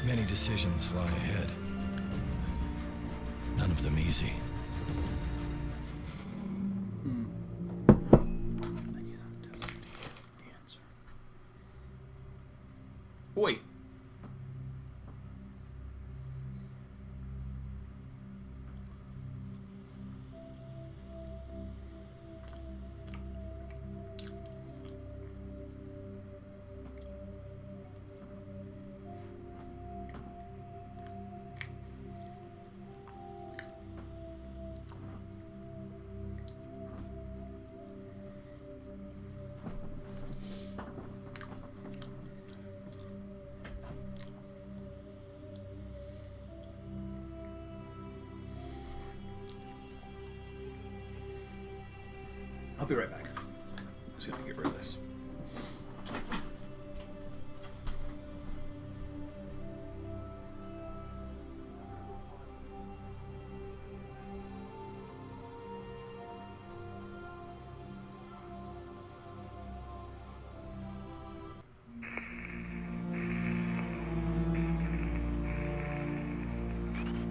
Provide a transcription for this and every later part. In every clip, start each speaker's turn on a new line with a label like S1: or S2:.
S1: Many decisions lie ahead. None of them easy.
S2: Oi! I'll be right back. I'm just gonna get rid of this.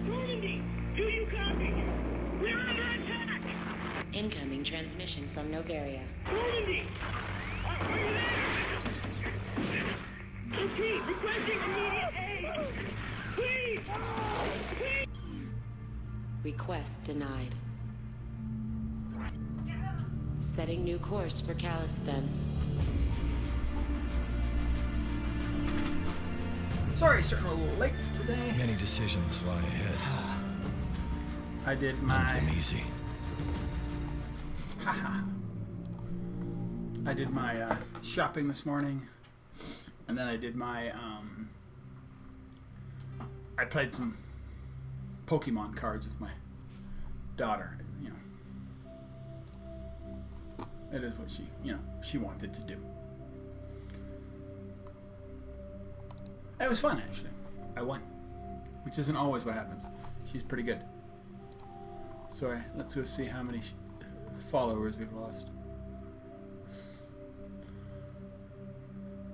S3: Normandy, do you copy? We're under attack!
S4: Incoming transmission from Novaria.
S3: Normandy! Are you there? Repeat, requesting immediate aid! Please! Please!
S4: Request denied. Setting new course for Caliston.
S2: Sorry, starting a little late today.
S1: Many decisions lie ahead.
S2: I did
S1: None of
S2: my...
S1: them easy.
S2: I did my shopping this morning, and then I did my I played some Pokemon cards with my daughter. You know, it is what she wanted to do. It was fun, actually. I won, which isn't always what happens. She's pretty good. Sorry, let's go see how many followers we've lost.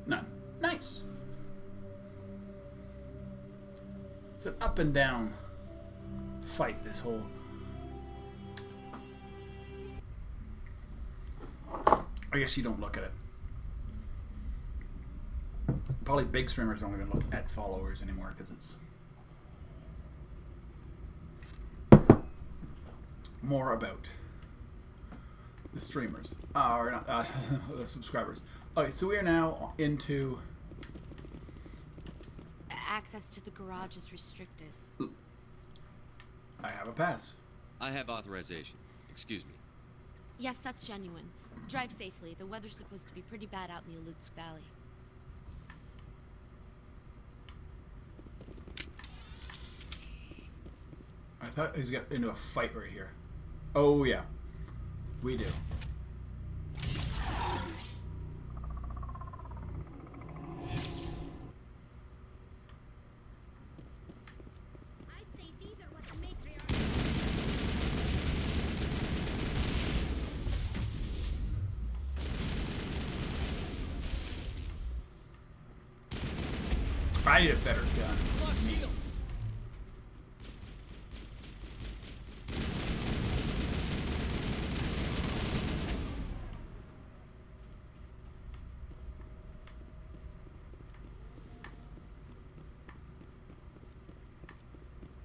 S2: None. Nice. It's an up and down fight, this whole... I guess you don't look at it. Probably big streamers don't even look at followers anymore because it's more about the streamers, or not, the subscribers. Okay, so we are now into...
S5: Access to the garage is restricted.
S2: I have a pass.
S6: I have authorization. Excuse me.
S5: Yes, that's genuine. Drive safely. The weather's supposed to be pretty bad out in the Alutsk Valley.
S2: I thought he was getting into a fight right here. Oh, yeah. We do.
S5: I'd say these are what the matriarch...
S2: I need a better gun.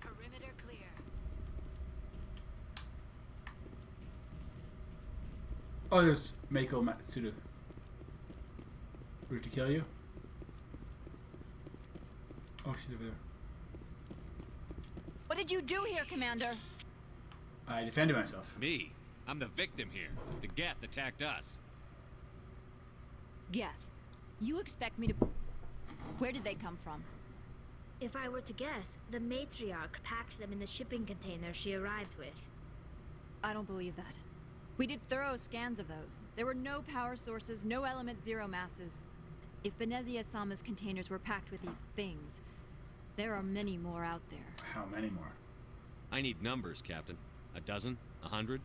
S5: Perimeter clear.
S2: Oh, there's Mako Matsuda. Route to kill you? Oh, she's over there.
S5: What did you do here, Commander?
S2: I defended myself.
S6: Me? I'm the victim here. The Geth attacked us.
S5: Geth. You expect me to... Where did they come from?
S7: If I were to guess, the matriarch packed them in the shipping container she arrived with.
S8: I don't believe that. We did thorough scans of those. There were no power sources, no element zero masses. If Benezia-sama's containers were packed with these things, there are many more out there.
S2: How many more?
S6: I need numbers, Captain. A dozen? 100?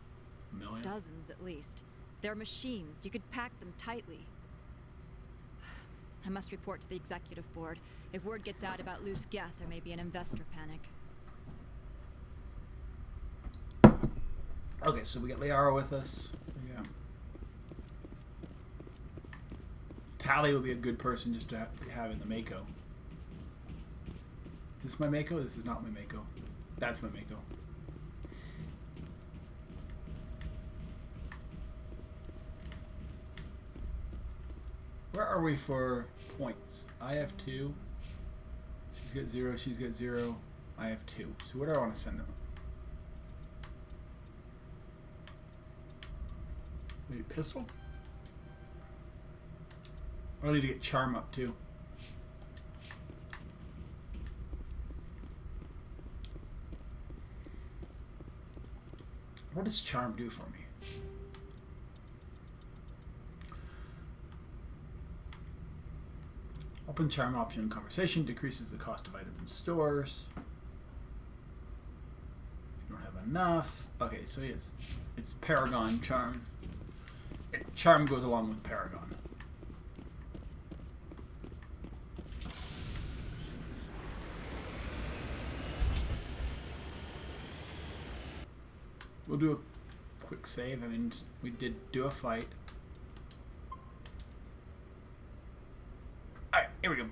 S2: A million?
S8: Dozens, at least. They're machines. You could pack them tightly. I must report to the executive board. If word gets out about loose Geth, there may be an investor panic.
S2: Okay, so we got Liara with us. Yeah. Tally would be a good person just to have in the Mako. Is this my Mako? This is not my Mako. That's my Mako. Where are we for points? I have 2. She's got 0. She's got 0. I have 2. So where do I want to send them? Maybe pistol? I need to get charm up too. What does charm do for me? Open charm option in conversation decreases the cost of items in stores. If you don't have enough. Okay, so yes, it's Paragon charm. Charm goes along with Paragon. We'll do a quick save. I mean, we did do a fight. Alright, here we go.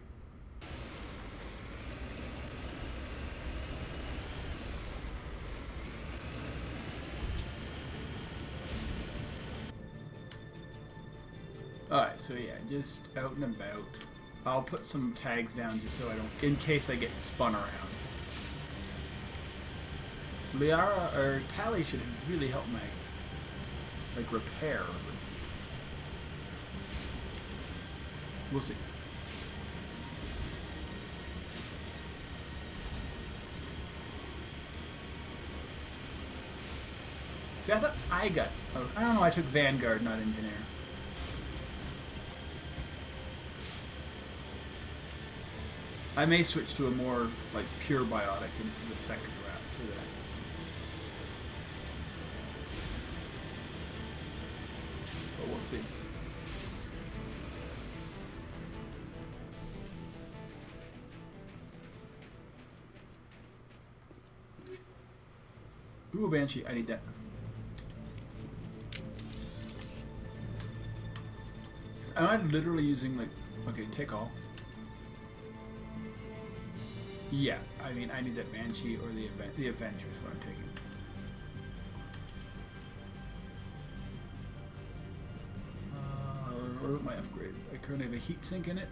S2: Alright, so yeah, just out and about. I'll put some tags down just so I don't, in case I get spun around. Liara or Tally should really help my, like, repair. We'll see. See, I thought I got, I don't know, I took Vanguard, not Engineer. I may switch to a more, like, pure biotic into the second route for that. But we'll see. Ooh, Banshee, I need that. I'm literally using, like, okay, take all. Yeah, I mean, I need that Banshee or the Avenger is what I'm taking. What about my upgrades? I currently have a heat sink in it.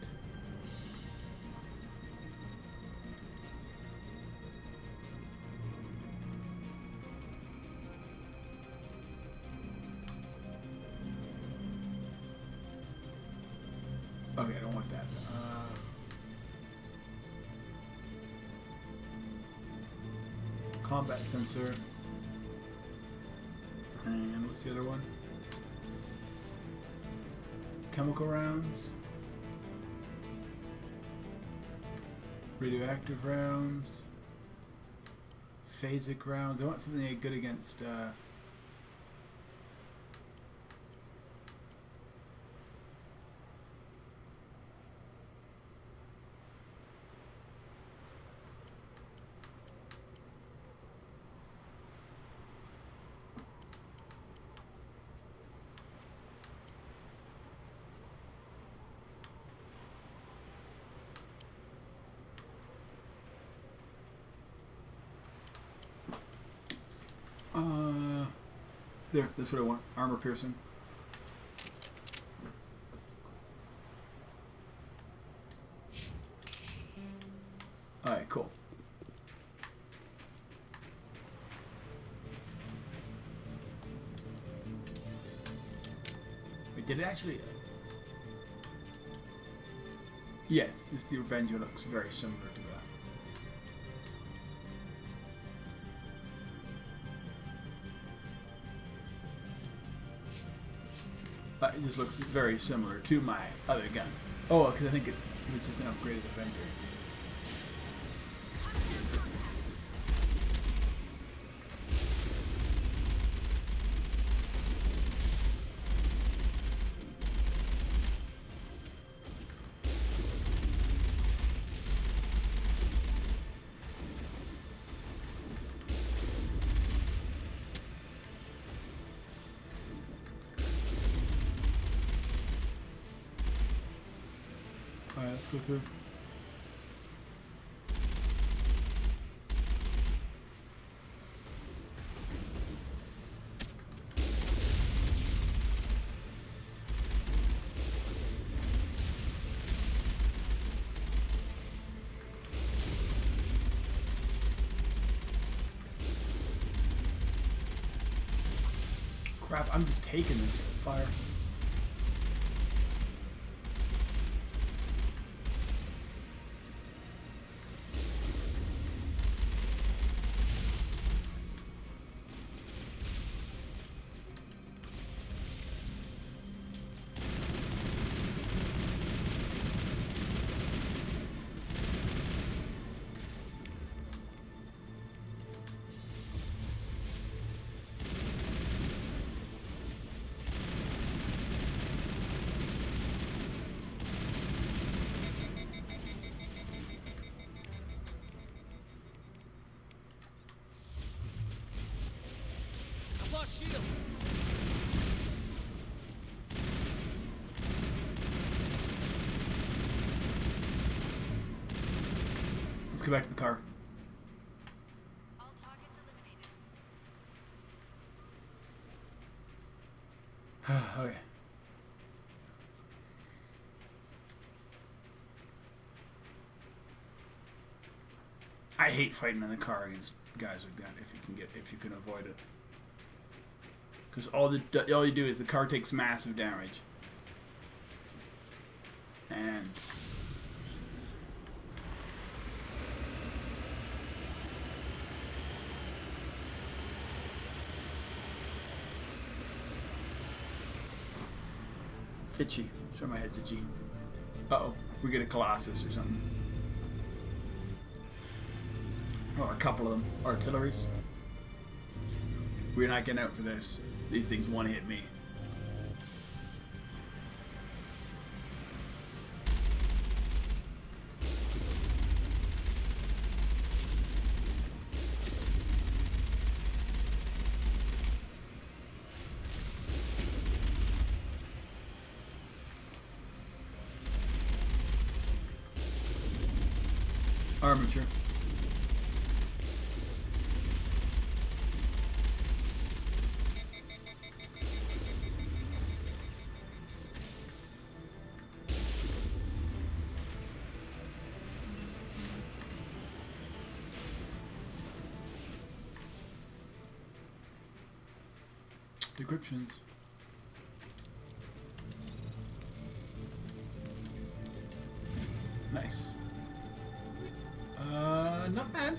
S2: Okay, I don't want that. Combat sensor. And what's the other one? Chemical rounds. Radioactive rounds. Phasic rounds. I want something good against there, that's what I want. Armor piercing. Alright, cool. Wait, did it actually? Yes, just the Avenger looks very similar to that. It just looks very similar to my other gun. Oh, because I think it was just an upgraded Avenger. Let's go through. Crap, I'm just taking this fire.
S6: I've lost shields.
S2: Let's go back to the car.
S5: All targets eliminated.
S2: Okay. I hate fighting in the car against guys like that if you can avoid it. Because all you do is the car takes massive damage. And itchy. Sure, my head's itchy. Uh-oh. We get a Colossus or something. Or a couple of them. Artilleries. We're not getting out for this. These things one hit me. Armature. Decryptions. Nice. Not bad.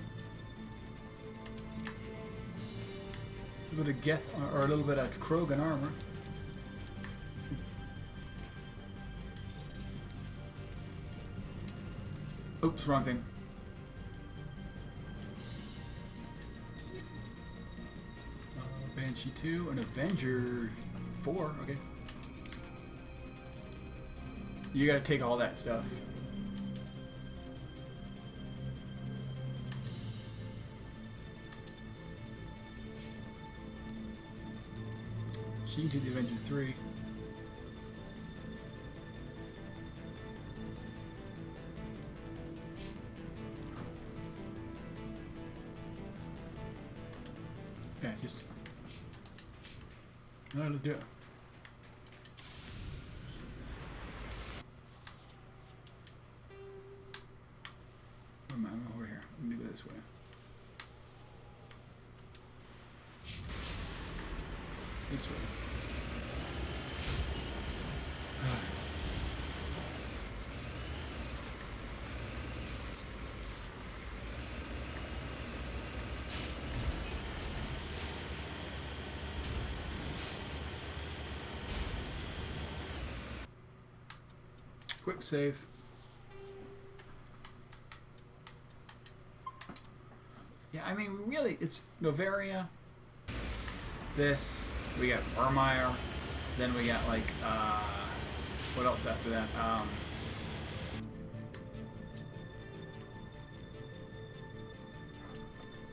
S2: A little bit of Geth or a little bit of Krogan armor. Oops, wrong thing. Banshee 2, an Avenger 4, okay. You gotta take all that stuff. Sheen 2, the Avenger 3. Yeah, just... No, let's do it. Where am I? I'm over here. I'm gonna go this way. This way. Quick save. Yeah, I mean, really, it's Novaria. This. We got Vermeer. Then we got, like, what else after that?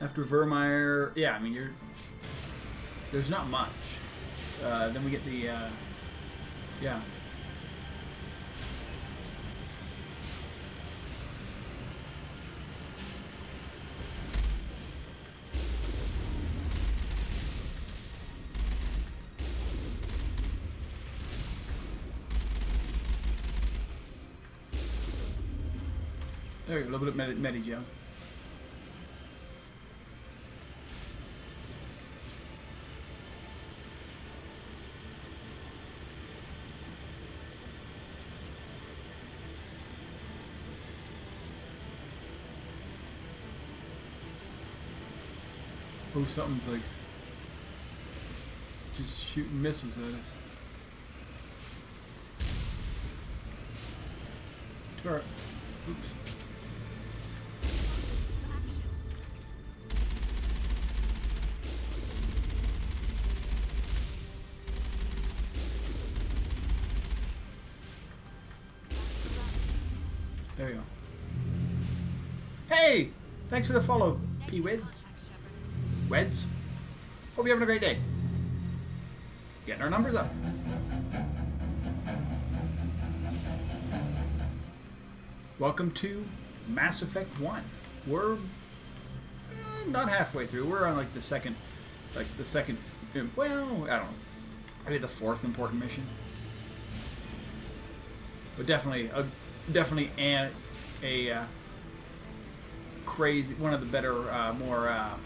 S2: After Vermeer, yeah, I mean, there's not much. Then we get the, yeah. There you go, a little bit of medi-gel. Oh, something's like just shooting missiles at us. Turret. Oops. There you go. Hey! Thanks for the follow, P-Wids. Weds. Hope you're having a great day. Getting our numbers up. Welcome to Mass Effect 1. We're not halfway through. We're on like the second, well, I don't know, maybe the fourth important mission. But definitely a crazy, one of the better, more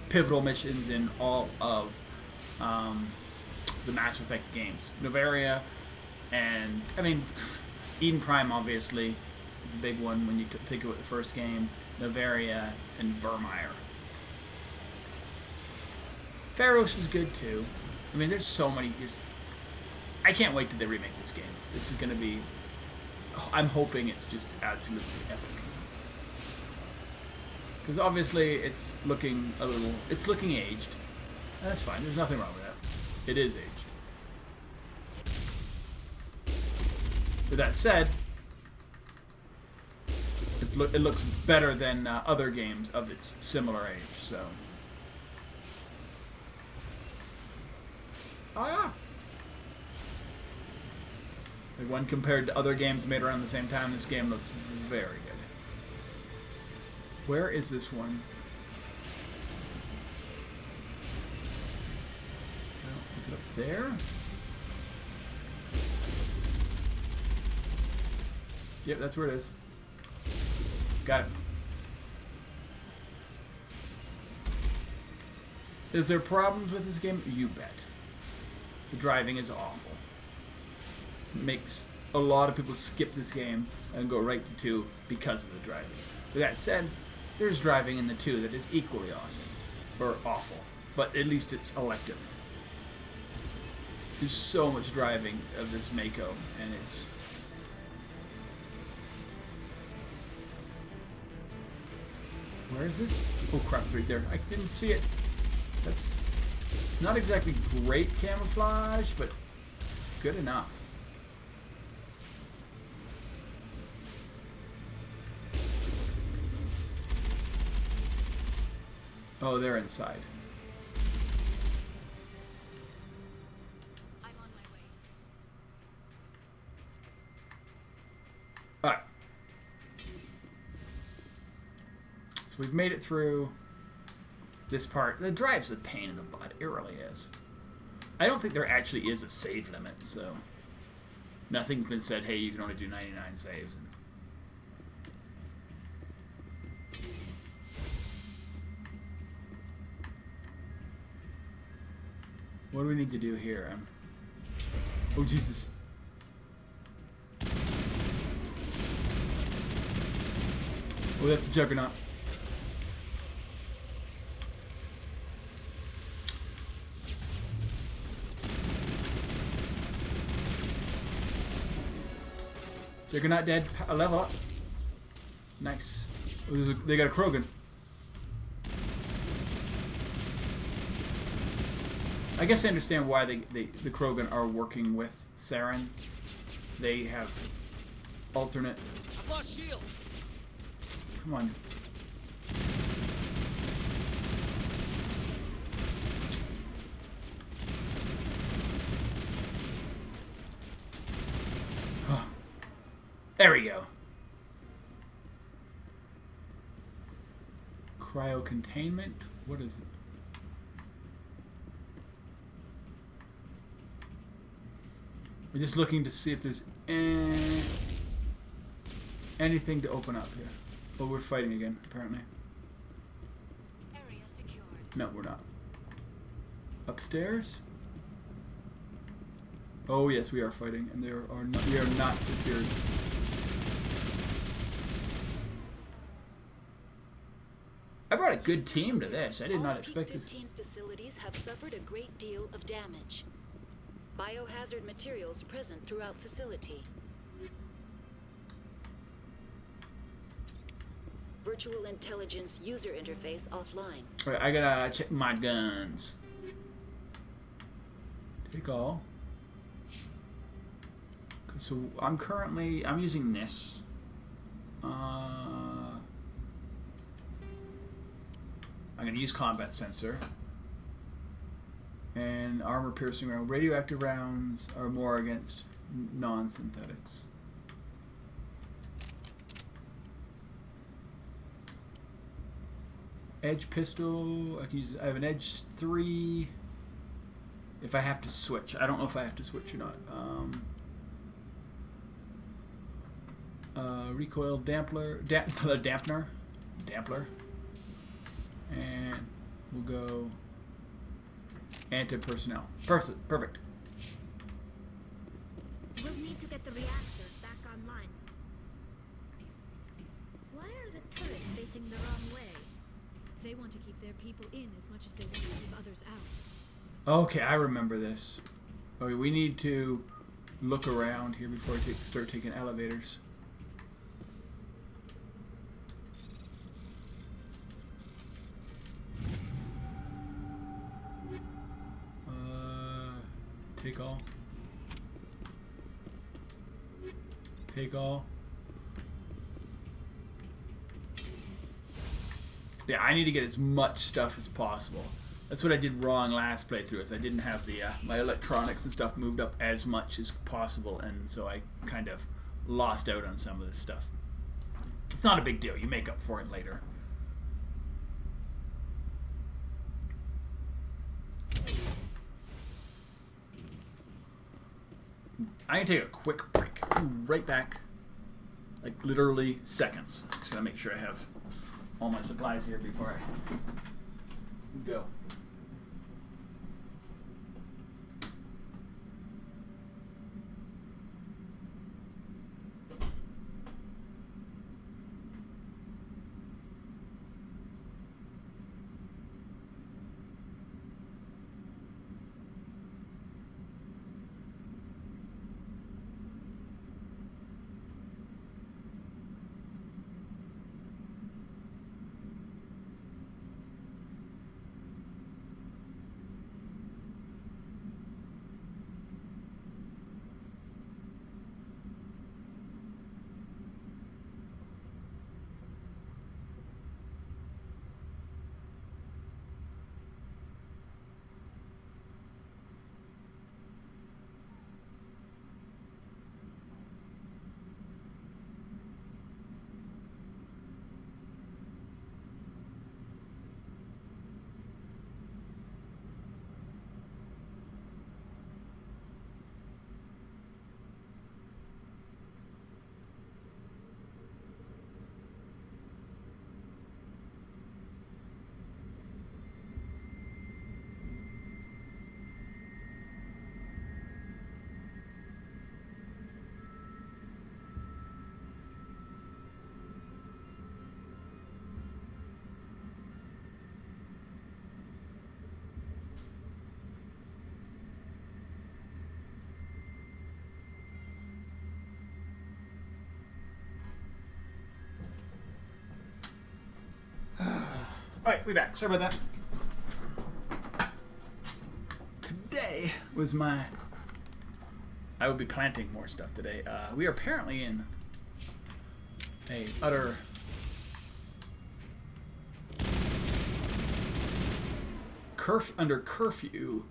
S2: pivotal missions in all of the Mass Effect games. Novaria, and I mean, Eden Prime obviously is a big one when you think about the first game. Novaria and Vermeer. Pharos is good too. I mean, there's so many. I can't wait till they remake this game. This is going to be. I'm hoping it's just absolutely epic. Because obviously it's looking aged. That's fine. There's nothing wrong with that. It is aged. With that said, it looks better than other games of its similar age. So. Oh yeah. Like when compared to other games made around the same time, this game looks very good. Where is this one? Is it up there? Yep, that's where it is. Got it. Is there problems with this game? You bet. The driving is awful. This makes a lot of people skip this game and go right to 2 because of the driving. With that said, there's driving in the 2 that is equally awesome. Or awful. But at least it's elective. There's so much driving of this Mako, and it's... Where is this? Oh crap, it's right there. I didn't see it. That's not exactly great camouflage, but good enough. Oh, they're inside.
S5: I'm on my way.
S2: Alright. So we've made it through this part. The drive's a pain in the butt. It really is. I don't think there actually is a save limit, so nothing's been said, hey, you can only do 99 saves. What do we need to do here? Oh, Jesus. Oh, that's a Juggernaut. Juggernaut dead. Level up. Nice. Oh, they got a Krogan. I guess I understand why the Krogan are working with Saren. They have alternate.
S6: I've lost shields.
S2: Come on. There we go. Cryo containment. What is it? We're just looking to see if there's any... anything to open up here. But we're fighting again, apparently.
S5: Area secured.
S2: No, we're not. Upstairs? Oh yes, we are fighting, and we are not secured. I brought a good team to this. I did not expect this.
S9: 15 facilities have suffered a great deal of damage. Biohazard materials present throughout facility. Virtual intelligence user interface offline.
S2: Alright, I gotta check my guns. Take all. Okay, so I'm using this. I'm gonna use combat sensor. And armor piercing round. Radioactive rounds are more against non-synthetics. Edge pistol. I can use. I have an edge 3. If I have to switch, I don't know if I have to switch or not. Recoil dampener, and we'll go anti-personnel. Perfect.
S7: We'll need to get the reactors back online. Why are the turrets facing the wrong way?
S5: They want to keep their people in as much as they want to keep others out.
S2: Okay, I remember this. Okay, we need to look around here before I start taking elevators. Take all. Take all. Yeah, I need to get as much stuff as possible. That's what I did wrong last playthrough, is I didn't have the my electronics and stuff moved up as much as possible, and so I kind of lost out on some of this stuff. It's not a big deal. You make up for it later. I'm going to take a quick break. I'll be right back. Like, literally seconds. Just going to make sure I have all my supplies here before I go. Alright, we back. Sorry about that. Today was my... I will be planting more stuff today. We are apparently in a utter... under curfew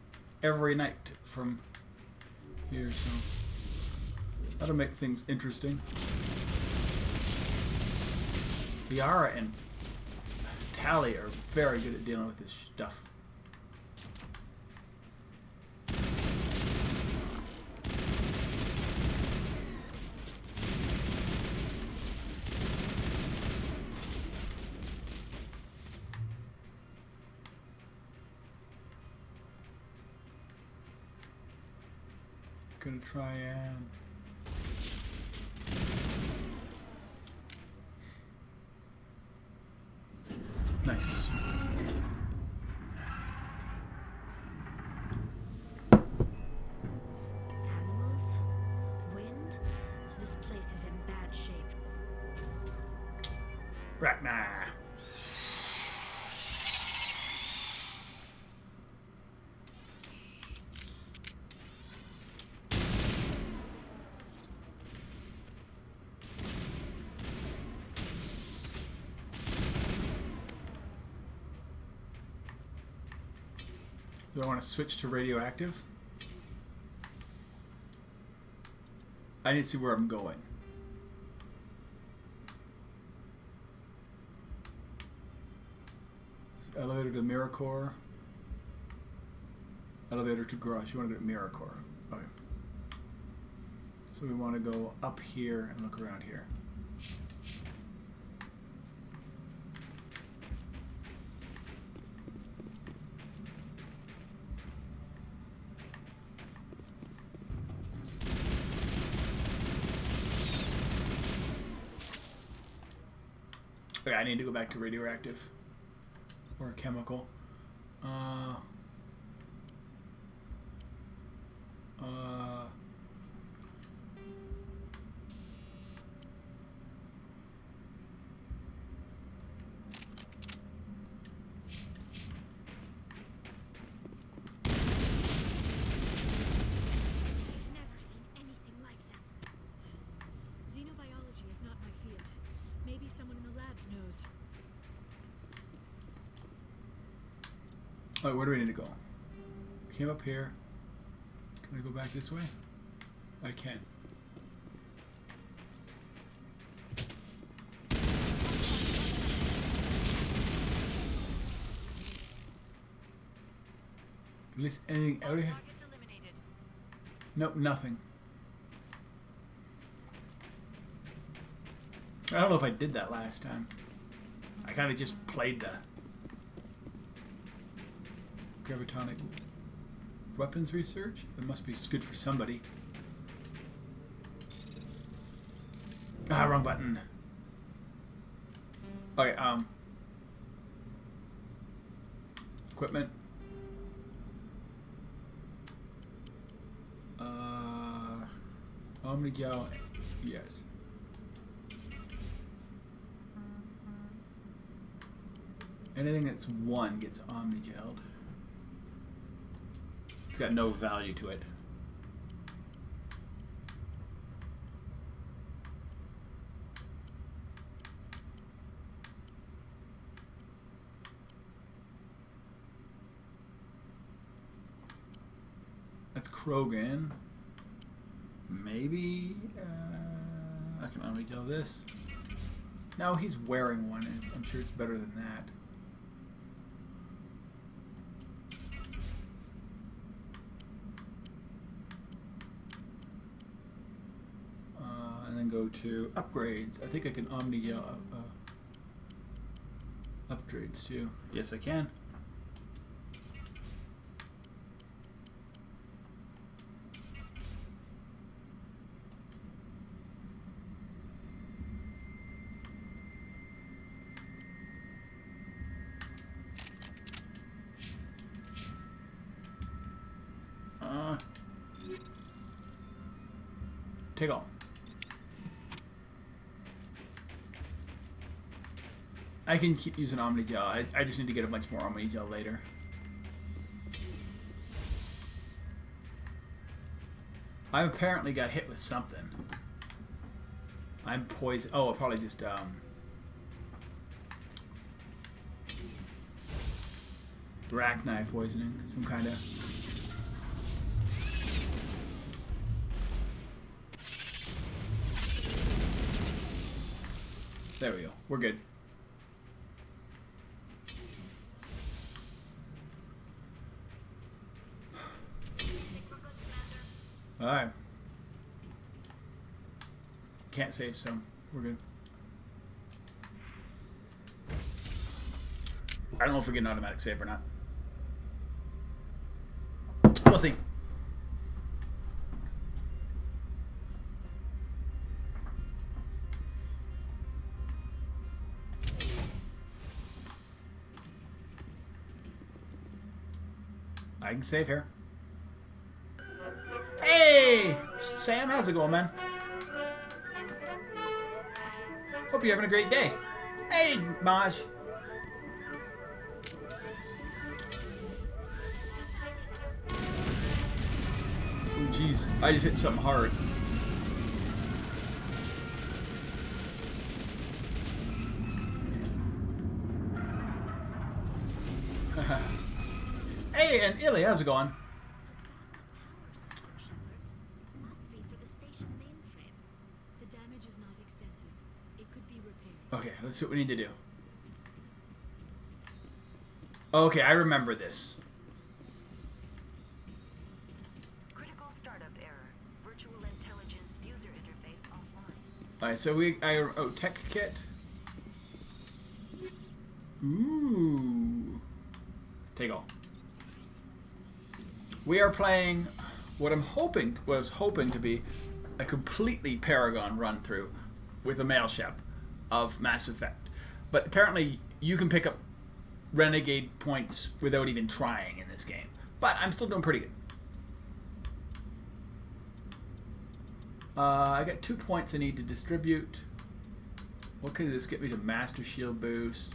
S2: every night from here, so that'll make things interesting. Liara and Tally are very good at dealing with this stuff. Gonna try and... Nice.
S7: Animals? Wind? This place is in bad shape.
S2: Rachna. Do I want to switch to radioactive? I need to see where I'm going. Elevator to Miracore. Elevator to garage. You want to go to Miracore. Okay. So we want to go up here and look around here. Okay, I need to go back to radioactive. Or chemical.
S7: I've never seen anything like that.
S5: Xenobiology is not my field. Maybe someone in the labs knows.
S2: Alright, where do we need to go? We came up here. Can I go back this way? I can. At least anything out of here?
S5: Targets eliminated.
S2: Nope, nothing. I don't know if I did that last time. I kind of just played the gravitonic weapons research. It must be good for somebody. Ah, wrong button. Okay, equipment. Omnigal, yes. Anything that's one gets omnigelled. It's got no value to it. That's Krogan. Maybe I can omnigel this. No, he's wearing one. I'm sure it's better than that. And then go to upgrades. I think I can omnigel upgrades too. Yes, I can. Take all. I can keep using Omnigel. I just need to get a bunch more Omnigel later. I apparently got hit with something. I'm poisoned. Oh, probably just arachnide poisoning, some kind of. There we go. We're good. Alright. Can't save some. We're good. I don't know if we get an automatic save or not. We'll see. I can save here. Hey! Sam, how's it going, man? Hope you're having a great day. Hey, Maj. Oh, jeez. I just hit something hard. Hey, and Illy, how's it going?
S7: Must be for the station mainframe.
S5: The damage is not extensive. It could be repaired.
S2: Okay, let's see what we need to do. Okay, I remember this.
S9: Critical startup error. Virtual intelligence user interface offline.
S2: Alright, so oh, tech kit. Ooh. Take all. We are playing what was hoping to be a completely Paragon run through with a male Shep of Mass Effect. But apparently you can pick up Renegade points without even trying in this game. But I'm still doing pretty good. I got 2 points I need to distribute. What could this get me to? Master Shield boost.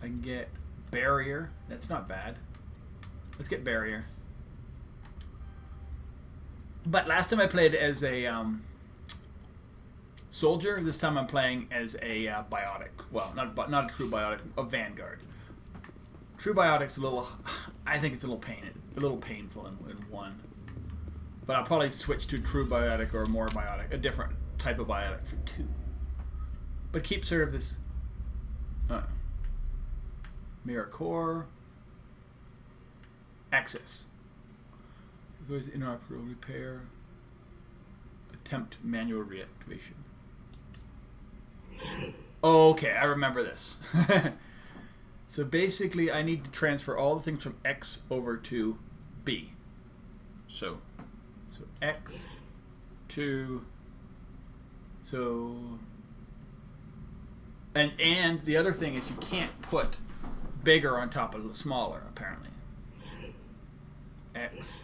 S2: I can get Barrier. That's not bad. Let's get Barrier. But last time I played as a soldier. This time I'm playing as a biotic. Well, not a true biotic, a Vanguard. True biotic's a little. I think it's a little painful in one. But I'll probably switch to true biotic or more biotic, a different type of biotic for 2. But keep sort of this. Mirror core. Access. Goes inoperable repair. Attempt manual reactivation. Okay, I remember this. So basically I need to transfer all the things from X over to B. So X to and the other thing is you can't put bigger on top of the smaller, apparently. X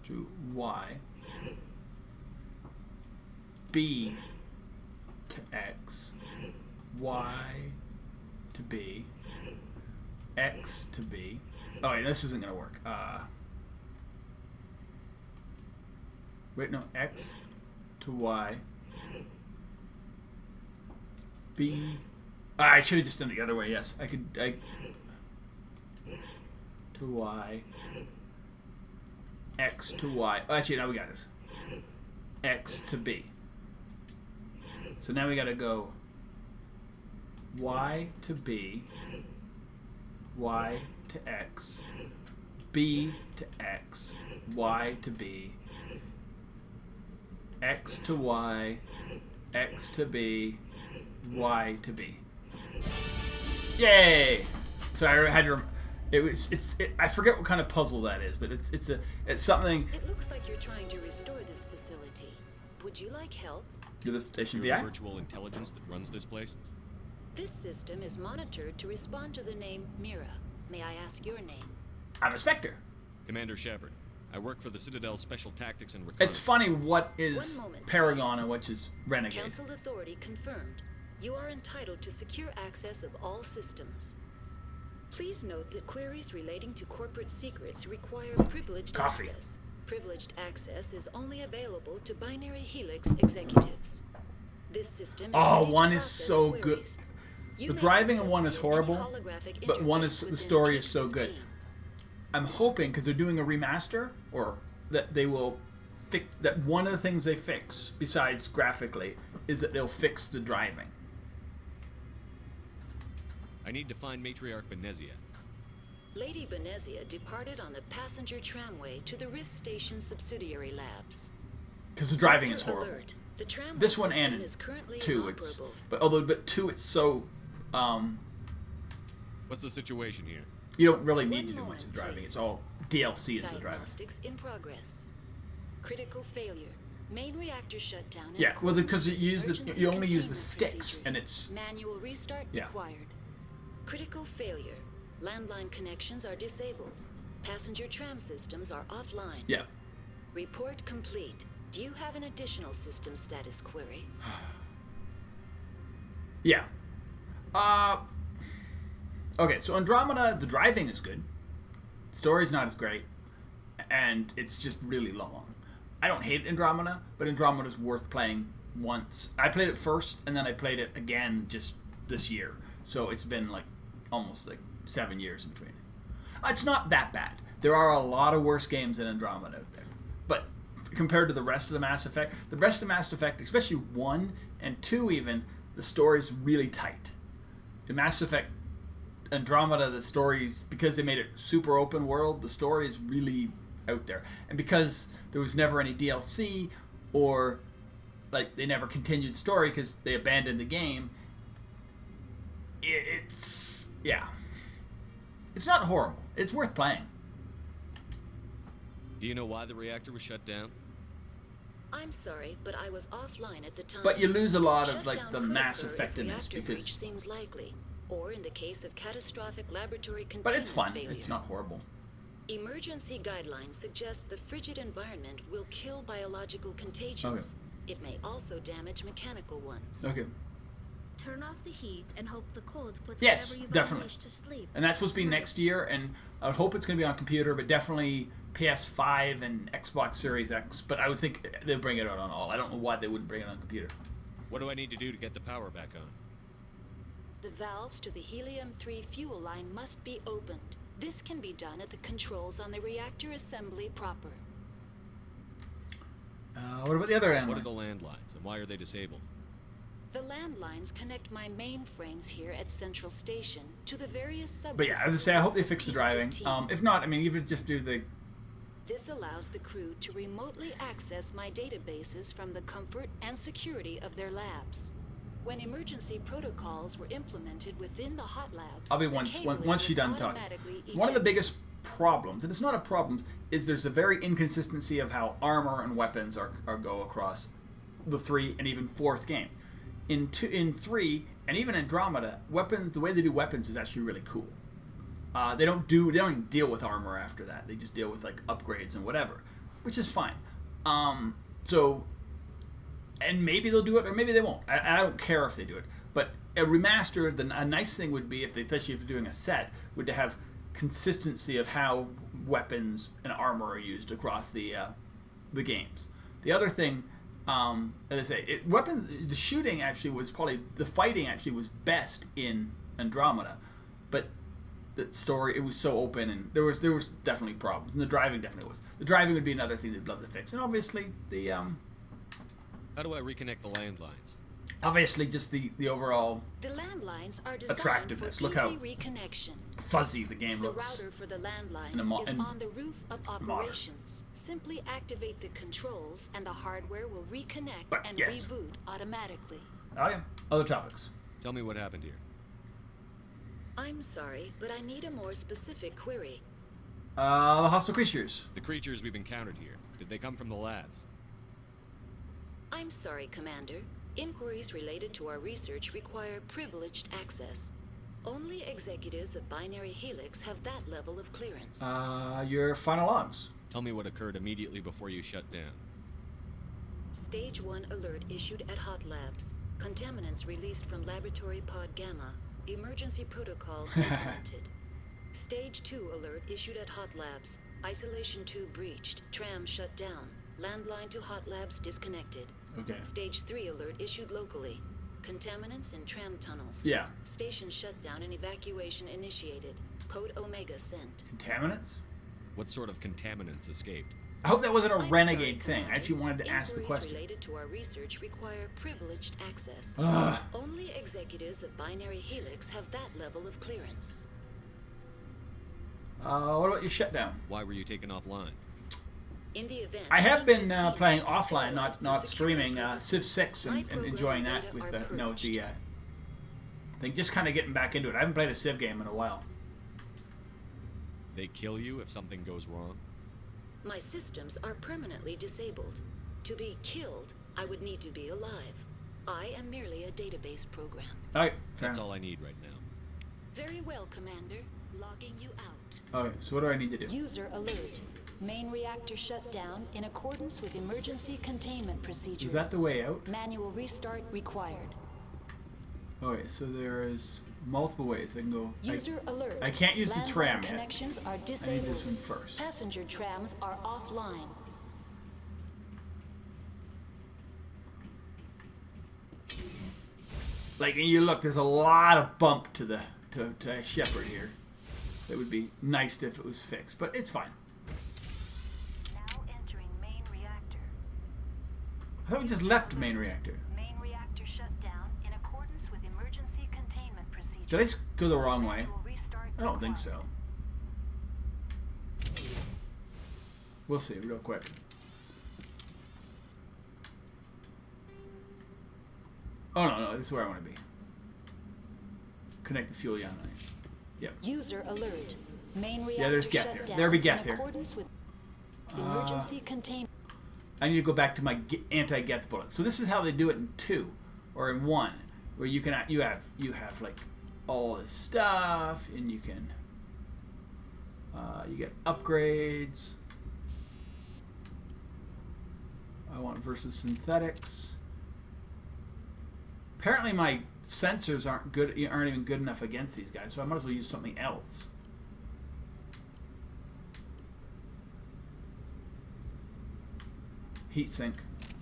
S2: to Y. B to X. Y to B. X to B. Oh, wait, this isn't going to work. Wait, no. X to Y. B. I should have just done it the other way. Yes, I could. To Y. X to Y. Oh, actually, now we got this. X to B. So now we got to go Y to B. Y to X. B to X. Y to B. X to Y. X to B. Y to B. Yay! So I had to. I forget what kind of puzzle that is, but it's something.
S9: It looks like you're trying to restore this facility. Would you like help?
S2: You're the station
S6: You're
S2: VI?
S6: the virtual intelligence that runs this place?
S9: This system is monitored to respond to the name Mira. May I ask your name?
S2: I'm a Spectre.
S6: Commander Shepard. I work for the Citadel Special Tactics and Reconnaissance.
S2: It's funny what is
S9: One moment,
S2: Paragon
S9: please.
S2: and which is Renegade.
S9: Council authority confirmed. You are entitled to secure access of all systems. Please note that queries relating to corporate secrets require privileged
S2: Coffee.
S9: access. Privileged access is only available to Binary Helix executives. This system is
S2: Oh,
S9: ready to
S2: one is
S9: process
S2: so good.
S9: queries. You
S2: The
S9: may
S2: driving in
S9: access
S2: one is
S9: via any
S2: horrible,
S9: holographic
S2: but one
S9: interface
S2: is the
S9: within
S2: story is
S9: Peak
S2: so good.
S9: 15.
S2: I'm hoping because they're doing a remaster, or that they will fix that. One of the things they fix, besides graphically, is that they'll fix the driving.
S6: I need to find Matriarch Benezia.
S9: Lady Benezia departed on the passenger tramway to the Rift Station subsidiary labs.
S2: Because the driving is
S9: User
S2: horrible.
S9: alert. The tramway
S2: This one
S9: system
S2: and
S9: is currently
S2: 2, it's
S9: inoperable.
S2: but 2 it's so
S6: What's the situation here?
S2: you don't really need
S9: One
S2: to do much
S9: moment,
S2: of the driving.
S9: please.
S2: It's all DLC is the driving.
S9: Diagnostics in progress. Critical failure. Main reactor shutdown. in
S2: Yeah, well,
S9: accordance
S2: because
S9: with emergency
S2: you only use the
S9: containment
S2: sticks, and
S9: procedures.
S2: it's
S9: Manual restart
S2: Yeah.
S9: required. Critical failure. Landline connections are disabled. Passenger tram systems are offline.
S2: Yeah.
S9: Report complete. Do you have an additional system status query?
S2: Yeah. Okay, so Andromeda, the driving is good. Story's not as great. And it's just really long. I don't hate Andromeda, but Andromeda's worth playing once. I played it first, and then I played it again just this year. So it's been like almost like 7 years in between. It's not that bad. There are a lot of worse games than Andromeda out there. But compared to the rest of the Mass Effect, especially 1 and 2 even, the story's really tight. In Mass Effect Andromeda, the story's, because they made it super open world, the story is really out there. And because there was never any DLC, or like they never continued story because they abandoned the game, it's not horrible. It's worth playing.
S6: Do you know why the reactor was shut down?
S9: I'm sorry, but I was offline at the time.
S2: But you lose a lot of
S9: Shutdown
S2: like the
S9: could
S2: Mass
S9: occur if
S2: Effectiveness
S9: reactor breach
S2: because.
S9: seems likely, or in the case of catastrophic laboratory containment
S2: But it's fun.
S9: failure.
S2: It's not horrible.
S9: Emergency guidelines suggest the frigid environment will kill biological contagions. It may also damage mechanical ones.
S2: Okay.
S7: Turn off the heat and hope the cold puts
S2: Yes,
S7: whatever you've
S2: definitely.
S7: unleashed to sleep.
S2: And that's supposed to be next year, and I hope it's going to be on computer, but definitely PS5 and Xbox Series X. But I would think they'll bring it out on all. I don't know why they wouldn't bring it on computer.
S6: What do I need to do to get the power back on?
S9: The valves to the helium-3 fuel line must be opened. This can be done at the controls on the reactor assembly proper.
S2: What about the other
S6: What
S2: animal?
S6: are the landlines, and why are they disabled?
S9: The landlines connect my mainframes here at Central Station to the various sub.
S2: But yeah, as I say, I hope they fix the driving. If not, I mean, even just do the.
S9: This allows the crew to remotely access my databases from the comfort and security of their labs. When emergency protocols were implemented within the hot labs,
S2: I'll be
S9: the
S2: once
S9: cabling
S2: she's
S9: was
S2: done talking.
S9: automatically
S2: One of the
S9: ejected.
S2: biggest problems, and it's not a problem, is there's a very inconsistency of how armor and weapons are go across the 3 and even 4th game. In 3 and even Andromeda, weapons, the way they do weapons is actually really cool. They don't even deal with armor after that. They just deal with like upgrades and whatever, which is fine. And maybe they'll do it, or maybe they won't. I don't care if they do it. But a remaster, a nice thing would be, especially if you're doing a set, would to have consistency of how weapons and armor are used across the games. The other thing, as I say, the shooting actually was the fighting actually was best in Andromeda, but the story, it was so open, and there was definitely problems, and the driving definitely was. The driving would be another thing they'd love to fix, and obviously the
S6: How do I reconnect the landlines?
S2: obviously just the overall
S9: The landlines are designed
S2: attractiveness.
S9: for
S2: Look
S9: easy
S2: how
S9: reconnection.
S2: fuzzy the game
S9: The
S2: looks.
S9: router for the landlines
S2: in a
S9: is on the roof of
S2: modern.
S9: operations. Simply activate the controls and the hardware will reconnect
S2: But,
S9: and
S2: yes.
S9: reboot automatically.
S2: Okay, other topics.
S6: Tell me what happened here.
S9: I'm sorry, but I need a more specific query.
S2: The hostile creatures.
S6: The creatures we've encountered here, did they come from the labs?
S9: I'm sorry, Commander. Inquiries related to our research require privileged access. Only executives of Binary Helix have that level of clearance.
S2: Your final logs.
S6: Tell me what occurred immediately before you shut down.
S9: Stage 1 alert issued at Hot Labs. Contaminants released from Laboratory Pod Gamma. Emergency protocols implemented. Stage 2 alert issued at Hot Labs. Isolation 2 breached. Tram shut down. Landline to Hot Labs disconnected.
S2: Okay.
S9: Stage 3 alert issued locally. Contaminants in tram tunnels.
S2: Yeah.
S9: Station shutdown and evacuation initiated. Code Omega sent.
S2: Contaminants?
S6: What sort of contaminants escaped?
S2: I hope that wasn't a
S9: I'm
S2: renegade
S9: sorry,
S2: thing. I
S9: Commander.
S2: actually wanted to ask the
S9: Inquiries
S2: question.
S9: related to our research require privileged access.
S2: Ugh.
S9: Only executives of Binary Helix have that level of clearance.
S2: What about your shutdown?
S6: Why were you taken offline?
S9: In the event,
S2: I have been
S9: 15
S2: playing
S9: is
S2: offline,
S9: stabilized
S2: not
S9: for
S2: streaming
S9: security
S2: Civ 6
S9: My
S2: and
S9: program
S2: enjoying
S9: data
S2: that with
S9: are
S2: the
S9: purged.
S2: thing. Just kind of getting back into it. I haven't played a Civ game in a while.
S6: They kill you if something goes wrong?
S9: My systems are permanently disabled. To be killed, I would need to be alive. I am merely a database program.
S2: All right.
S6: That's all I need right now.
S9: Very well, Commander. Logging you out.
S2: Okay, so what do I need to do?
S9: User alert. Main reactor shut down in accordance with emergency containment procedures.
S2: Is that the way out?
S9: Manual restart required.
S2: Okay, so there's multiple ways I can go.
S9: User alert.
S2: I can't use the
S9: Landline
S2: tram yet.
S9: connections are
S2: I need
S9: disabled.
S2: this one first.
S9: Passenger trams are offline.
S2: Like, you look, there's a lot of bump to the to Shepard here. It would be nice if it was fixed, but it's fine.
S9: Now entering main reactor.
S2: I thought we just left main reactor.
S9: Main reactor shut down in accordance with emergency containment procedures.
S2: Did I go the wrong way?
S9: Manual restart
S2: I don't think
S9: required.
S2: so. We'll see real quick. Oh no, this is where I want to be. Connect the fuel line. Yep.
S9: User alert. Main reactor
S2: Yeah, there's Geth
S9: shut
S2: here.
S9: down
S2: There be Geth
S9: in
S2: here.
S9: accordance with emergency containment.
S2: I need to go back to my anti-Geth bullets. So this is how they do it in 2 or in 1, where you can you have like all this stuff, and you can you get upgrades. I want versus synthetics. Apparently my sensors aren't even good enough against these guys, so I might as well use something else. Heatsink.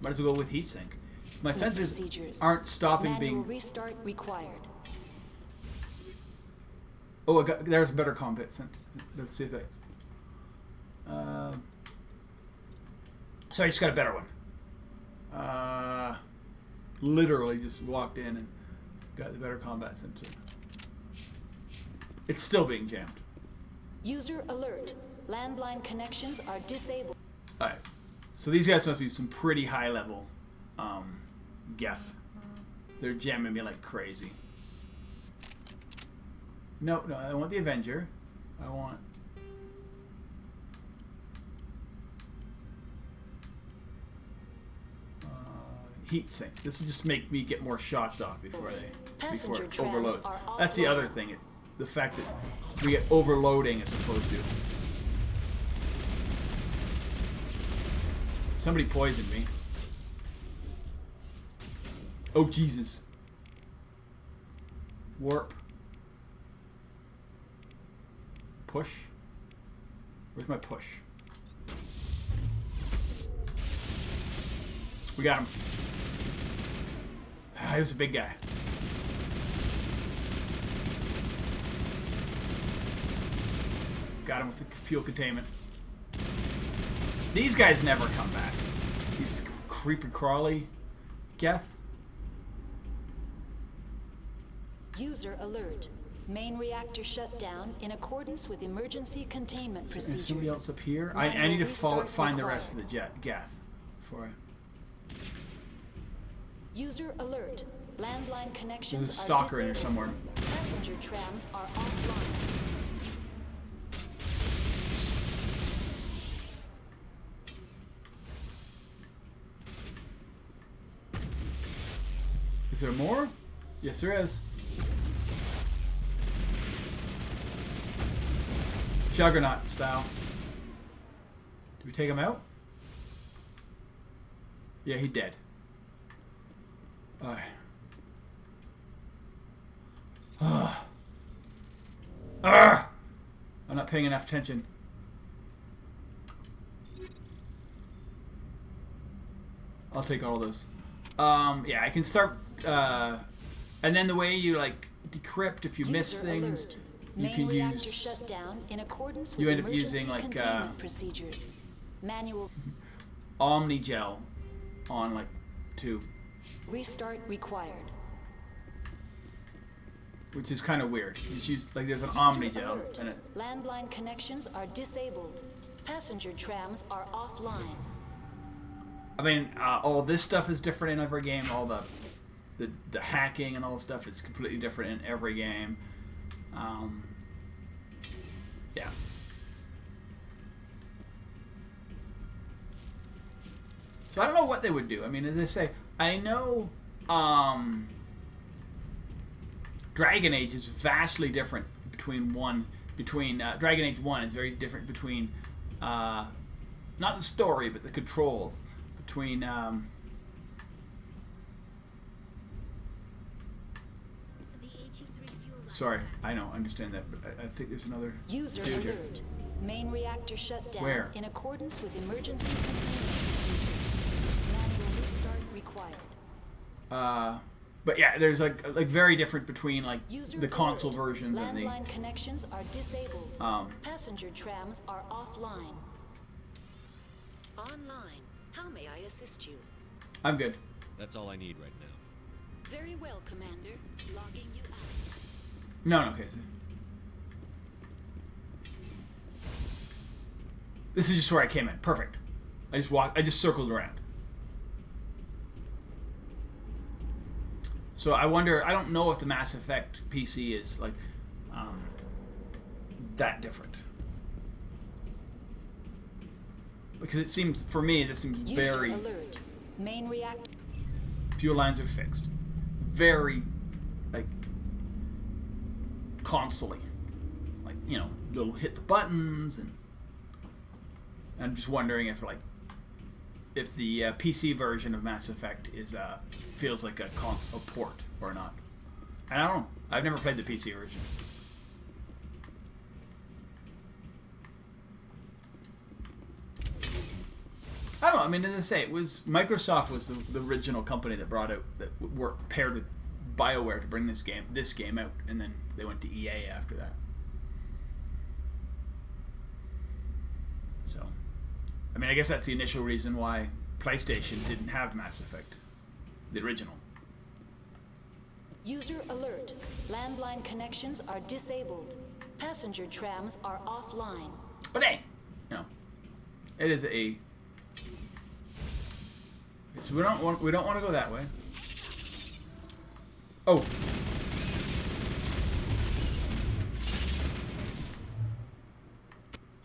S2: Might as well go with heatsink. My sensors
S9: Procedures.
S2: aren't stopping
S9: Manual
S2: being.
S9: restart required.
S2: Oh, there's a better combat scent. Let's see if that. So I just got a better one. Literally just walked in and got the better combat sensor. It's still being jammed.
S9: User alert. Landline connections are disabled.
S2: Alright. So these guys must be some pretty high level Geth. They're jamming me like crazy. No, I want the Avenger. I want... heatsink. This will just make me get more shots off before
S9: Passenger
S2: it
S9: trams
S2: overloads.
S9: are
S2: That's the other
S9: offline.
S2: thing. The fact that we get overloading as opposed to... Somebody poisoned me. Oh, Jesus. Warp. Push. Where's my push? We got him. He was a big guy. Got him with the fuel containment. These guys never come back. These creepy crawly Geth.
S9: User alert. Main reactor shut down in accordance with emergency containment
S2: Is
S9: procedures.
S2: somebody else up here? I
S9: Manual
S2: need to
S9: restart
S2: find the rest of the
S9: required.
S2: Geth before I...
S9: User alert. Landline connections
S2: There's a
S9: are
S2: stalker in here
S9: disabled.
S2: somewhere.
S9: Passenger trams are offline.
S2: Is there more? Yes, there is. Juggernaut style. Did we take him out? Yeah, he dead. Alright. I'm not paying enough attention. I'll take all of those. Yeah, I can start. And then the way you like decrypt, if you miss
S9: User
S2: things,
S9: alert.
S2: you
S9: Main
S2: can
S9: reactor
S2: use.
S9: shut down in accordance with
S2: You end up
S9: emergency
S2: using, like,
S9: containment procedures. Manual
S2: Omni gel on like 2,
S9: restart required.
S2: which is kind of weird. You just use like there's an
S9: User
S2: Omni gel
S9: alert.
S2: and it's.
S9: Landline connections are disabled. Passenger trams are offline.
S2: I mean, all this stuff is different in every game. All the hacking and all the stuff is completely different in every game. Yeah. So I don't know what they would do. I mean, as I say, I know Dragon Age is vastly different between 1 between Dragon Age 1 is very different between not the story but the controls between
S7: The HE3 fuel lines
S2: sorry,
S7: back.
S2: I know, I understand that, but I think there's another
S9: User
S2: dude here.
S9: alert. Main reactor shut down
S2: Where?
S9: in accordance with emergency containment procedures. Manual restart required.
S2: But yeah, there's like very different between like
S9: User
S2: the console
S9: alert.
S2: versions and the
S9: Landline connections are disabled. Passenger trams are offline. Online. How may I assist you?
S2: I'm good.
S6: That's all I need right now.
S9: Very well, Commander. Logging you out.
S2: No, okay. This is just where I came in. Perfect. I just circled around. So I wonder, I don't know if the Mass Effect PC is like that different. Because it seems, for me, this seems
S9: User
S2: very...
S9: alert. Main reactor.
S2: Fuel lines are fixed. Very, like, console-y. Like, you know, little hit the buttons, and I'm just wondering if, like, if the PC version of Mass Effect is feels like a console port or not. And I don't know. I've never played the PC version. I don't know. I mean, as I say, it was Microsoft was the original company that brought out that worked paired with BioWare to bring this game out, and then they went to EA after that. So, I mean, I guess that's the initial reason why PlayStation didn't have Mass Effect, the original.
S9: User alert. Landline connections are disabled. Passenger trams are offline.
S2: But hey, no, it is a. So we don't want to go that way. Oh.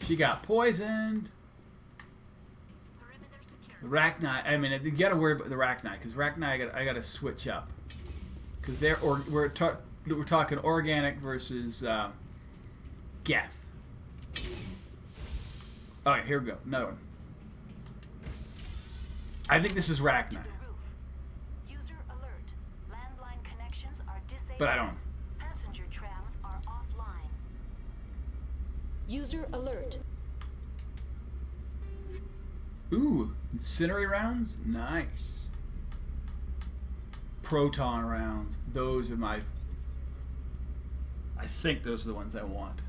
S2: She got poisoned.
S7: Perimeter secure.
S2: The Rachni. I mean, you gotta worry about the Rachni because Rachni, I gotta switch up because we're talking organic versus Geth. All right, here we go. Another one. I think this is Rachni,
S9: User alert. Landline connections are disabled.
S2: but I don't.
S9: Passenger trams are offline. User alert.
S2: Ooh, incendiary rounds? Nice. Proton rounds. Those are my... I think those are the ones I want.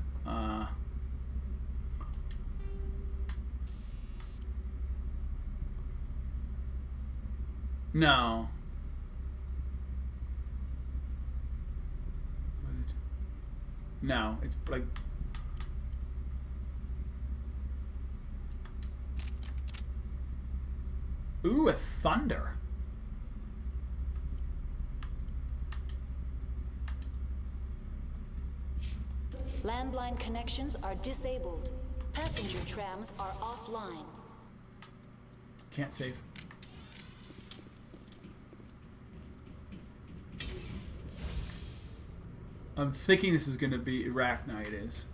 S2: No. No, it's like... Ooh, a thunder.
S9: Landline connections are disabled. Passenger trams are offline.
S2: Can't save. I'm thinking this is going to be Arachni, it is.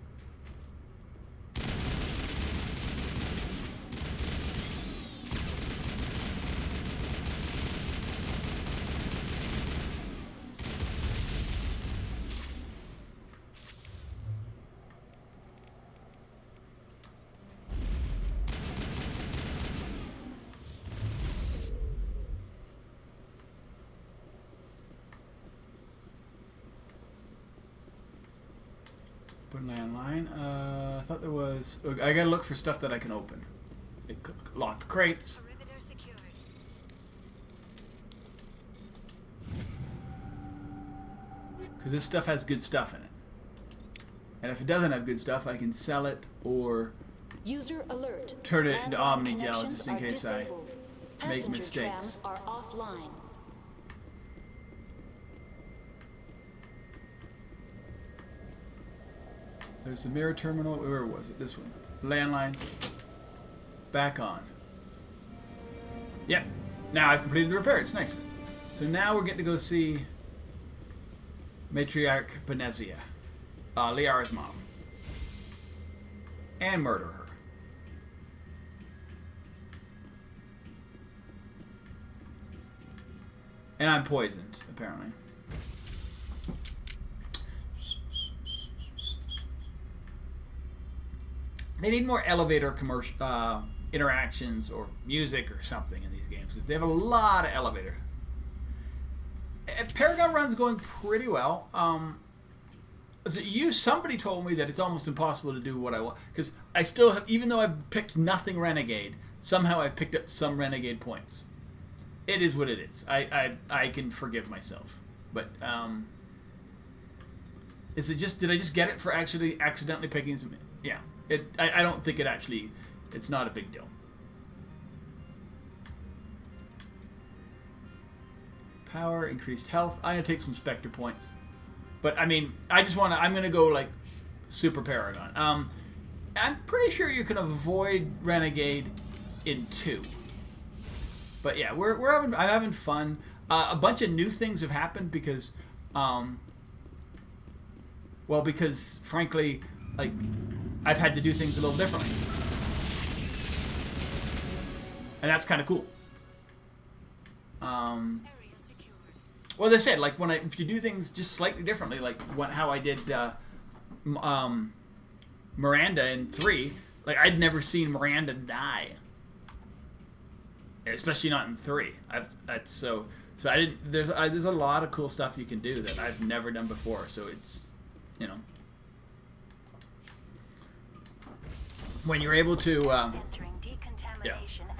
S2: Open landline. I thought there was... I gotta look for stuff that I can open. Locked crates.
S7: Perimeter secured.
S2: Because this stuff has good stuff in it. And if it doesn't have good stuff, I can sell it or
S9: User alert.
S2: turn it into
S9: Landline
S2: Omnigel
S9: connections
S2: just in
S9: are
S2: case I
S9: disabled.
S2: make
S9: Passenger
S2: mistakes.
S9: trams are offline.
S2: There's the mirror terminal. Where was it? This one. Landline. Back on. Yep. Now I've completed the repair. It's nice. So now we're getting to go see Matriarch Benezia. Liara's mom. and murder her. And I'm poisoned, apparently. They need more elevator commercial interactions or music or something in these games because they have a lot of elevator. Paragon run's going pretty well. Somebody told me that it's almost impossible to do what I want because I still have, even though I've picked nothing Renegade, somehow I've picked up some Renegade points. It is what it is. I can forgive myself, but is it just, did I just get it for actually accidentally picking some? Yeah, I don't think it actually, it's not a big deal. Power, increased health. I'm gonna take some Spectre points, but I mean, I'm gonna go like Super Paragon. I'm pretty sure you can avoid Renegade in 2. But yeah, I'm having fun. A bunch of new things have happened because, because frankly, like, I've had to do things a little differently, and that's kind of cool. Well, as I said, like if you do things just slightly differently, like how I did Miranda in 3, like I'd never seen Miranda die. Especially not in 3. So I didn't. There's a lot of cool stuff you can do that I've never done before. So it's, you know, when you're able to, yeah,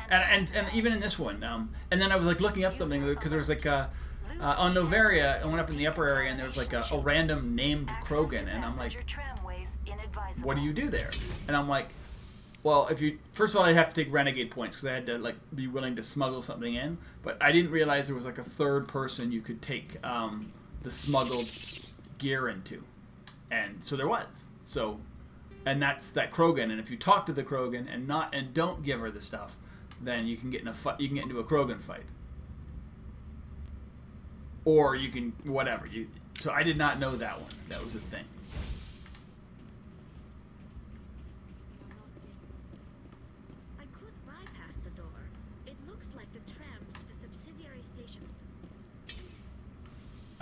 S2: and even in this one, and then I was like looking up something because there was like on Noveria, I went up in the upper area and there was like a random named Krogan, and I'm like, what do you do there? And I'm like, well, first of all, I'd have to take Renegade points because I had to like be willing to smuggle something in. But I didn't realize there was like a third person you could take the smuggled gear into, and so there was. So, and that's that Krogan. And if you talk to the Krogan and don't give her the stuff, then you can get in a fight. You can get into a Krogan fight, or you can whatever. So I did not know that one. That was a thing.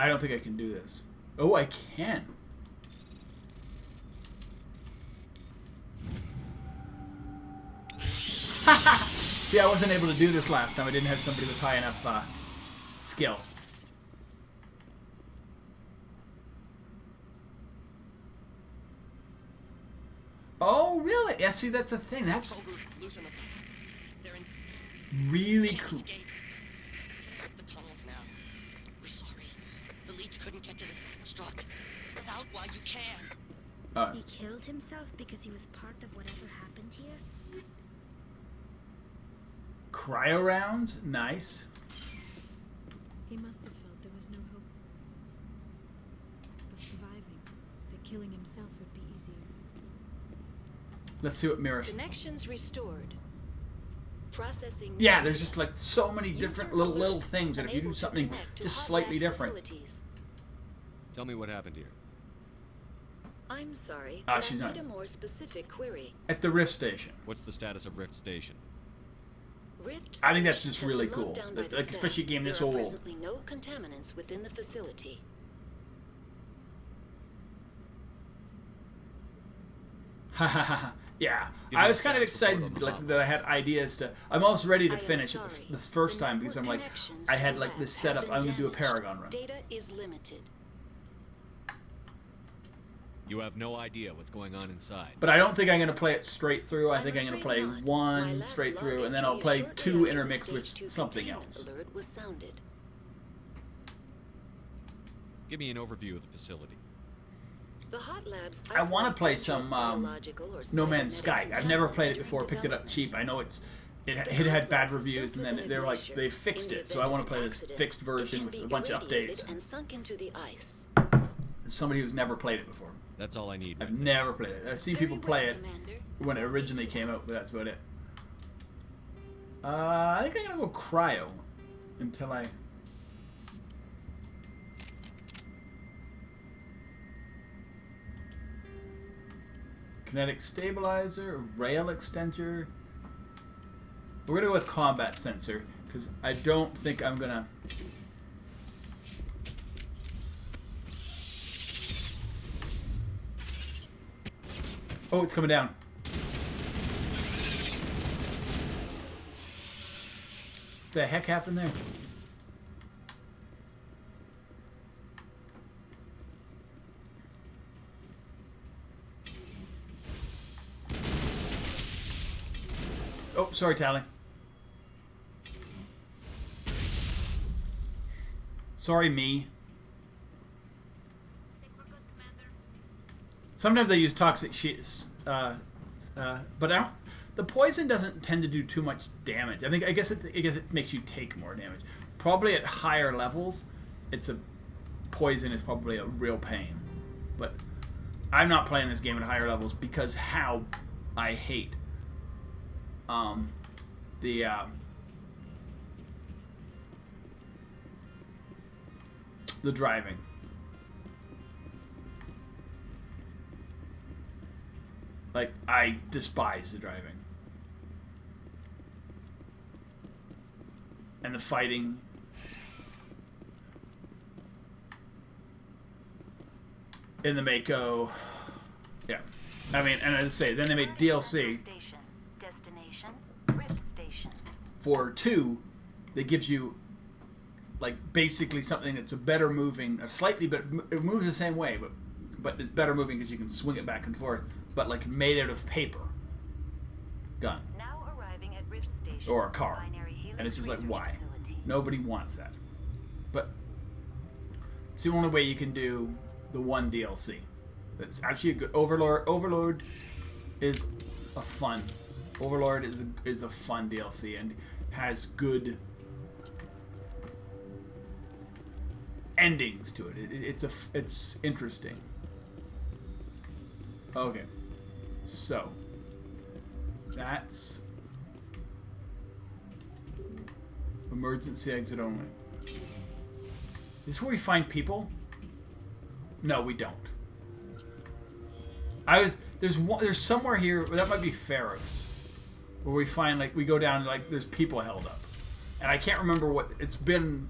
S2: I don't think I can do this. Oh, I can. See, I wasn't able to do this last time. I didn't have somebody with high enough skill. Oh, really? Yeah, see, that's a thing. That's really cool.
S10: Couldn't get to the struck. Get out while you can.
S7: He killed himself because he was part of whatever happened here?
S2: Cryo rounds? Nice.
S8: He must have felt there was no hope of surviving. That killing himself would be easier.
S2: Let's see what Mira.
S9: Connections restored. Processing.
S2: Yeah, there's just like so many different little things, and if you do something just slightly different.
S6: Tell me what happened here.
S9: I'm sorry,
S2: she's
S9: but I
S2: not.
S9: need a more specific query.
S2: At the Rift Station.
S6: What's the status of Rift Station?
S9: Rift
S2: I think that's
S9: Station
S2: just
S9: has
S2: really
S9: been
S2: cool.
S9: locked down by the
S2: Like,
S9: staff.
S2: especially a game this
S9: There are
S2: old.
S9: presently no contaminants within the facility.
S2: Yeah,
S6: Give me
S2: I
S6: a
S2: was kind of
S6: status report on
S2: excited
S6: the
S2: like
S6: hotline.
S2: that I had ideas to. I'm almost ready to
S9: I am
S2: finish it
S9: sorry.
S2: the first
S9: The
S2: time because I'm
S9: network
S2: like,
S9: connections
S2: I
S9: to
S2: had
S9: the
S2: like
S9: lab
S2: this
S9: have
S2: setup.
S9: been
S2: I'm gonna do a
S9: damaged.
S2: Paragon run.
S9: Data is limited.
S6: You have no idea what's going on inside.
S2: But I don't think I'm gonna play it straight through. I
S9: I'm
S2: think I'm gonna
S9: afraid
S2: play
S9: not. My
S2: one
S9: last
S2: straight through,
S9: log
S2: and then I'll
S9: entry
S2: play
S9: shortly
S2: 2
S9: after the
S2: intermixed with
S9: Stage 2
S2: something
S9: containment
S2: else.
S9: alert was sounded.
S6: Give me an overview of the facility.
S9: The hot labs
S2: I want to
S9: isolate
S2: play
S9: dangerous
S2: some
S9: biological or
S2: No Man's Sky.
S9: cybernetic
S2: I've never played it
S9: contaminants
S2: before.
S9: during
S2: Picked it up
S9: development.
S2: cheap. I know it
S9: The
S2: had bad
S9: complex is
S2: reviews, and
S9: built
S2: then
S9: within a
S2: they're like
S9: glacier.
S2: they fixed
S9: In the
S2: it. So I
S9: event
S2: want
S9: of
S2: to play
S9: an
S2: this
S9: accident,
S2: fixed
S9: it
S2: version
S9: can
S2: with
S9: be
S2: a bunch of
S9: irradiated
S2: updates.
S9: and sunk into the ice.
S2: Somebody who's never played it before.
S6: That's all I need.
S2: I've
S6: right now.
S2: never played it. I've seen
S9: Very
S2: people
S9: well,
S2: play it
S9: Commander.
S2: when it originally came out, but that's about it. I think I'm gonna go cryo until I. Kinetic stabilizer, rail extender. We're gonna go with combat sensor because I don't think I'm gonna. Oh, it's coming down. What the heck happened there? Oh, sorry, Tally. Sorry, me. Sometimes they use toxic sheets, but I don't, the poison doesn't tend to do too much damage. I guess it makes you take more damage. Probably at higher levels, poison is probably a real pain. But I'm not playing this game at higher levels because how I hate the driving. Like, I despise the driving. And the fighting. In the Mako. Yeah. I mean, and I'd say, then they made DLC.
S11: Destination, Rift Station.
S2: For 2, that gives you, like, basically something that's a better moving, slightly better, it moves the same way, but it's better moving because you can swing it back and forth. But like made out of paper gun
S11: Now arriving at Rift Station,
S2: or a car, and it's just like, why? Nobody wants that. But it's the only way you can do the one DLC. That's actually a good Overlord is a fun. Overlord is a fun DLC and has good endings to it. It's interesting. Okay. So, that's emergency exit only. Is this where we find people? No, we don't. There's somewhere here, that might be Pharaoh's, where we find, like, we go down, like, there's people held up. And I can't remember what, it's been,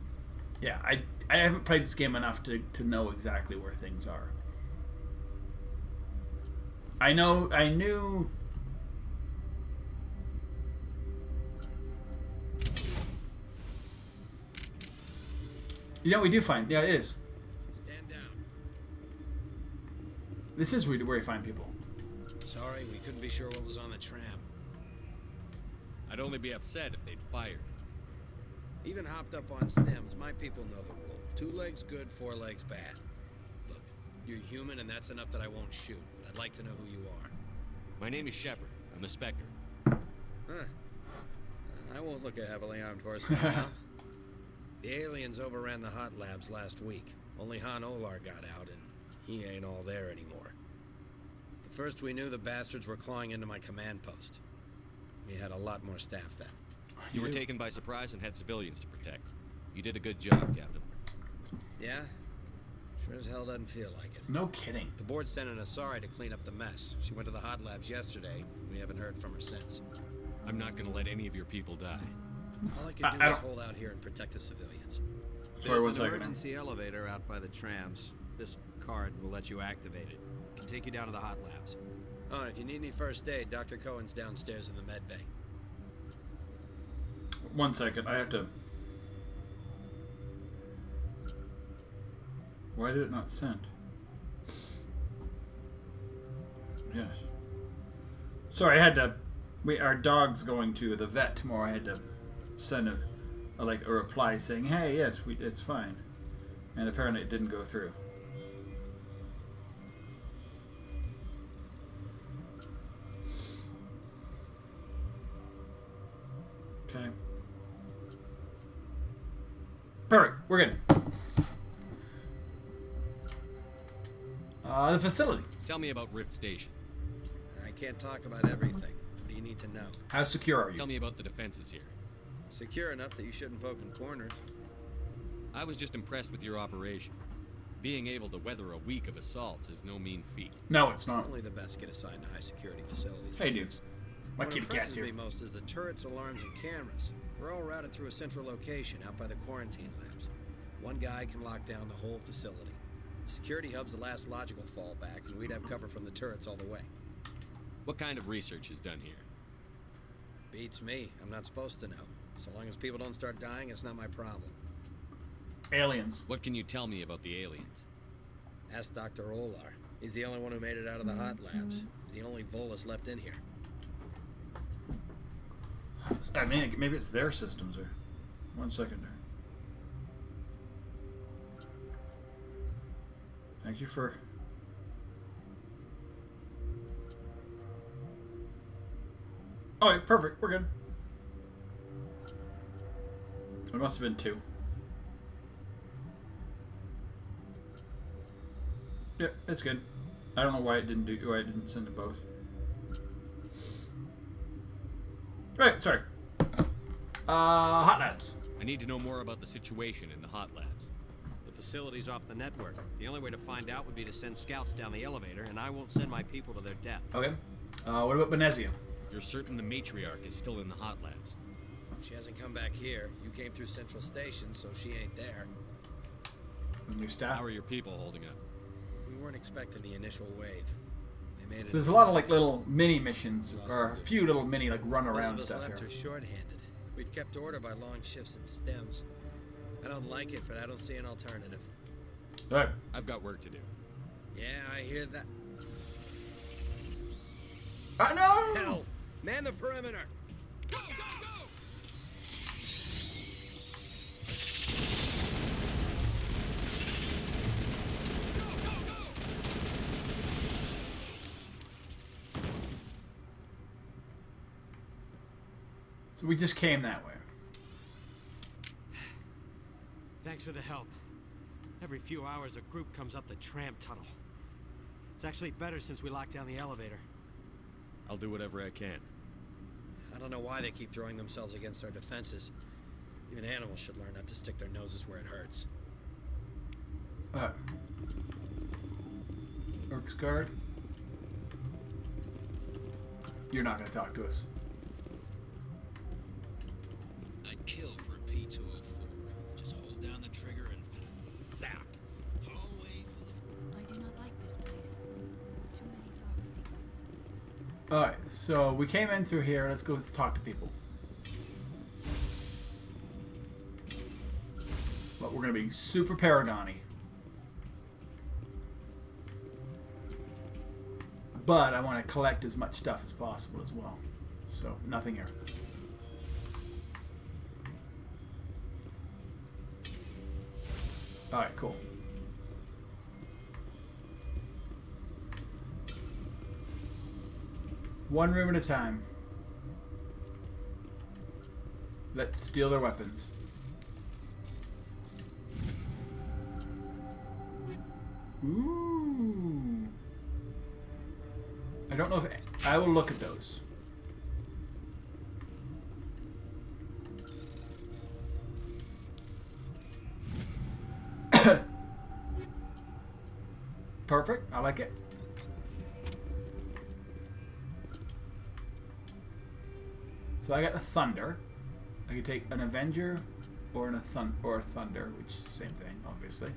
S2: yeah, I haven't played this game enough to know exactly where things are. I knew. You know, we do find. Yeah, it is.
S12: Stand down.
S2: This is where you find people.
S12: Sorry, we couldn't be sure what was on the tram.
S6: I'd only be upset if they'd fired.
S12: Even hopped up on stems, my people know the rule. 2 legs good, 4 legs bad. Look, you're human and that's enough that I won't shoot. I'd like to know who you are.
S6: My name is Shepard. I'm the Spectre.
S12: Huh. I won't look a heavily armed horse now. The aliens overran the hot labs last week. Only Han Olar got out, and he ain't all there anymore. The first we knew, the bastards were clawing into my command post. We had a lot more staff then.
S6: You were taken by surprise and had civilians to protect. You did a good job, Captain.
S12: Yeah? Sure as hell doesn't feel like it.
S2: No kidding.
S12: The board sent an Asari to clean up the mess. She went to the hot labs yesterday. We haven't heard from her since.
S6: I'm not gonna let any of your people die.
S12: All I can do is hold out here and protect the civilians.
S2: Sorry,
S12: There's an emergency elevator out by the trams. This card will let you activate it. Can take you down to the hot labs. Oh, and if you need any first aid, Dr. Cohen's downstairs in the med bay.
S2: 1 second, I have to. Why did it not send? Yes. Sorry, I had to. Our dog's going to the vet tomorrow. I had to send a reply saying, "Hey, yes, it's fine," and apparently it didn't go through. Okay. Perfect. We're good. The facility.
S6: Tell me about Rift Station.
S12: I can't talk about everything. What do you need to know?
S2: How secure are you?
S6: Tell me about the defenses here.
S12: Secure enough that you shouldn't poke in corners.
S6: I was just impressed with your operation. Being able to weather a week of assaults is no mean feat.
S2: No, it's not.
S12: Only the best get assigned to high security facilities.
S2: Hey, dude. My
S12: What
S2: kid
S12: impresses
S2: gets you.
S12: me most is the turrets, alarms, and cameras. They're all routed through a central location out by the quarantine labs. One guy can lock down the whole facility. The security hub's the last logical fallback, and we'd have cover from the turrets all the way.
S6: What kind of research is done here?
S12: Beats me. I'm not supposed to know. So long as people don't start dying, it's not my problem.
S2: Aliens.
S6: What can you tell me about the aliens?
S12: Ask Dr. Olar. He's the only one who made it out of the hot labs. He's the only Volus left in here.
S2: I mean, maybe it's their systems there. 1 second there. Thank you for... Oh, yeah, perfect. We're good. There must have been 2. Yeah, it's good. I don't know why it didn't do. Why I didn't send it both. Right, sorry. Hot labs.
S6: I need to know more about the situation in the hot labs.
S13: The facility's off the network. The only way to find out would be to send scouts down the elevator, and I won't send my people to their death.
S2: Okay. What about Benezia?
S6: You're certain the matriarch is still in the hot labs?
S12: She hasn't come back here. You came through Central Station, so she ain't there.
S2: And your staff?
S6: How are your people holding up?
S12: We weren't expecting the initial wave. They made it.
S2: So there's a lot of like little mini missions, or a few little mini like run around stuff
S12: left
S2: here.
S12: her short-handed. We've kept order by long shifts and stems. I don't like it, but I don't see an alternative.
S2: Right.
S6: I've got work to do.
S12: Yeah, I hear that.
S2: No!
S12: Hell! Man the perimeter!
S6: Go, go, go!
S2: So we just came that way.
S13: Thanks for the help. Every few hours, a group comes up the tram tunnel. It's actually better since we locked down the elevator.
S6: I'll do whatever I can.
S12: I don't know why they keep throwing themselves against our defenses. Even animals should learn not to stick their noses where it hurts.
S2: Orcs guard. You're not gonna talk to us.
S14: I'd kill for a P204. Just hold down the trigger and zap. Hallway full of...
S5: I do not like this place. Too many dark secrets.
S2: Alright, so we came in through here. Let's go talk to people. But we're gonna be super Paragon-y. But I want to collect as much stuff as possible as well. So, nothing here. Alright, cool. One room at a time. Let's steal their weapons. Ooh. I don't know if... I will look at those. Perfect. I like it. So I got a Thunder. I could take an Avenger or a Thunder, which is the same thing, obviously.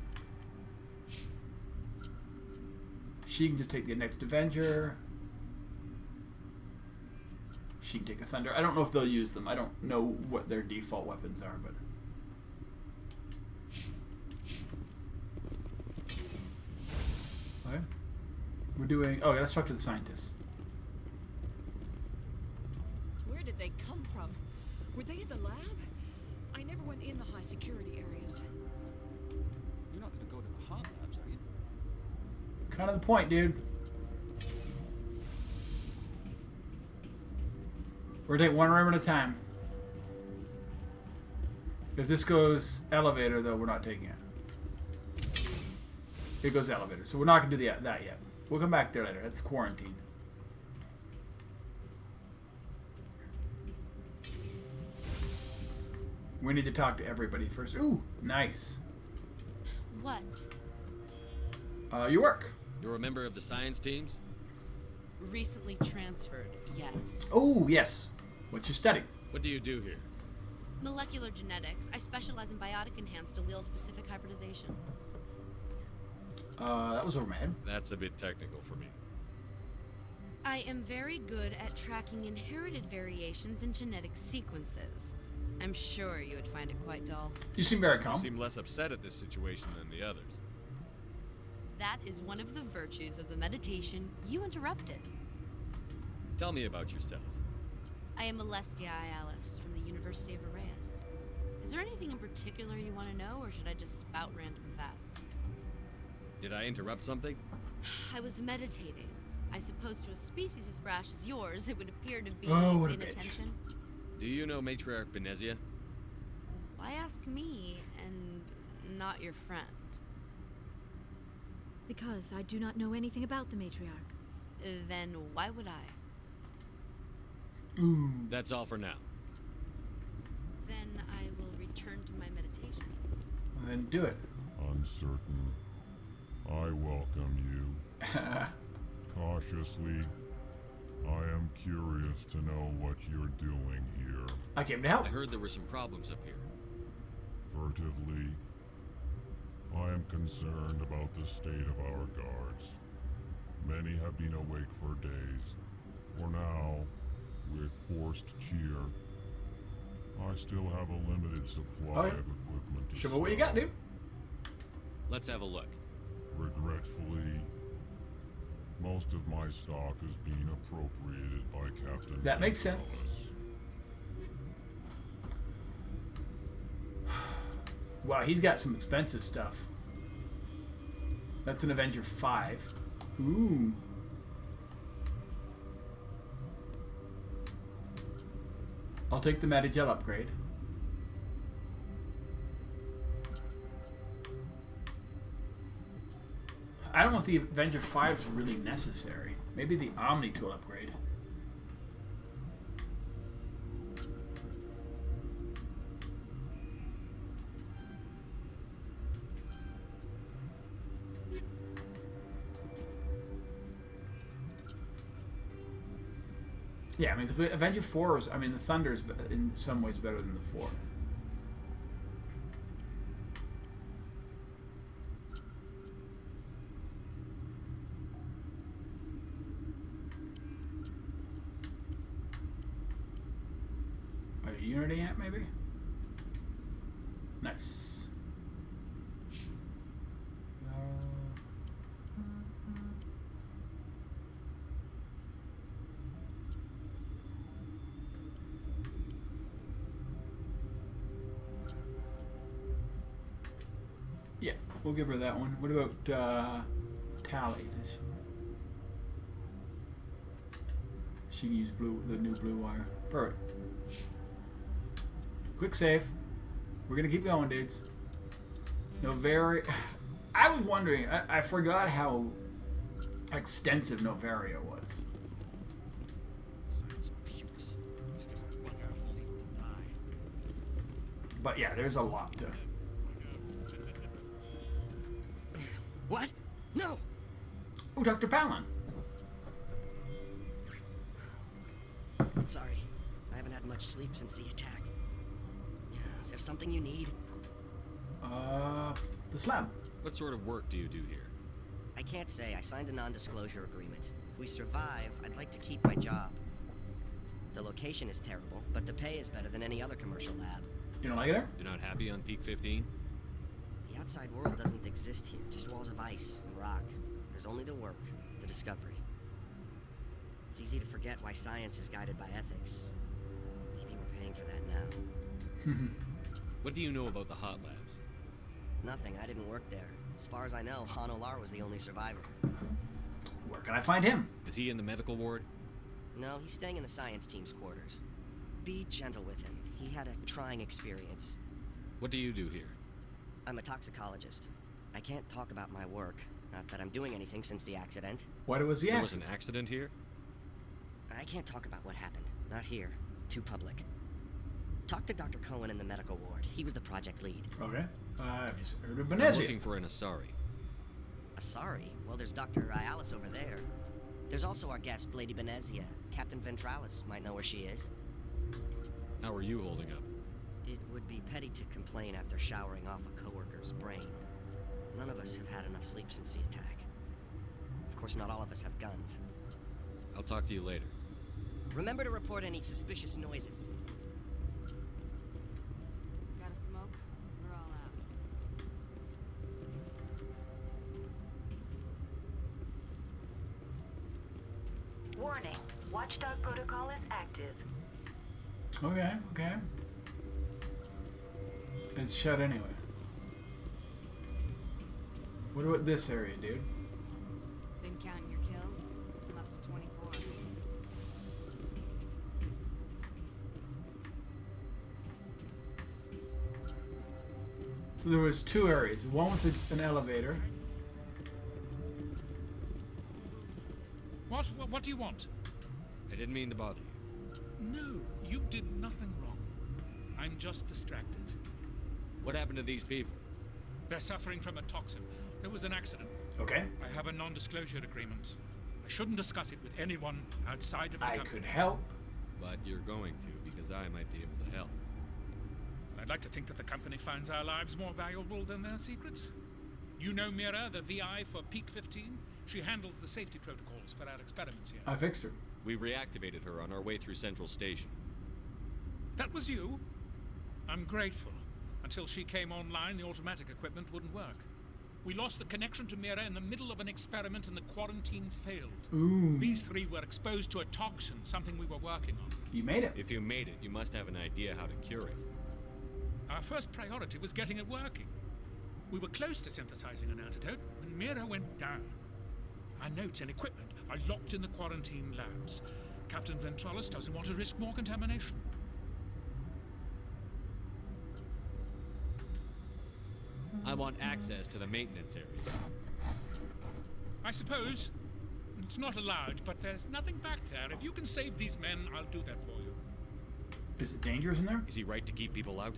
S2: She can just take the next Avenger. She can take a Thunder. I don't know if they'll use them. I don't know what their default weapons are, but... Okay. We're doing... Oh, yeah, let's talk to the scientists.
S8: Where did they come from? Were they in the lab? I never went in the high security areas.
S14: You're not going to go to the hot labs, are you?
S2: Kind of the point, dude. We're gonna take one room at a time. If this goes elevator, though, we're not taking it. It goes elevator, so we're not gonna do that yet. We'll come back there later. That's quarantine. We need to talk to everybody first. Ooh, nice.
S5: What?
S2: Your work.
S6: You're a member of the science teams?
S5: Recently transferred, yes.
S2: Oh, yes. What's your study?
S6: What do you do here?
S5: Molecular genetics. I specialize in biotic-enhanced allele-specific hybridization.
S2: That was over my head.
S6: That's a bit technical for me.
S5: I am very good at tracking inherited variations in genetic sequences. I'm sure you would find it quite dull.
S2: You seem very calm.
S6: You seem less upset at this situation than the others.
S5: That is one of the virtues of the meditation you interrupted.
S6: Tell me about yourself.
S5: I am Alestia Ayalis from the University of Arraeus. Is there anything in particular you want to know, or should I just spout random facts?
S6: Did I interrupt something?
S5: I was meditating. I suppose to a species as brash as yours, it would appear to be inattention.
S6: Do you know Matriarch Benezia?
S5: Why ask me and not your friend?
S8: Because I do not know anything about the matriarch.
S5: Then why would I?
S2: Ooh.
S6: That's all for now.
S5: Then I will return to my meditations.
S2: Well, then do it.
S15: Uncertain. I welcome you. Cautiously. I am curious to know what you're doing here.
S2: I came to help.
S6: I heard there were some problems up here.
S15: Furtively. I am concerned about the state of our guards. Many have been awake for days. For now, with forced cheer, I still have a limited supply of equipment to
S2: show me what you got, dude.
S6: Let's have a look.
S15: Regretfully, most of my stock is being appropriated by Captain
S2: That makes sense. Wow, he's got some expensive stuff. That's an Avenger 5. Ooh. I'll take the Metagel upgrade. I don't know if the Avenger 5 is really necessary. Maybe the Omni tool upgrade. Yeah, I mean, the Avenger 4 is, I mean, the Thunder is in some ways better than the 4. Are you Unity at maybe? Nice. Yeah, we'll give her that one. What about Tally? She can use the new blue wire. Perfect. Quick save. We're gonna keep going, dudes. Novaria. I was wondering. I forgot how extensive Novaria was. But yeah, there's a lot to.
S10: What? No!
S2: Oh, Dr. Palin.
S10: Sorry. I haven't had much sleep since the attack. Is there something you need?
S2: The slab.
S6: What sort of work do you do here?
S10: I can't say. I signed a non-disclosure agreement. If we survive, I'd like to keep my job. The location is terrible, but the pay is better than any other commercial lab.
S2: You don't like it there?
S6: You're not happy on Peak 15?
S10: The outside world doesn't exist here, just walls of ice and rock. There's only the work, the discovery. It's easy to forget why science is guided by ethics. Maybe we're paying for that now.
S6: What do you know about the hot labs?
S10: Nothing, I didn't work there. As far as I know, Han Olar was the only survivor.
S2: Where can I find him?
S6: Is he in the medical ward?
S10: No, he's staying in the science team's quarters. Be gentle with him. He had a trying experience.
S6: What do you do here?
S10: I'm a toxicologist. I can't talk about my work. Not that I'm doing anything since the accident.
S2: What was the
S6: There
S2: accident?
S6: was an accident here?
S10: I can't talk about what happened. Not here. Too public. Talk to Dr. Cohen in the medical ward. He was the project lead.
S2: Okay. Have you heard of
S6: I'm
S2: Benezia?
S6: looking for an Asari.
S10: Sorry? Well, there's Dr. Ayalis over there. There's also our guest, Lady Benezia. Captain Ventralis might know where she is.
S6: How are you holding up?
S10: It would be petty to complain after showering off a coworker's brain. None of us have had enough sleep since the attack. Of course, not all of us have guns.
S6: I'll talk to you later.
S10: Remember to report any suspicious noises.
S8: Got a smoke? We're all out.
S11: Warning. Watchdog protocol is active.
S2: Okay, okay. It's shut anyway. What about this area, dude?
S8: Been counting your kills? I'm up to 24.
S2: So there was two areas. One with an elevator.
S16: What do you want?
S6: I didn't mean to bother you.
S16: No, you did nothing wrong. I'm just distracted.
S6: What happened to these people?
S16: They're suffering from a toxin. There was an accident.
S2: Okay.
S16: I have a non-disclosure agreement. I shouldn't discuss it with anyone outside of the
S2: I
S16: company.
S2: could help.
S6: But you're going to, because I might be able to help.
S16: I'd like to think that the company finds our lives more valuable than their secrets. You know Mira, the VI for Peak 15? She handles the safety protocols for our experiments here.
S2: I fixed her.
S6: We reactivated her on our way through Central Station.
S16: That was you? I'm grateful. Until she came online, the automatic equipment wouldn't work. We lost the connection to Mira in the middle of an experiment and the quarantine failed.
S2: Ooh.
S16: These three were exposed to a toxin, something we were working on.
S2: You made it.
S6: If you made it, you must have an idea how to cure it.
S16: Our first priority was getting it working. We were close to synthesizing an antidote when Mira went down. Our notes and equipment are locked in the quarantine labs. Captain Ventralis doesn't want to risk more contamination.
S6: I want access to the maintenance area.
S16: I suppose it's not allowed, but there's nothing back there. If you can save these men, I'll do that for you.
S2: Is it dangerous in there?
S6: Is he right to keep people out?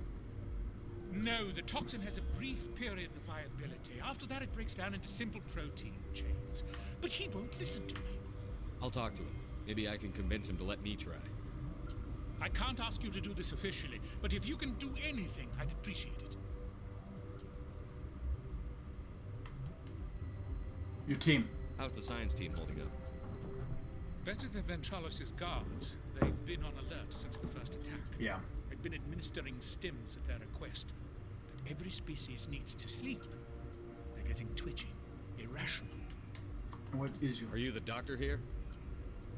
S16: No, the toxin has a brief period of viability. After that, it breaks down into simple protein chains. But he won't listen to me.
S6: I'll talk to him. Maybe I can convince him to let me try.
S16: I can't ask you to do this officially, but if you can do anything, I'd appreciate it.
S2: Your team.
S6: How's the science team holding up?
S16: Better than Ventralis' guards. They've been on alert since the first attack.
S2: Yeah.
S16: They've been administering stims at their request. But every species needs to sleep. They're getting twitchy, irrational.
S2: What is your...
S6: Are you the doctor here?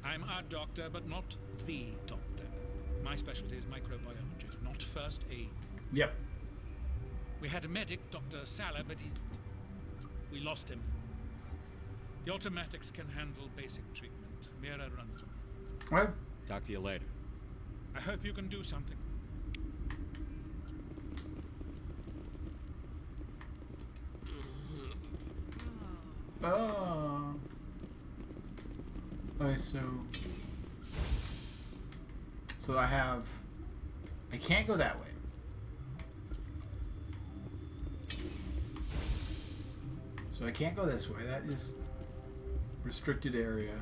S16: I'm our doctor, but not the doctor. My specialty is microbiology, not first aid.
S2: Yep.
S16: We had a medic, Dr. Sala, but we lost him. The automatics can handle basic treatment. Mira runs them.
S2: Well,
S6: talk to you later.
S16: I hope you can do something.
S2: Oh. Okay, so I can't go that way. So I can't go this way. That is restricted area.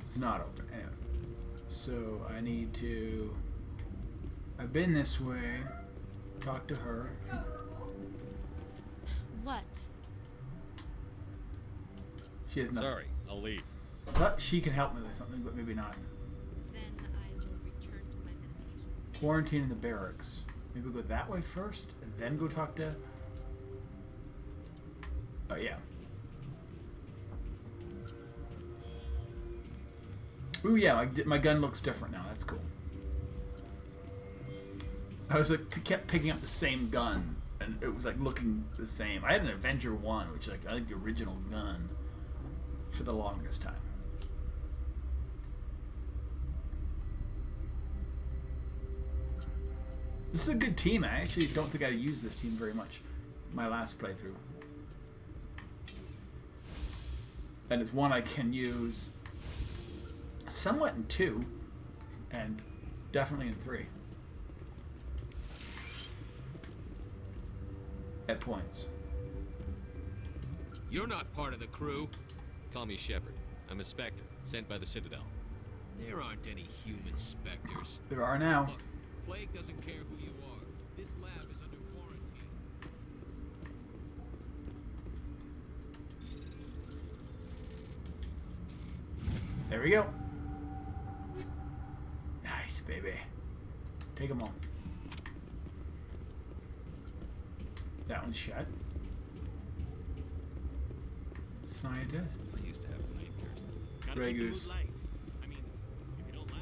S2: It's not open. Anyway. So I need to... I've been this way. Talk to her.
S5: What?
S2: She has nothing.
S6: Sorry, I'll leave.
S2: I thought she could help me with something, but maybe not.
S5: Then I will return to my meditation.
S2: Quarantine in the barracks. Maybe go that way first, and then go talk to... Oh, yeah. Ooh, yeah, my gun looks different now. That's cool. I was like, kept picking up the same gun, and it was like looking the same. I had an Avenger 1, which is like, I think the original gun for the longest time. This is a good team. I actually don't think I used this team very much my last playthrough. And it's one I can use somewhat in 2 and definitely in 3 at points.
S14: You're not part of the crew.
S6: Call me Shepard. I'm a Spectre, sent by the Citadel.
S14: There aren't any human specters.
S2: There are now.
S14: Look, Plague doesn't care who you are. This lab is under quarantine.
S2: There we go. Nice, baby. Take them all. That one's shut. Scientist.
S14: I used to have nightmares. Gotta
S2: Grey
S14: keep the
S2: Goose.
S14: mood light. I mean, if you don't laugh,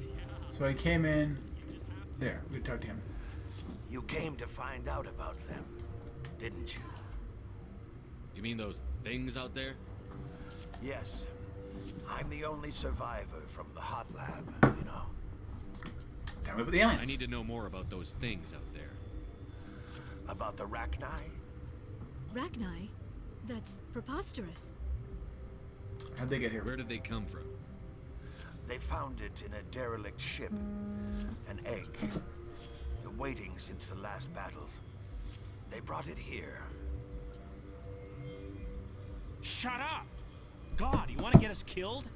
S14: you'll...
S2: So I came in. There, we talked to him.
S17: You came to find out about them, didn't you?
S6: You mean those things out there?
S17: Yes. I'm the only survivor from the hot lab, you know.
S2: Tell me about the aliens.
S6: I need to know more about those things out there.
S17: About the Rachni?
S5: Rachni? That's preposterous.
S2: How'd they get here?
S6: Where did they come from?
S17: They found it in a derelict ship. An egg. Waiting since the last battles. They brought it here.
S13: Shut up! God, you want to get us killed?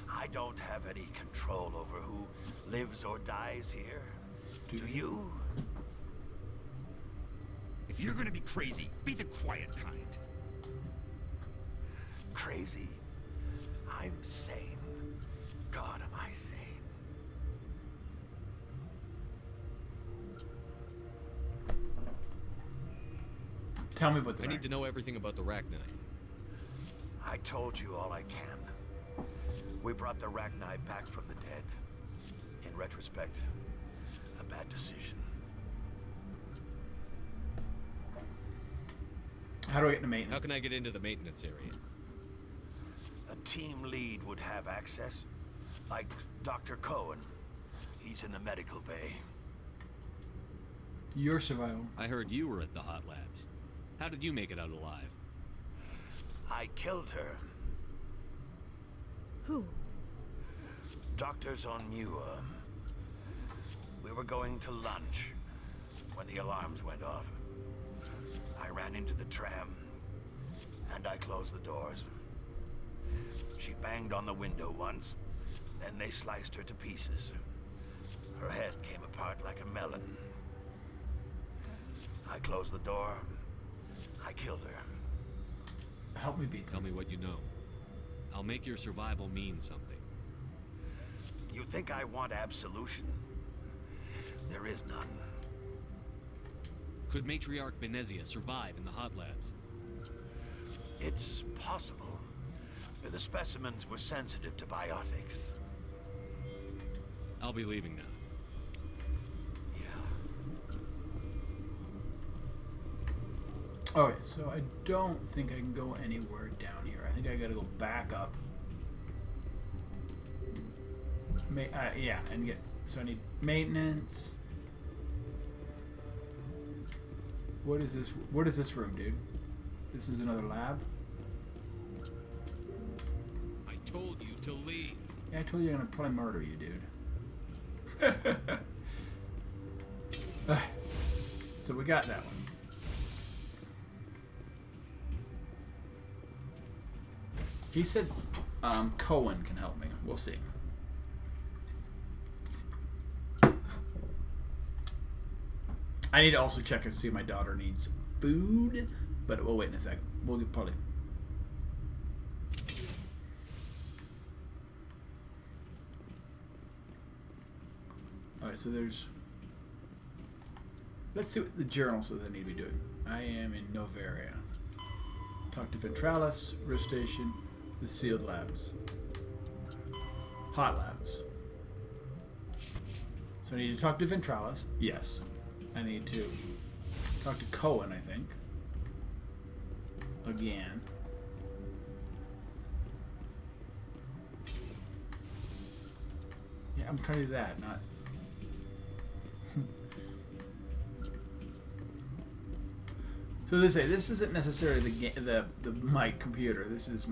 S17: I don't have any control over who lives or dies here. Do you?
S14: If you're gonna be crazy, be the quiet kind.
S17: Crazy? I'm sane. God, am I sane?
S2: Tell me about the
S6: I need to know everything about the Rachni.
S17: I told you all I can. We brought the Rachni back from the dead. In retrospect, a bad decision.
S2: How do I get into maintenance?
S6: How can I get into the maintenance area?
S17: A team lead would have access. Like Dr. Cohen. He's in the medical bay.
S2: Your survival.
S6: I heard you were at the hot labs. How did you make it out alive?
S17: I killed her.
S5: Who?
S17: Doctors on Muir. We were going to lunch when the alarms went off. I ran into the tram, and I closed the doors. She banged on the window once, then they sliced her to pieces. Her head came apart like a melon. I closed the door. I killed her.
S2: Help me beat them.
S6: Tell me what you know. I'll make your survival mean something.
S17: You think I want absolution? There is none.
S6: Could Matriarch Benezia survive in the hot labs?
S17: It's possible. The specimens were sensitive to biotics.
S6: I'll be leaving now.
S2: Okay, so I don't think I can go anywhere down here. I think I gotta go back up. Yeah, and get... So I need maintenance. What is this? What is this room, dude? This is another lab?
S14: I told you to leave.
S2: Yeah, I told you I'm gonna probably murder you, dude. So we got that one. He said Cohen can help me. We'll see. I need to also check and see if my daughter needs food, but we'll wait in a second. We'll get probably... Alright, so there's... Let's see what the journal says I need to be doing. I am in Novaria. Talk to Ventralis, Rift Station, the sealed labs. Hot labs. So I need to talk to Ventralis. Yes. I need to talk to Cohen, I think. Again. Yeah, I'm trying to do that, not... So they say this isn't necessarily the my computer. This is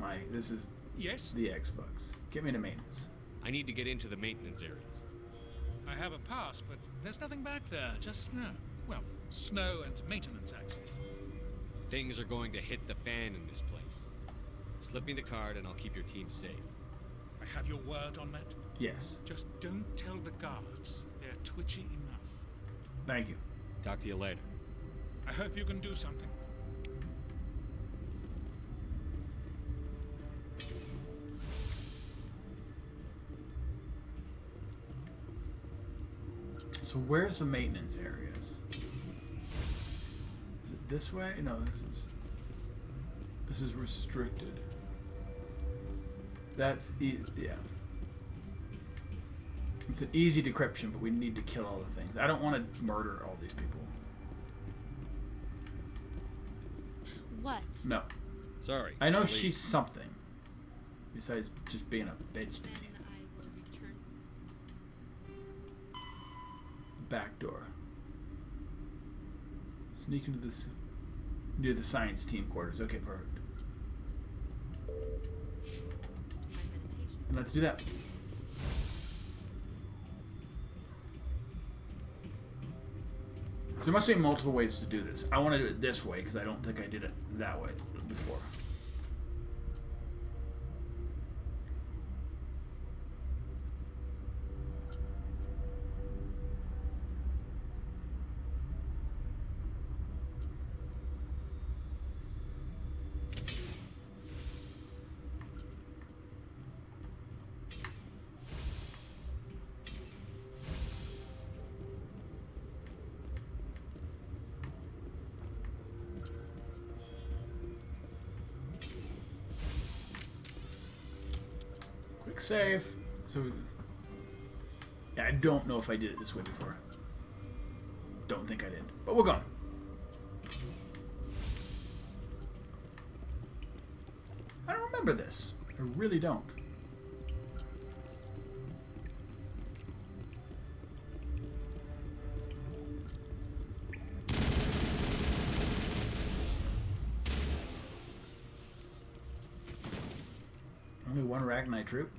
S16: Yes?
S2: the Xbox. Get me to maintenance.
S6: I need to get into the maintenance areas.
S16: I have a pass, but there's nothing back there. Just snow. Well, snow and maintenance access.
S6: Things are going to hit the fan in this place. Slip me the card and I'll keep your team safe.
S16: I have your word on that?
S2: Yes.
S16: Just don't tell the guards. They're twitchy enough.
S2: Thank you.
S6: Talk to you later.
S16: I hope you can do something.
S2: So where's the maintenance areas? Is it this way? No, this is restricted. That's yeah. It's an easy decryption, but we need to kill all the things. I don't want to murder all these people.
S5: What?
S2: No.
S6: Sorry.
S2: I know
S6: I'll
S2: she's
S6: leave.
S2: something. Besides just being a bitch to me.
S5: I will return.
S2: Back door. Sneak into this near the science team quarters. Okay, perfect. And let's do that. So there must be multiple ways to do this. I want to do it this way because I don't think I did it that way before. Quick save. So, yeah, I don't know if I did it this way before. Don't think I did, but we're going. I don't remember this. I really don't. Only one Ragnite troop.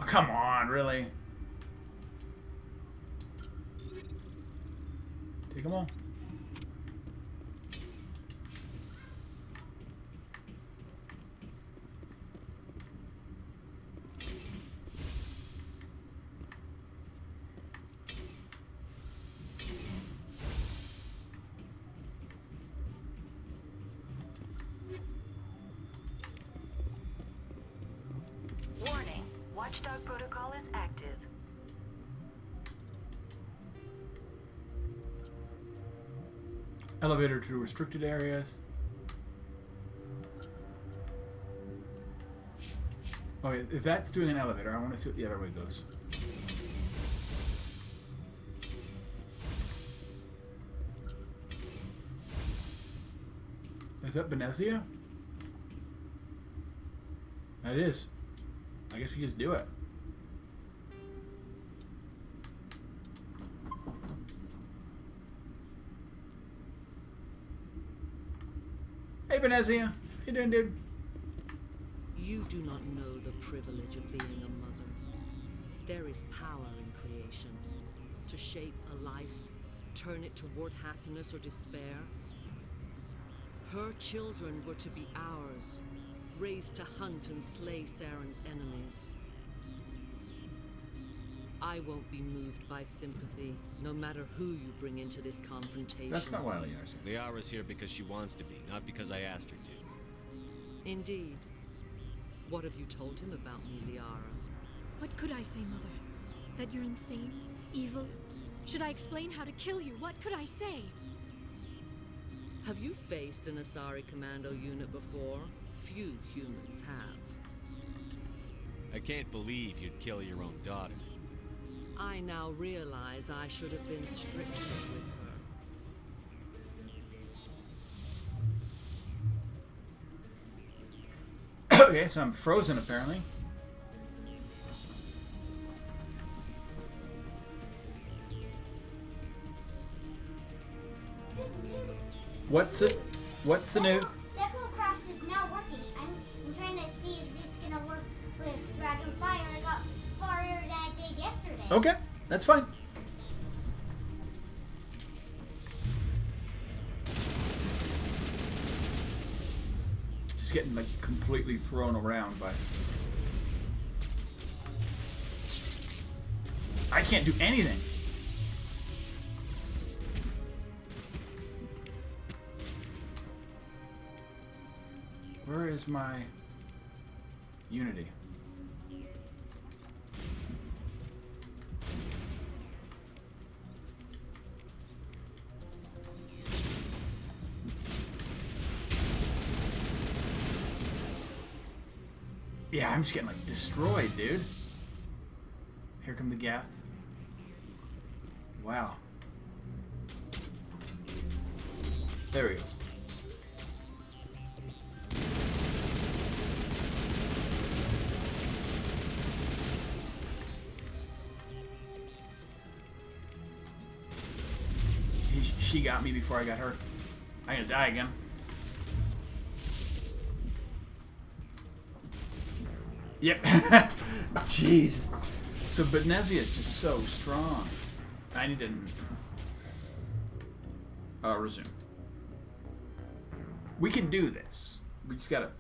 S2: Oh, come on, really? Take them all.
S11: Warning. Watchdog protocol is active.
S2: Elevator to restricted areas. Oh, if that's doing an elevator, I want to see what the other way goes. Is that Benezia? That is. I guess we just do it. Hey, Benezia. How you doing, dude?
S18: You do not know the privilege of being a mother. There is power in creation. To shape a life, turn it toward happiness or despair. Her children were to be ours, raised to hunt and slay Saren's enemies. I won't be moved by sympathy, no matter who you bring into this confrontation.
S2: That's not why Liara's here.
S6: Liara's here because she wants to be, not because I asked her to.
S18: Indeed. What have you told him about me, Liara?
S19: What could I say, Mother? That you're insane? Evil? Should I explain how to kill you? What could I say?
S18: Have you faced an Asari commando unit before? Few humans have.
S6: I can't believe you'd kill your own daughter.
S18: I now realize I should have been stricter with her.
S2: Okay, so I'm frozen apparently. What's the new?
S20: Decocraft is now working.
S2: Okay, that's fine. Just getting like completely thrown around by. I can't do anything. Where is my Unity? Yeah, I'm just getting like destroyed, dude. Here come the Geth. Wow. There we go. She got me before I got her. I'm gonna die again. Yep. Jeez. So Benezia is just so strong. I need to resume. We can do this. We just gotta.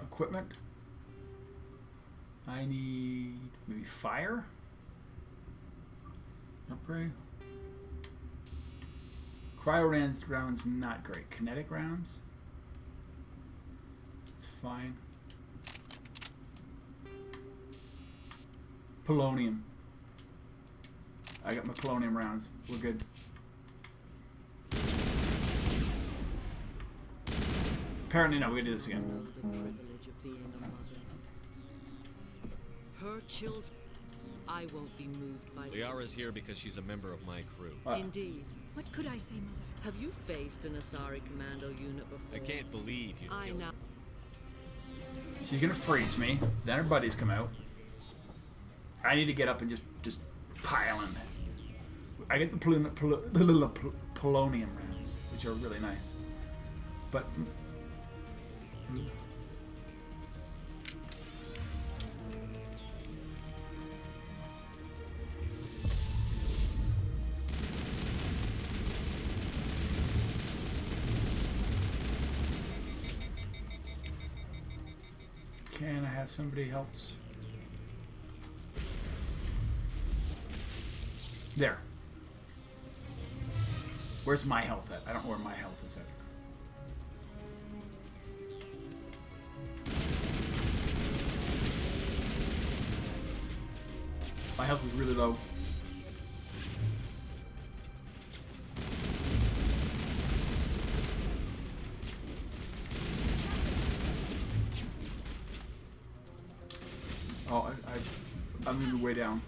S2: Equipment. I need maybe fire. Upgrade. Cryo rounds not great. Kinetic rounds. It's fine. Polonium. I got my polonium rounds. We're good. Apparently, no. We're gonna do this again.
S18: The privilege of being a mother. Her children. I won't be moved by.
S6: Liara's here because she's a member of my crew.
S18: Indeed.
S19: What could I say, Mother?
S18: Have you faced an Asari commando unit before?
S6: I can't believe you.
S18: I know.
S2: She's gonna freeze me. Then her buddies come out. I need to get up and just pile in. I get the polonium rounds, which are really nice. But can I have somebody else? There. Where's my health at? I don't know where my health is at. My health is really low. Oh, I'm moving way down.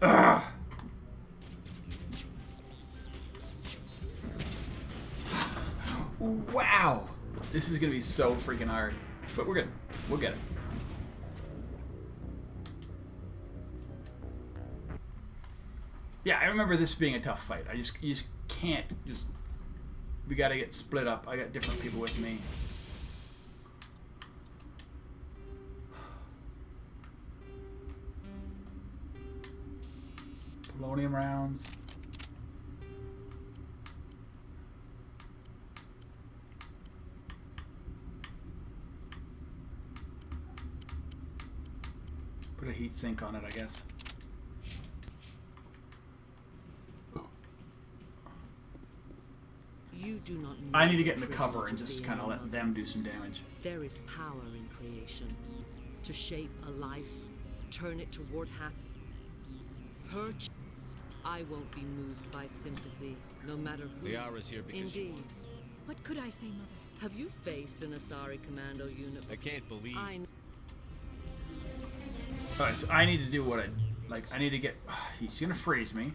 S2: Ugh. Wow! This is gonna be so freaking hard. But we're good. We'll get it. Yeah, I remember this being a tough fight. You just can't we gotta get split up. I got different people with me. Polonium rounds. Put a heat sink on it, I guess.
S18: You do not know
S2: I need to get in
S18: the
S2: the cover
S18: privilege
S2: and
S18: of
S2: just
S18: being
S2: kind
S18: a
S2: of let
S18: mother.
S2: them do some damage.
S18: There is power in creation. To shape a life, turn it toward happiness. I won't be moved by sympathy, no matter who.
S6: Liara's here because
S18: Indeed.
S19: What could I say, Mother?
S18: Have you faced an Asari commando unit before?
S6: I can't believe.
S2: Alright, so I need to do what I need to get. He's gonna freeze me.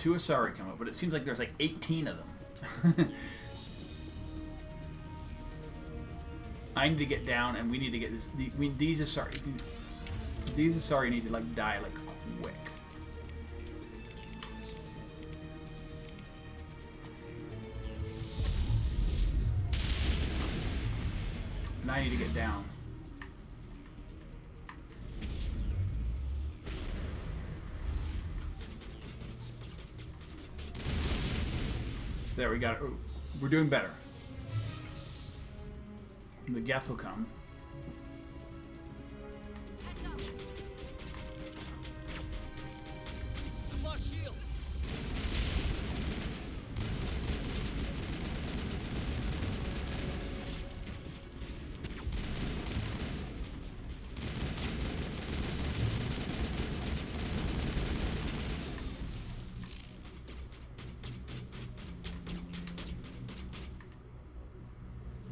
S2: 2 Asari come up, but it seems like there's like 18 of them. I need to get down, and we need to get this. These Asari need to like die like quick. And I need to get down. There, we got it. We're doing better. The Geth will come.
S10: Lost shields.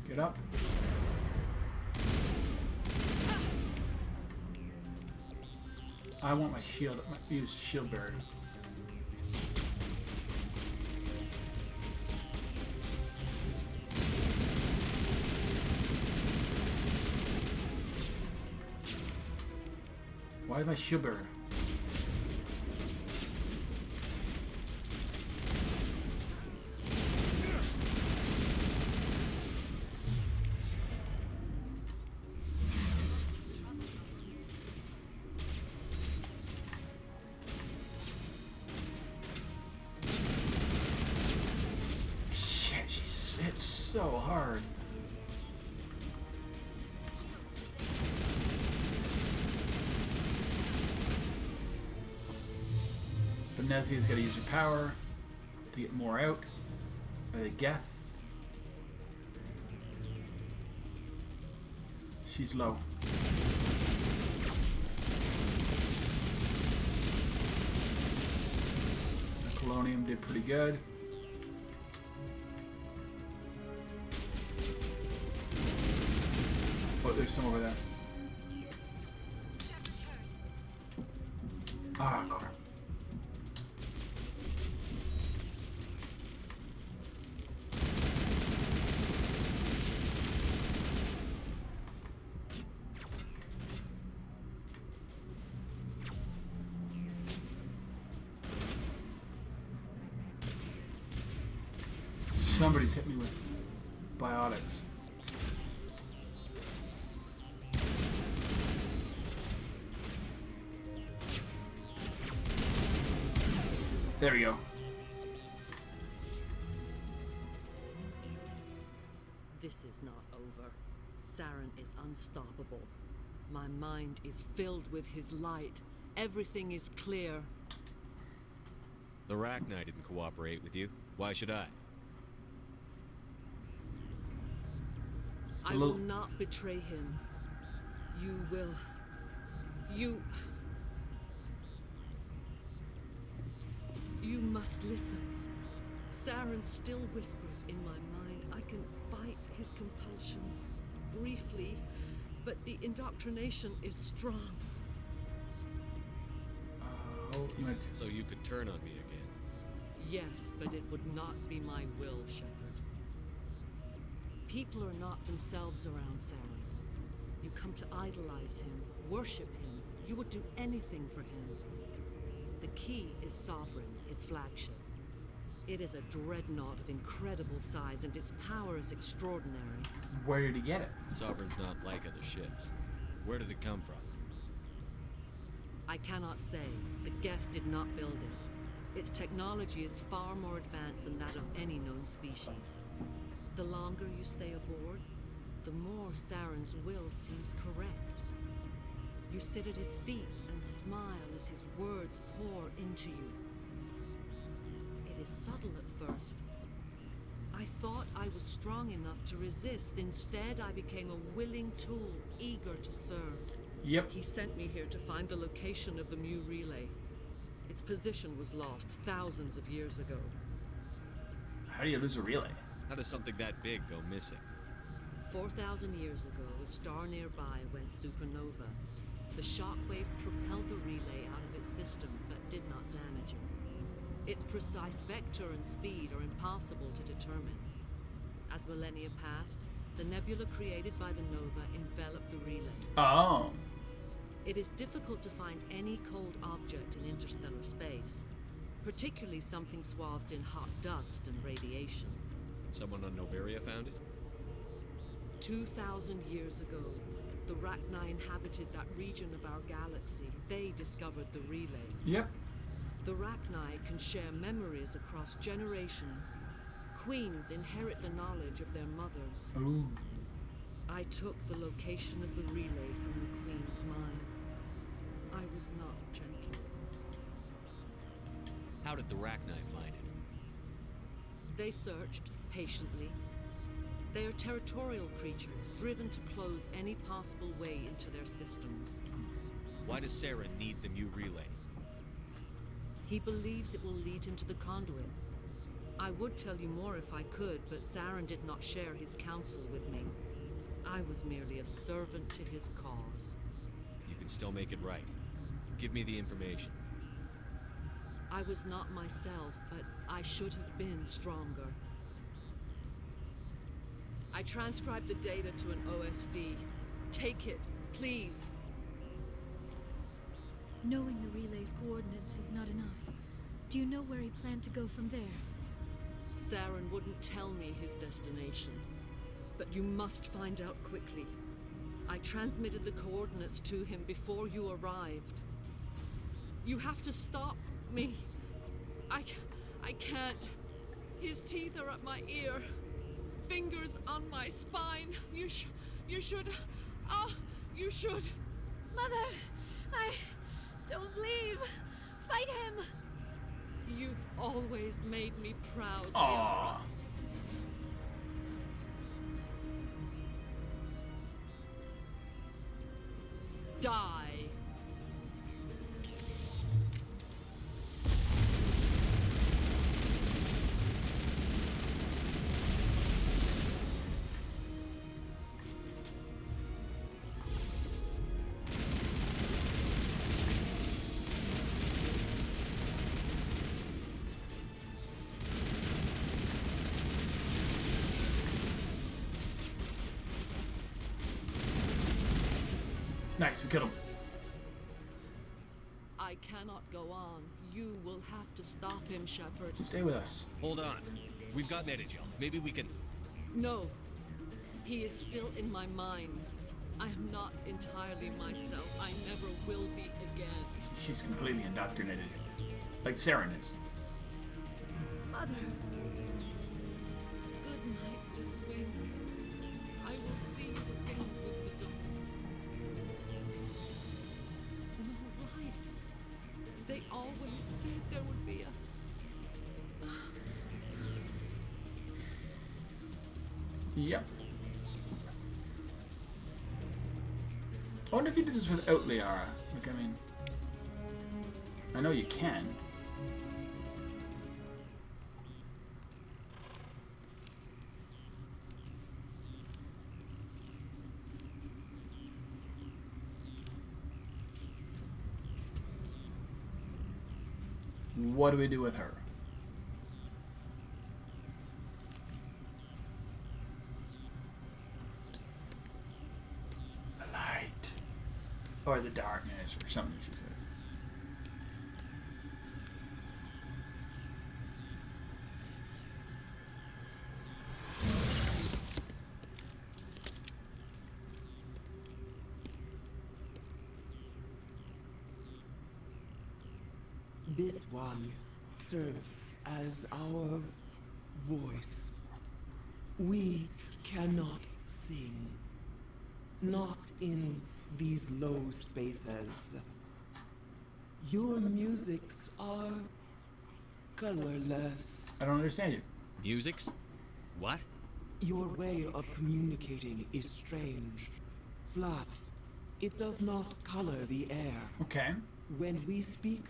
S2: Get up. I want my shield. I might use shield bearer. Why have I shield bearer? It's so hard. Benezia's got to use her power to get more out. The Geth. She's low. The Colonium did pretty good. Oh, there's some over there. Ah, crap. Somebody's hit me with biotics. There we go.
S18: This is not over. Saren is unstoppable. My mind is filled with his light. Everything is clear.
S6: The Rachni didn't cooperate with you. Why should I?
S18: I will not betray him. You will. You must listen. Saren still whispers in my mind. I can fight his compulsions briefly, but the indoctrination is strong.
S6: So you could turn on me again?
S18: Yes, but it would not be my will, Shepard. People are not themselves around Saren. You come to idolize him, worship him. You would do anything for him. The key is Sovereign, his flagship. It is a dreadnought of incredible size, and its power is extraordinary.
S2: Where did he get it?
S6: Sovereign's not like other ships. Where did it come from?
S18: I cannot say. The Geth did not build it. Its technology is far more advanced than that of any known species. The longer you stay aboard, the more Saren's will seems correct. You sit at his feet and smile as his words pour into you. It is subtle at first. I thought I was strong enough to resist. Instead, I became a willing tool, eager to serve.
S2: Yep.
S18: He sent me here to find the location of the Mu relay. Its position was lost thousands of years ago.
S2: How do you lose a relay?
S6: How does something that big go missing?
S18: 4,000 years ago, a star nearby went supernova. The shockwave propelled the relay out of its system, but did not damage it. Its precise vector and speed are impossible to determine. As millennia passed, the nebula created by the nova enveloped the relay.
S2: Oh.
S18: It is difficult to find any cold object in interstellar space, particularly something swathed in hot dust and radiation.
S6: Someone on Noveria found it?
S18: 2,000 years ago, the Rachni inhabited that region of our galaxy. They discovered the relay.
S2: Yep.
S18: The Rachni can share memories across generations. Queens inherit the knowledge of their mothers.
S2: Ooh.
S18: I took the location of the relay from the Queen's mind. I was not gentle.
S6: How did the Rachni find it?
S18: They searched patiently. They are territorial creatures, driven to close any possible way into their systems.
S6: Why does Saren need the new relay?
S18: He believes it will lead him to the conduit. I would tell you more if I could, but Saren did not share his counsel with me. I was merely a servant to his cause.
S6: You can still make it right. Give me the information.
S18: I was not myself, but I should have been stronger. I transcribed the data to an OSD. Take it, please.
S19: Knowing the relay's coordinates is not enough. Do you know where he planned to go from there?
S18: Saren wouldn't tell me his destination. But you must find out quickly. I transmitted the coordinates to him before you arrived. You have to stop me. I can't. His teeth are at my ear. Fingers on my spine. You should. You should.
S19: Mother, don't leave. Fight him.
S18: You've always made me proud.
S2: Aww.
S18: Die.
S2: Nice, we killed him.
S18: I cannot go on. You will have to stop him, Shepard.
S2: Stay with us.
S6: Hold on. We've got Metagel. Maybe we can...
S18: No. He is still in my mind. I am not entirely myself. I never will be again.
S2: She's completely indoctrinated. Like Saren is.
S19: Mother.
S18: Good night, little wing. I will see you again with the dawn. No light. They always said there would be a...
S2: Yep. I wonder if you did this without Liara. Like, I mean... I know you can. What do we do with her? The light. Or the darkness, or something she says.
S20: This one serves as our voice. We cannot sing. Not in these low spaces. Your musics are colorless.
S2: I don't understand you.
S6: Musics? What?
S20: Your way of communicating is strange. Flat. It does not color the air.
S2: Okay.
S20: When we speak,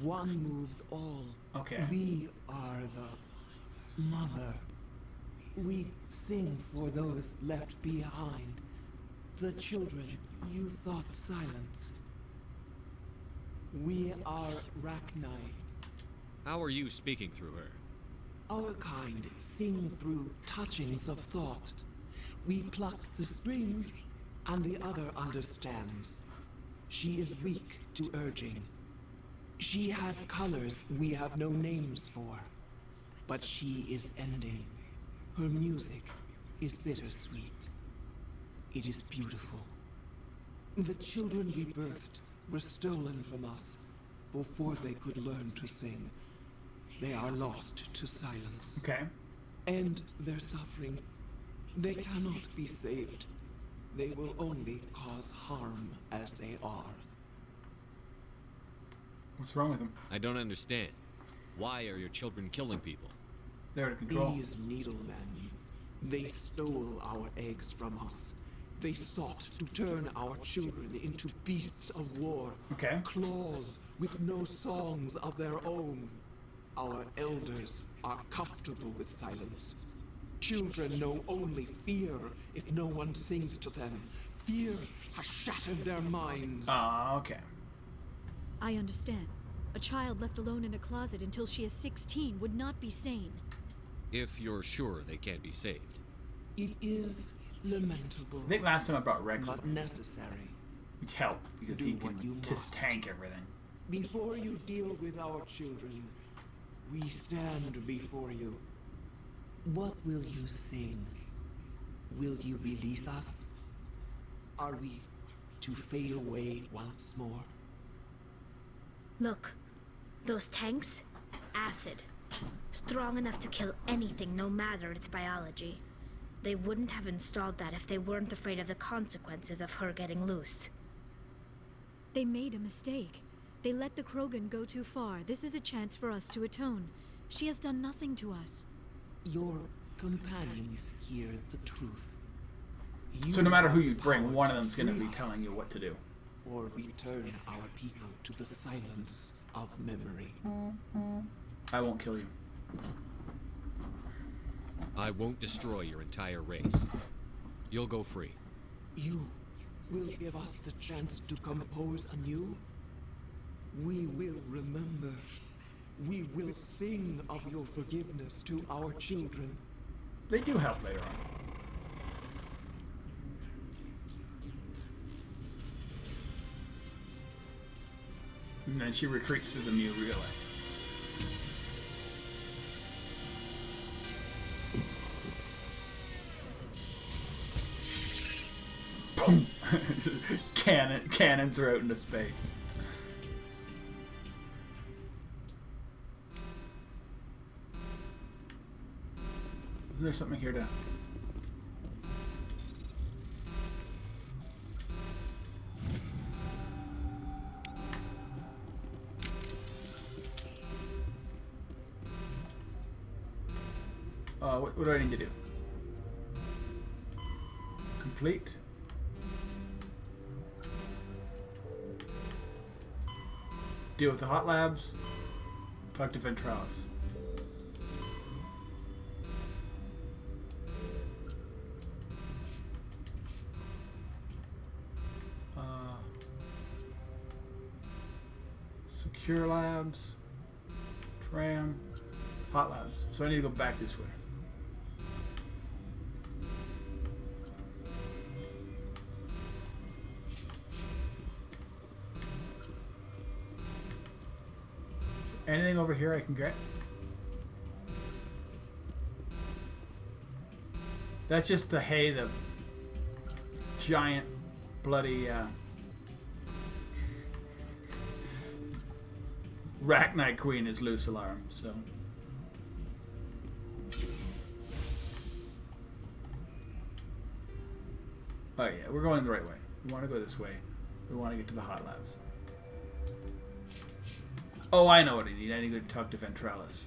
S20: one moves all.
S2: Okay.
S20: We are the mother. We sing for those left behind. The children you thought silenced. We are Rachni.
S6: How are you speaking through her?
S20: Our kind sing through touchings of thought. We pluck the strings, and the other understands. She is weak to urging. She has colors we have no names for. But she is ending. Her music is bittersweet. It is beautiful. The children we birthed were stolen from us before they could learn to sing. They are lost to silence.
S2: Okay.
S20: And their suffering, they cannot be saved. They will only cause harm as they are.
S2: What's wrong with them?
S6: I don't understand. Why are your children killing people?
S2: They're out of control.
S20: These needlemen, they stole our eggs from us. They sought to turn our children into beasts of war.
S2: Okay.
S20: Claws with no songs of their own. Our elders are comfortable with silence. Children know only fear if no one sings to them. Fear has shattered their minds.
S2: Okay.
S19: I understand. A child left alone in a closet until she is 16 would not be sane.
S6: If you're sure they can't be saved.
S20: It is lamentable.
S2: I think last time I brought Rex,
S20: but necessary.
S2: Which helped because
S20: Do
S2: he
S20: what
S2: can
S20: you
S2: just
S20: must.
S2: tank everything.
S20: Before you deal with our children, we stand before you. What will you sing? Will you release us? Are we to fade away once more?
S7: Look, those tanks? Acid. Strong enough to kill anything, no matter its biology. They wouldn't have installed that if they weren't afraid of the consequences of her getting loose.
S19: They made a mistake. They let the Krogan go too far. This is a chance for us to atone. She has done nothing to us.
S20: Your companions hear the truth.
S2: So no matter who you bring, one of them's going to be telling you what to do.
S20: Or return our people to the silence of memory.
S2: I won't kill you.
S6: I won't destroy your entire race. You'll go free.
S20: You will give us the chance to compose anew? We will remember. We will sing of your forgiveness to our children.
S2: They do help later on. And then she retreats to the new relay. Boom! Cannons are out into space. Isn't there something here to... what do I need to do? Complete. Deal with the hot labs. Talk to Ventralis. Secure labs. Tram. Hot labs. So I need to go back this way. Anything over here I can get? That's just the hay, the giant bloody Rachni Queen is loose alarm, so. Oh yeah, we're going the right way. We want to go this way. We want to get to the hot labs. Oh, I know what I need. I need to go talk to Ventralis.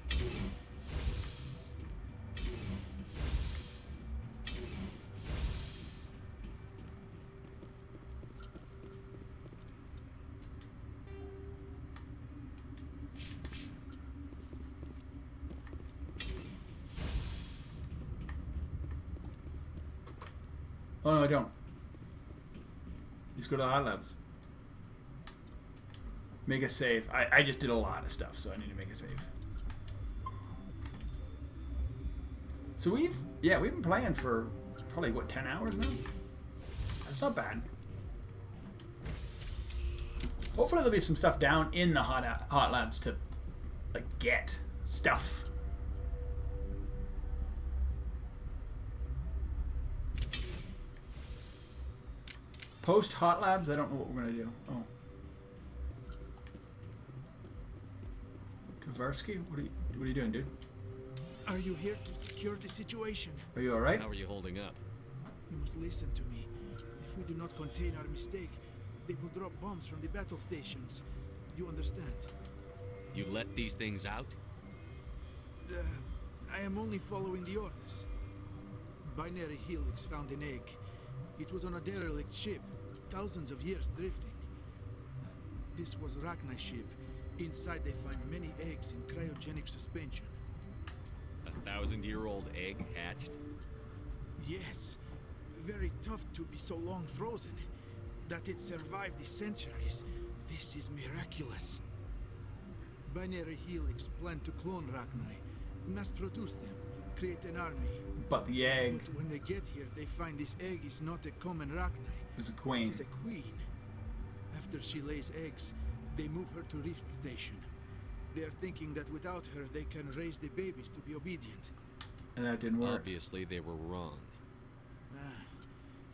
S2: Oh no, I don't. Just go to the hot labs. Make a save. I just did a lot of stuff, so I need to make a save. So we've been playing for probably what 10 hours now. That's not bad. Hopefully there'll be some stuff down in the hot labs to like get stuff. Post hot labs, I don't know what we're gonna do. Oh. Tversky, what are you doing, dude?
S21: Are you here to secure the situation?
S2: Are you alright?
S6: How are you holding up?
S21: You must listen to me. If we do not contain our mistake, they will drop bombs from the battle stations. You understand?
S6: You let these things out?
S21: I am only following the orders. Binary Helix found an egg. It was on a derelict ship, thousands of years drifting. This was Rachni's ship. Inside they find many eggs in cryogenic suspension.
S6: 1,000-year-old egg hatched?
S21: Yes. Very tough to be so long frozen. That it survived the centuries. This is miraculous. Binary Helix planned to clone Rachni, mass produce them, create an army.
S2: But the egg...
S21: But when they get here, they find this egg is not a common Rachni.
S2: It's a queen.
S21: It is a queen. After she lays eggs, they move her to Rift Station. They are thinking that without her, they can raise the babies to be obedient.
S2: And that didn't work.
S6: Obviously, they were wrong.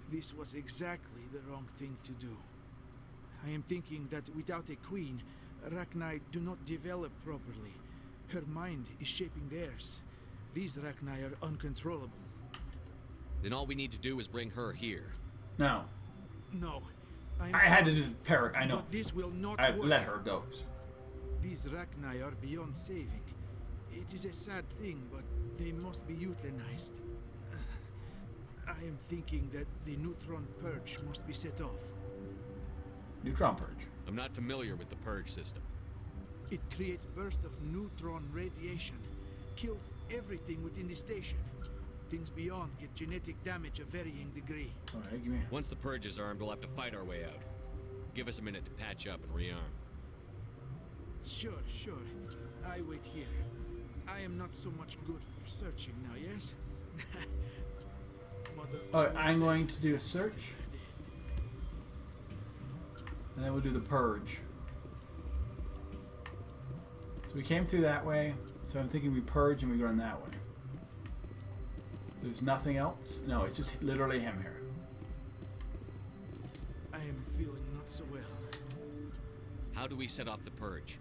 S21: This was exactly the wrong thing to do. I am thinking that without a queen, Rachni do not develop properly. Her mind is shaping theirs. These Rachni are uncontrollable.
S6: Then all we need to do is bring her here.
S2: No.
S21: No.
S2: I had to do the Paragon. I know.
S21: But this will not
S2: I
S21: work.
S2: let her go.
S21: These Rachni are beyond saving. It is a sad thing, but they must be euthanized. I am thinking that the neutron purge must be set off.
S2: Neutron purge?
S6: I'm not familiar with the purge system.
S21: It creates bursts of neutron radiation, kills everything within the station. Things beyond get genetic damage of varying degree.
S2: Alright, give me...
S6: Once the purge is armed, we'll have to fight our way out. Give us a minute to patch up and rearm.
S21: Sure. I wait here. I am not so much good for searching now, yes?
S2: Alright, I'm going to do a search. And then we'll do the purge. So we came through that way, so I'm thinking we purge and we run that way. There's nothing else? No, it's just literally him here.
S21: I am feeling not so well.
S6: How do we set off the purge?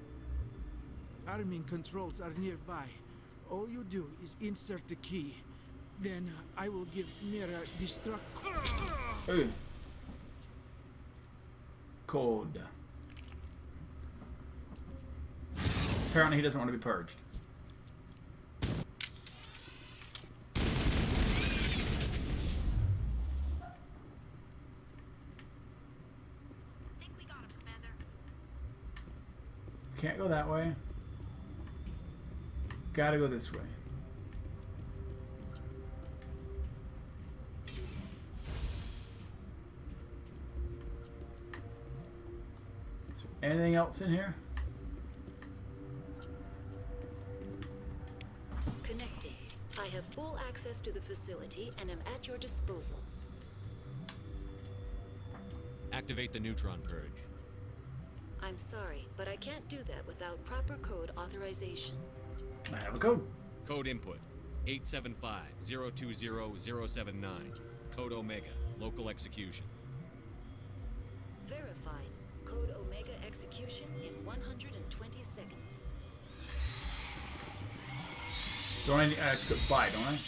S21: Arming controls are nearby. All you do is insert the key. Then I will give Mira destruct...
S2: Ooh. Code. Apparently he doesn't want to be purged.
S7: Think we got him, Commander.
S2: Can't go that way. Gotta go this way. Anything else in here?
S9: Connecting. I have full access to the facility and am at your disposal.
S6: Activate the neutron purge.
S9: I'm sorry, but I can't do that without proper code authorization.
S2: I have a code.
S6: Code input 875-020-079. Code Omega. Local execution.
S9: Verified. Code Omega execution in 120 seconds.
S2: Don't I need to buy, don't I?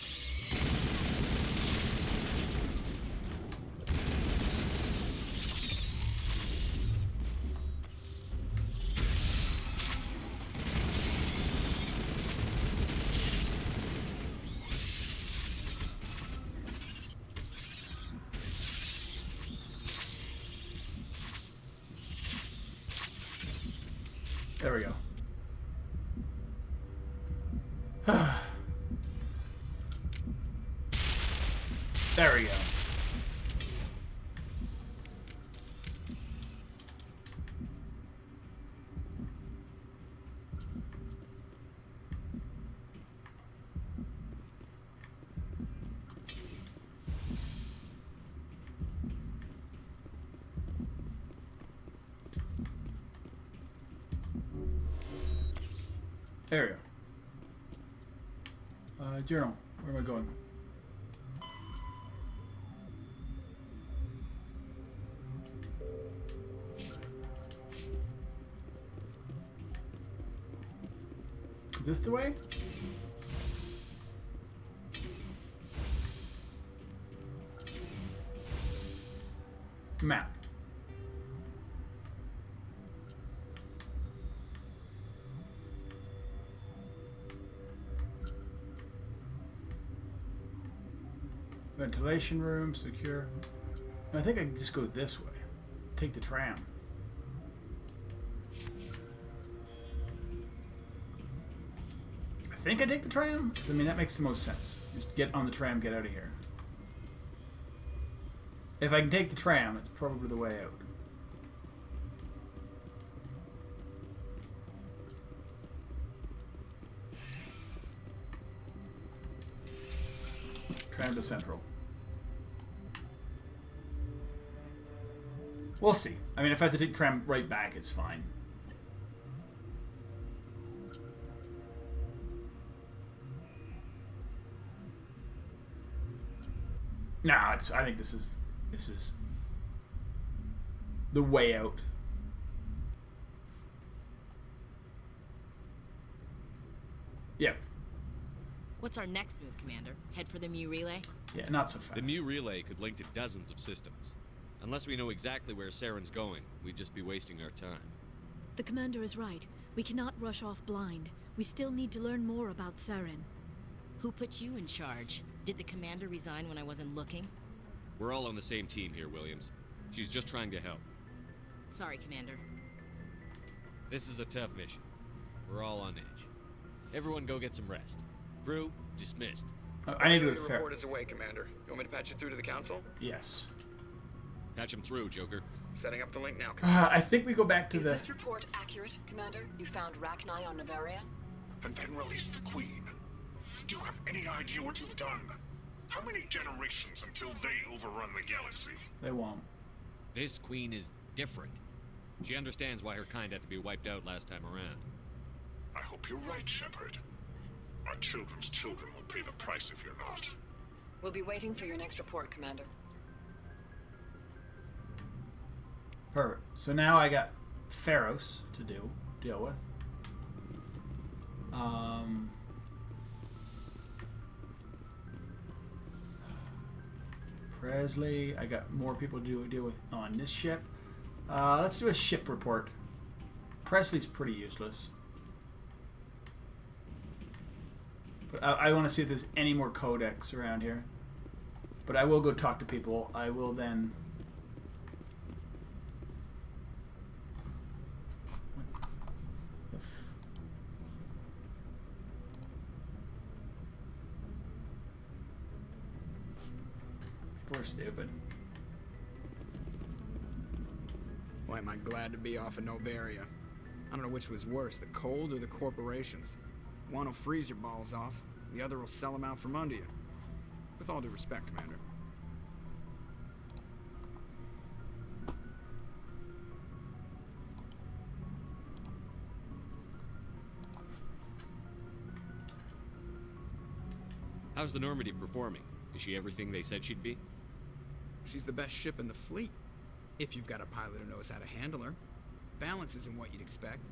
S2: There we go. There we go. Area. Journal. Where am I going? Is this the way? Map. Ventilation room, secure. I think I can just go this way. Take the tram. I think I take the tram? 'Cause, I mean, that makes the most sense. Just get on the tram, get out of here. If I can take the tram, it's probably the way out. Tram to Central. We'll see. I mean, if I have to take the tram right back, it's fine. No, I think this is the way out. Yeah.
S3: What's our next move, Commander? Head for the Mu relay?
S2: Yeah, not so fast.
S6: The Mu relay could link to dozens of systems. Unless we know exactly where Saren's going, we'd just be wasting our time.
S19: The commander is right. We cannot rush off blind. We still need to learn more about Saren.
S3: Who put you in charge? Did the commander resign when I wasn't looking?
S6: We're all on the same team here, Williams. She's just trying to help.
S3: Sorry, Commander.
S6: This is a tough mission. We're all on edge. Everyone go get some rest. Crew, dismissed.
S2: I need to
S22: Your report is away, Commander. You want me to patch you through to the council?
S2: Yes.
S6: Patch him through, Joker.
S22: Setting up the link now.
S2: I think we go back to
S11: Is
S2: the...
S11: this report accurate, Commander? You found Rachni on Noveria?
S23: And then released the Queen. Do you have any idea what you've done? How many generations until they overrun the galaxy?
S2: They won't.
S6: This queen is different. She understands why her kind had to be wiped out last time around.
S23: I hope you're right, Shepard. Our children's children will pay the price if you're not.
S11: We'll be waiting for your next report, Commander.
S2: Perfect. So now I got Pharos to deal with. Presley. I got more people to deal with on this ship. Let's do a ship report. Presley's pretty useless. But I want to see if there's any more codex around here. But I will go talk to people. I will then... We're stupid.
S24: Boy, am I glad to be off of Noveria. I don't know which was worse, the cold or the corporations. One will freeze your balls off, the other will sell them out from under you. With all due respect, Commander.
S6: How's the Normandy performing? Is she everything they said she'd be?
S24: She's the best ship in the fleet, if you've got a pilot who knows how to handle her. Balance isn't what you'd expect.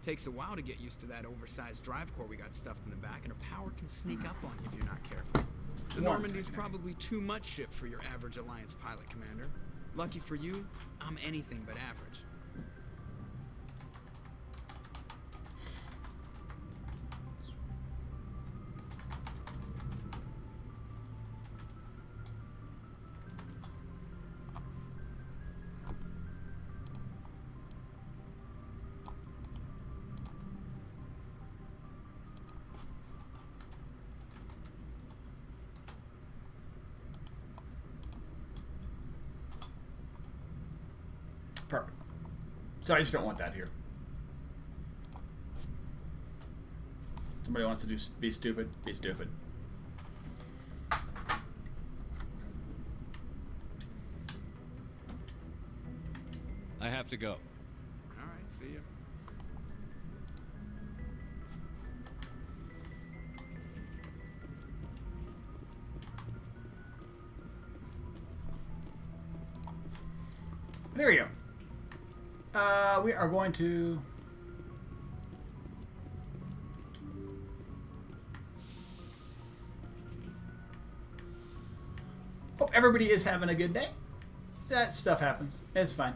S24: Takes a while to get used to that oversized drive core we got stuffed in the back, and her power can sneak up on you if you're not careful. The Normandy's probably too much ship for your average Alliance pilot, Commander. Lucky for you, I'm anything but average.
S2: Perfect. So I just don't want that here. Somebody wants to be stupid, be stupid.
S6: I have to go.
S24: All right, see ya.
S2: There we go. We are going to... Hope everybody is having a good day. That stuff happens. It's fine.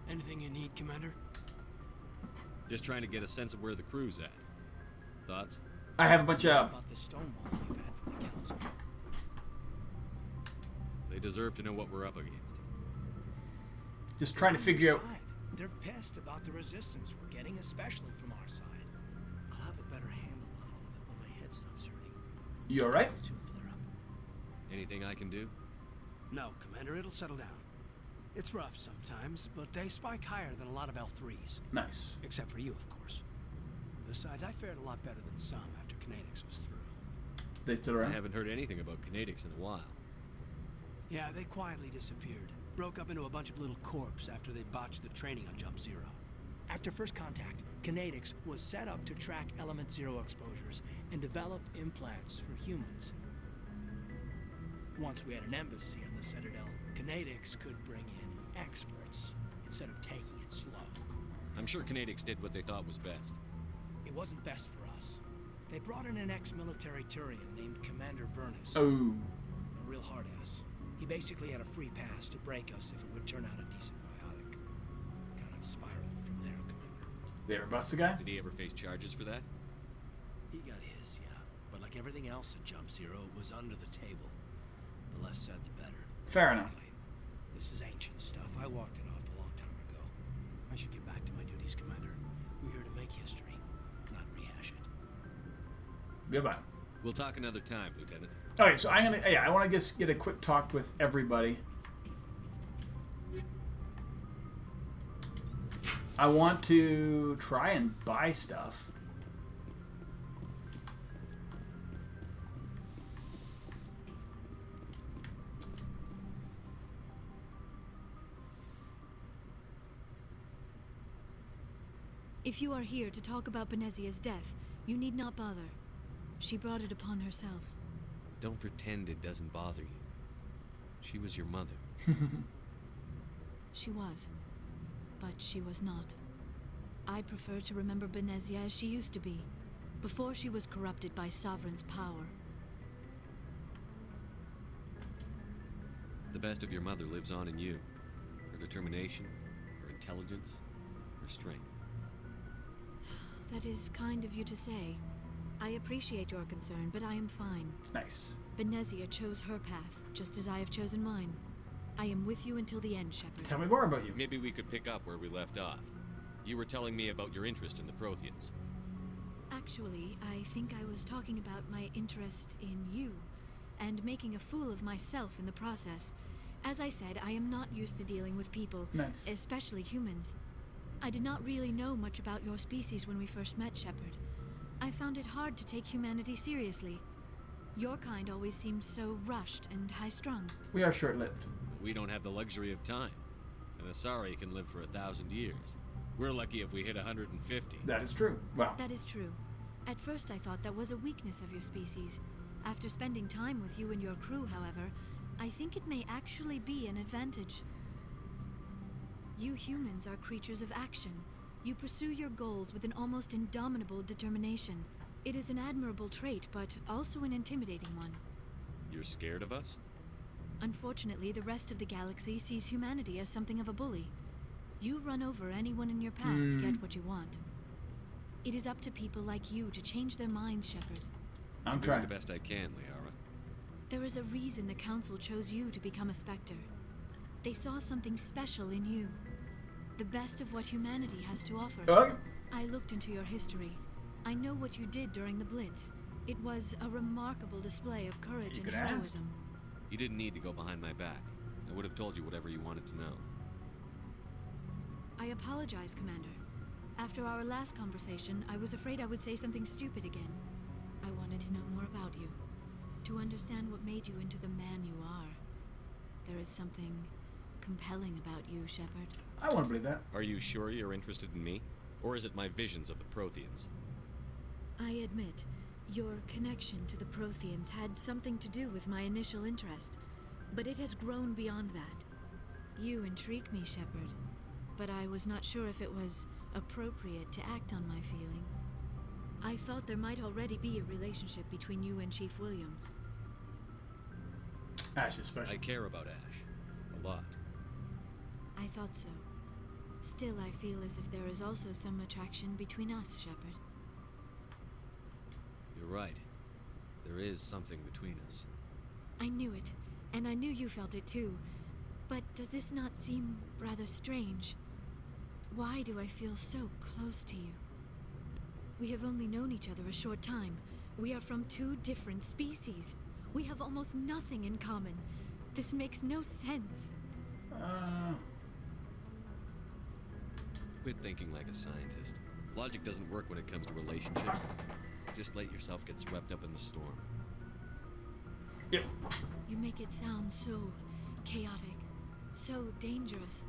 S13: Anything you need, Commander?
S6: Just trying to get a sense of where the crew's at. Thoughts?
S2: I have a bunch of...
S13: About the stonewall you've had from the council.
S6: They deserve to know what we're up against.
S2: Just trying to figure out...
S13: They're pissed about the resistance we're getting, especially from our side. I'll have a better handle on all of it when my head stops hurting.
S2: You alright?
S6: Anything I can do?
S13: No, Commander, it'll settle down. It's rough sometimes, but they spike higher than a lot of L3s.
S2: Nice.
S13: Except for you, of course. Besides, I fared a lot better than some after Kinetics was through.
S2: They still around?
S6: I haven't heard anything about Kinetics in a while.
S13: Yeah, they quietly disappeared. Broke up into a bunch of little corps after they botched the training on Jump Zero. After first contact, Kinetics was set up to track Element Zero exposures and develop implants for humans. Once we had an embassy on the Citadel, Kinetics could bring in experts instead of taking it slow.
S6: I'm sure Kinetics did what they thought was best.
S13: It wasn't best for us. They brought in an ex-military Turian named Commander Vernus.
S2: Oh.
S13: A real hard-ass. He basically had a free pass to break us if it would turn out a decent biotic. Kind of spiraled from there, Commander.
S2: They ever bust the guy?
S6: Did he ever face charges for that?
S13: He got his, yeah. But like everything else at Jump Zero, it was under the table. The less said, the better.
S2: Fair enough.
S13: This is ancient stuff. I walked it off a long time ago. I should get back to my duties, Commander. We're here to make history, not rehash it.
S2: Goodbye.
S6: We'll talk another time, Lieutenant.
S2: Okay, so I want to just get a quick talk with everybody. I want to try and buy stuff.
S19: If you are here to talk about Benezia's death, you need not bother. She brought it upon herself.
S6: Don't pretend it doesn't bother you. She was your mother.
S19: She was. But she was not. I prefer to remember Benezia as she used to be, before she was corrupted by Sovereign's power.
S6: The best of your mother lives on in you. Her determination, her intelligence, her strength.
S19: That is kind of you to say. I appreciate your concern, but I am fine.
S2: Nice.
S19: Benezia chose her path, just as I have chosen mine. I am with you until the end, Shepard.
S2: Tell me more about you.
S6: Maybe we could pick up where we left off. You were telling me about your interest in the Protheans.
S19: Actually, I think I was talking about my interest in you, and making a fool of myself in the process. As I said, I am not used to dealing with people,
S2: nice.
S19: Especially humans. I did not really know much about your species when we first met, Shepard. I found it hard to take humanity seriously. Your kind always seemed so rushed and high-strung.
S2: We are short-lived.
S6: We don't have the luxury of time. An Asari can live for 1,000 years. We're lucky if we hit 150.
S2: That is true. Wow.
S19: That is true. At first I thought that was a weakness of your species. After spending time with you and your crew, however, I think it may actually be an advantage. You humans are creatures of action. You pursue your goals with an almost indomitable determination. It is an admirable trait, but also an intimidating one.
S6: You're scared of us?
S19: Unfortunately, the rest of the galaxy sees humanity as something of a bully. You run over anyone in your path to get what you want. It is up to people like you to change their minds, Shepard.
S6: I'm doing the best I can, Liara.
S19: There is a reason the Council chose you to become a Spectre. They saw something special in you. The best of what humanity has to offer. I looked into your history. I know what you did during the Blitz. It was a remarkable display of courage and heroism.
S6: You didn't need to go behind my back. I would have told you whatever you wanted to know.
S19: I apologize, Commander. After our last conversation, I was afraid I would say something stupid again. I wanted to know more about you, to understand what made you into the man you are. There is something compelling about you, Shepard.
S2: I want to believe that.
S6: Are you sure you're interested in me? Or is it my visions of the Protheans?
S19: I admit, your connection to the Protheans had something to do with my initial interest, but it has grown beyond that. You intrigue me, Shepard, but I was not sure if it was appropriate to act on my feelings. I thought there might already be a relationship between you and Chief Williams.
S2: Ash is special.
S6: I care about Ash. A lot.
S19: I thought so. Still, I feel as if there is also some attraction between us, Shepard.
S6: You're right. There is something between us.
S19: I knew it, and I knew you felt it too. But does this not seem rather strange? Why do I feel so close to you? We have only known each other a short time. We are from two different species. We have almost nothing in common. This makes no sense.
S6: Quit thinking like a scientist. Logic doesn't work when it comes to relationships. Just let yourself get swept up in the storm.
S2: Yep.
S19: You make it sound so chaotic, so dangerous.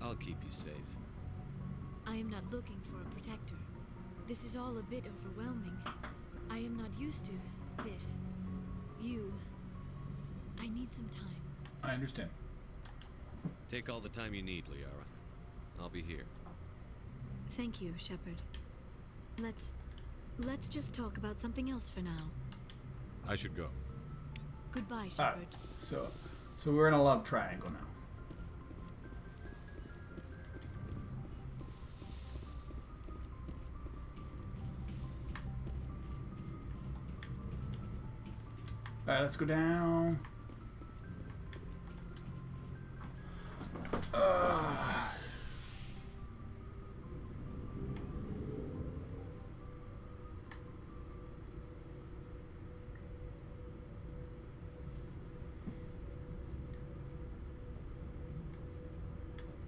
S6: I'll keep you safe.
S19: I am not looking for a protector. This is all a bit overwhelming. I am not used to this. I need some time.
S2: I understand.
S6: Take all the time you need, Liara. I'll be here.
S19: Thank you, Shepard. Let's just talk about something else for now.
S6: I should go.
S19: Goodbye, Shepard.
S2: So we're in a love triangle now. Alright, let's go down.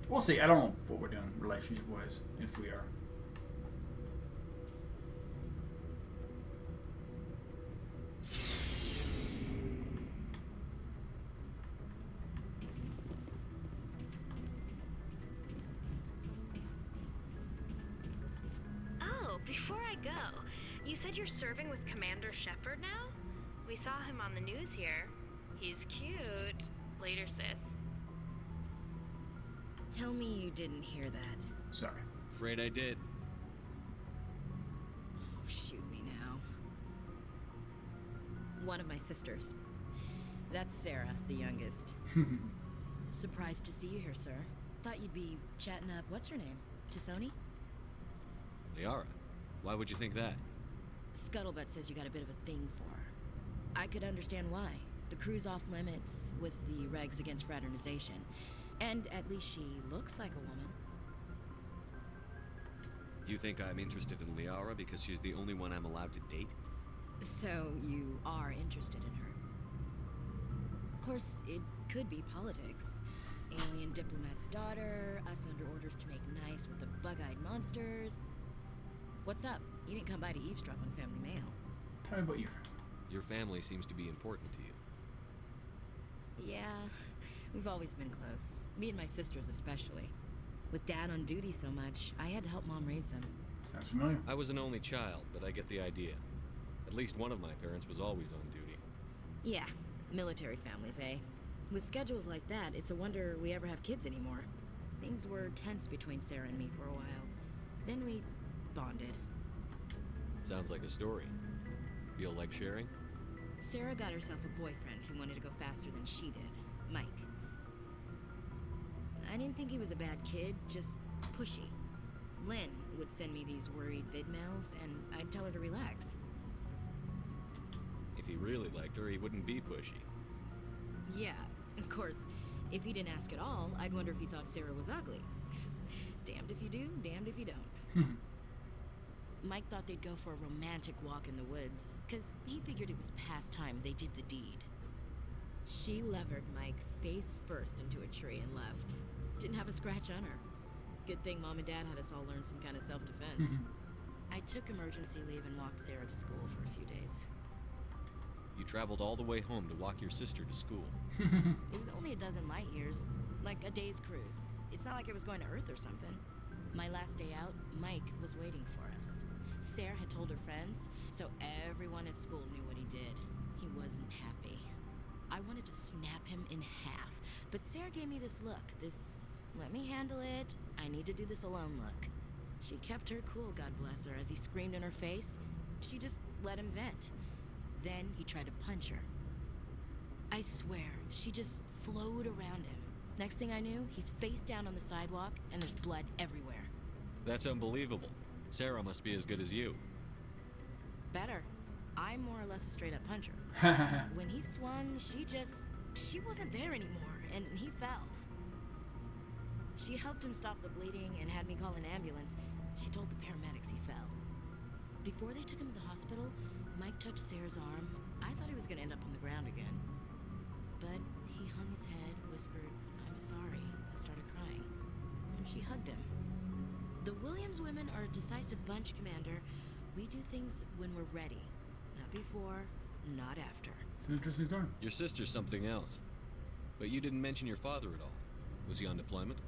S2: We'll see. I don't know what we're doing relationship-wise, if we are.
S1: Oh, before I go, you said you're serving with Commander Shepard now? We saw him on the news here. He's cute. Later, sis.
S3: Tell me you didn't hear that.
S2: Sorry.
S6: Afraid I did.
S3: Oh, shoot me now. One of my sisters. That's Sarah, the youngest. Surprised to see you here, sir. Thought you'd be chatting up, what's her name? Tisoni?
S6: Liara, why would you think that?
S3: Scuttlebutt says you got a bit of a thing for her. I could understand why. The crew's off limits with the regs against fraternization. And at least she looks like a woman.
S6: You think I'm interested in Liara because she's the only one I'm allowed to date?
S3: So you are interested in her. Of course, it could be politics. Alien diplomat's daughter, us under orders to make nice with the bug-eyed monsters. What's up? You didn't come by to eavesdrop on family mail.
S2: Tell me about your family.
S6: Your family seems to be important to you.
S3: Yeah, we've always been close. Me and my sisters especially. With Dad on duty so much, I had to help Mom raise them.
S2: Sounds familiar.
S6: I was an only child, but I get the idea. At least one of my parents was always on duty.
S3: Yeah, military families, eh? With schedules like that, it's a wonder we ever have kids anymore. Things were tense between Sarah and me for a while. Then we bonded.
S6: Sounds like a story. Feel like sharing?
S3: Sarah got herself a boyfriend who wanted to go faster than she did, Mike. I didn't think he was a bad kid, just pushy. Lynn would send me these worried vid mails, and I'd tell her to relax.
S6: If he really liked her, he wouldn't be pushy.
S3: Yeah, of course, if he didn't ask at all, I'd wonder if he thought Sarah was ugly. Damned if you do, damned if you don't. Mike thought they'd go for a romantic walk in the woods, because he figured it was past time they did the deed. She levered Mike face first into a tree and left. Didn't have a scratch on her. Good thing Mom and Dad had us all learn some kind of self-defense. I took emergency leave and walked Sarah to school for a few days.
S6: You traveled all the way home to walk your sister to school.
S3: It was only a dozen light years, like a day's cruise. It's not like I was going to Earth or something. My last day out, Mike was waiting for us. Sarah had told her friends, so everyone at school knew what he did. He wasn't happy. I wanted to snap him in half, but Sarah gave me this look, this let me handle it, I need to do this alone look. She kept her cool, God bless her, as he screamed in her face. She just let him vent. Then he tried to punch her. I swear, she just flowed around him. Next thing I knew, he's face down on the sidewalk, and there's blood everywhere. That's
S6: Unbelievable. Sarah must be as good as you.
S3: Better. I'm more or less a straight-up puncher. When he swung, she wasn't there anymore, and he fell. She helped him stop the bleeding and had me call an ambulance. She told the paramedics he fell. Before they took him to the hospital, Mike touched Sarah's arm. I thought he was going to end up on the ground again. But he hung his head, whispered, "I'm sorry," and started crying. And she hugged him. The Williams women are a decisive bunch, Commander. We do things when we're ready. Not before, not after.
S2: It's an interesting story.
S6: Your sister's something else. But you didn't mention your father at all. Was he on deployment?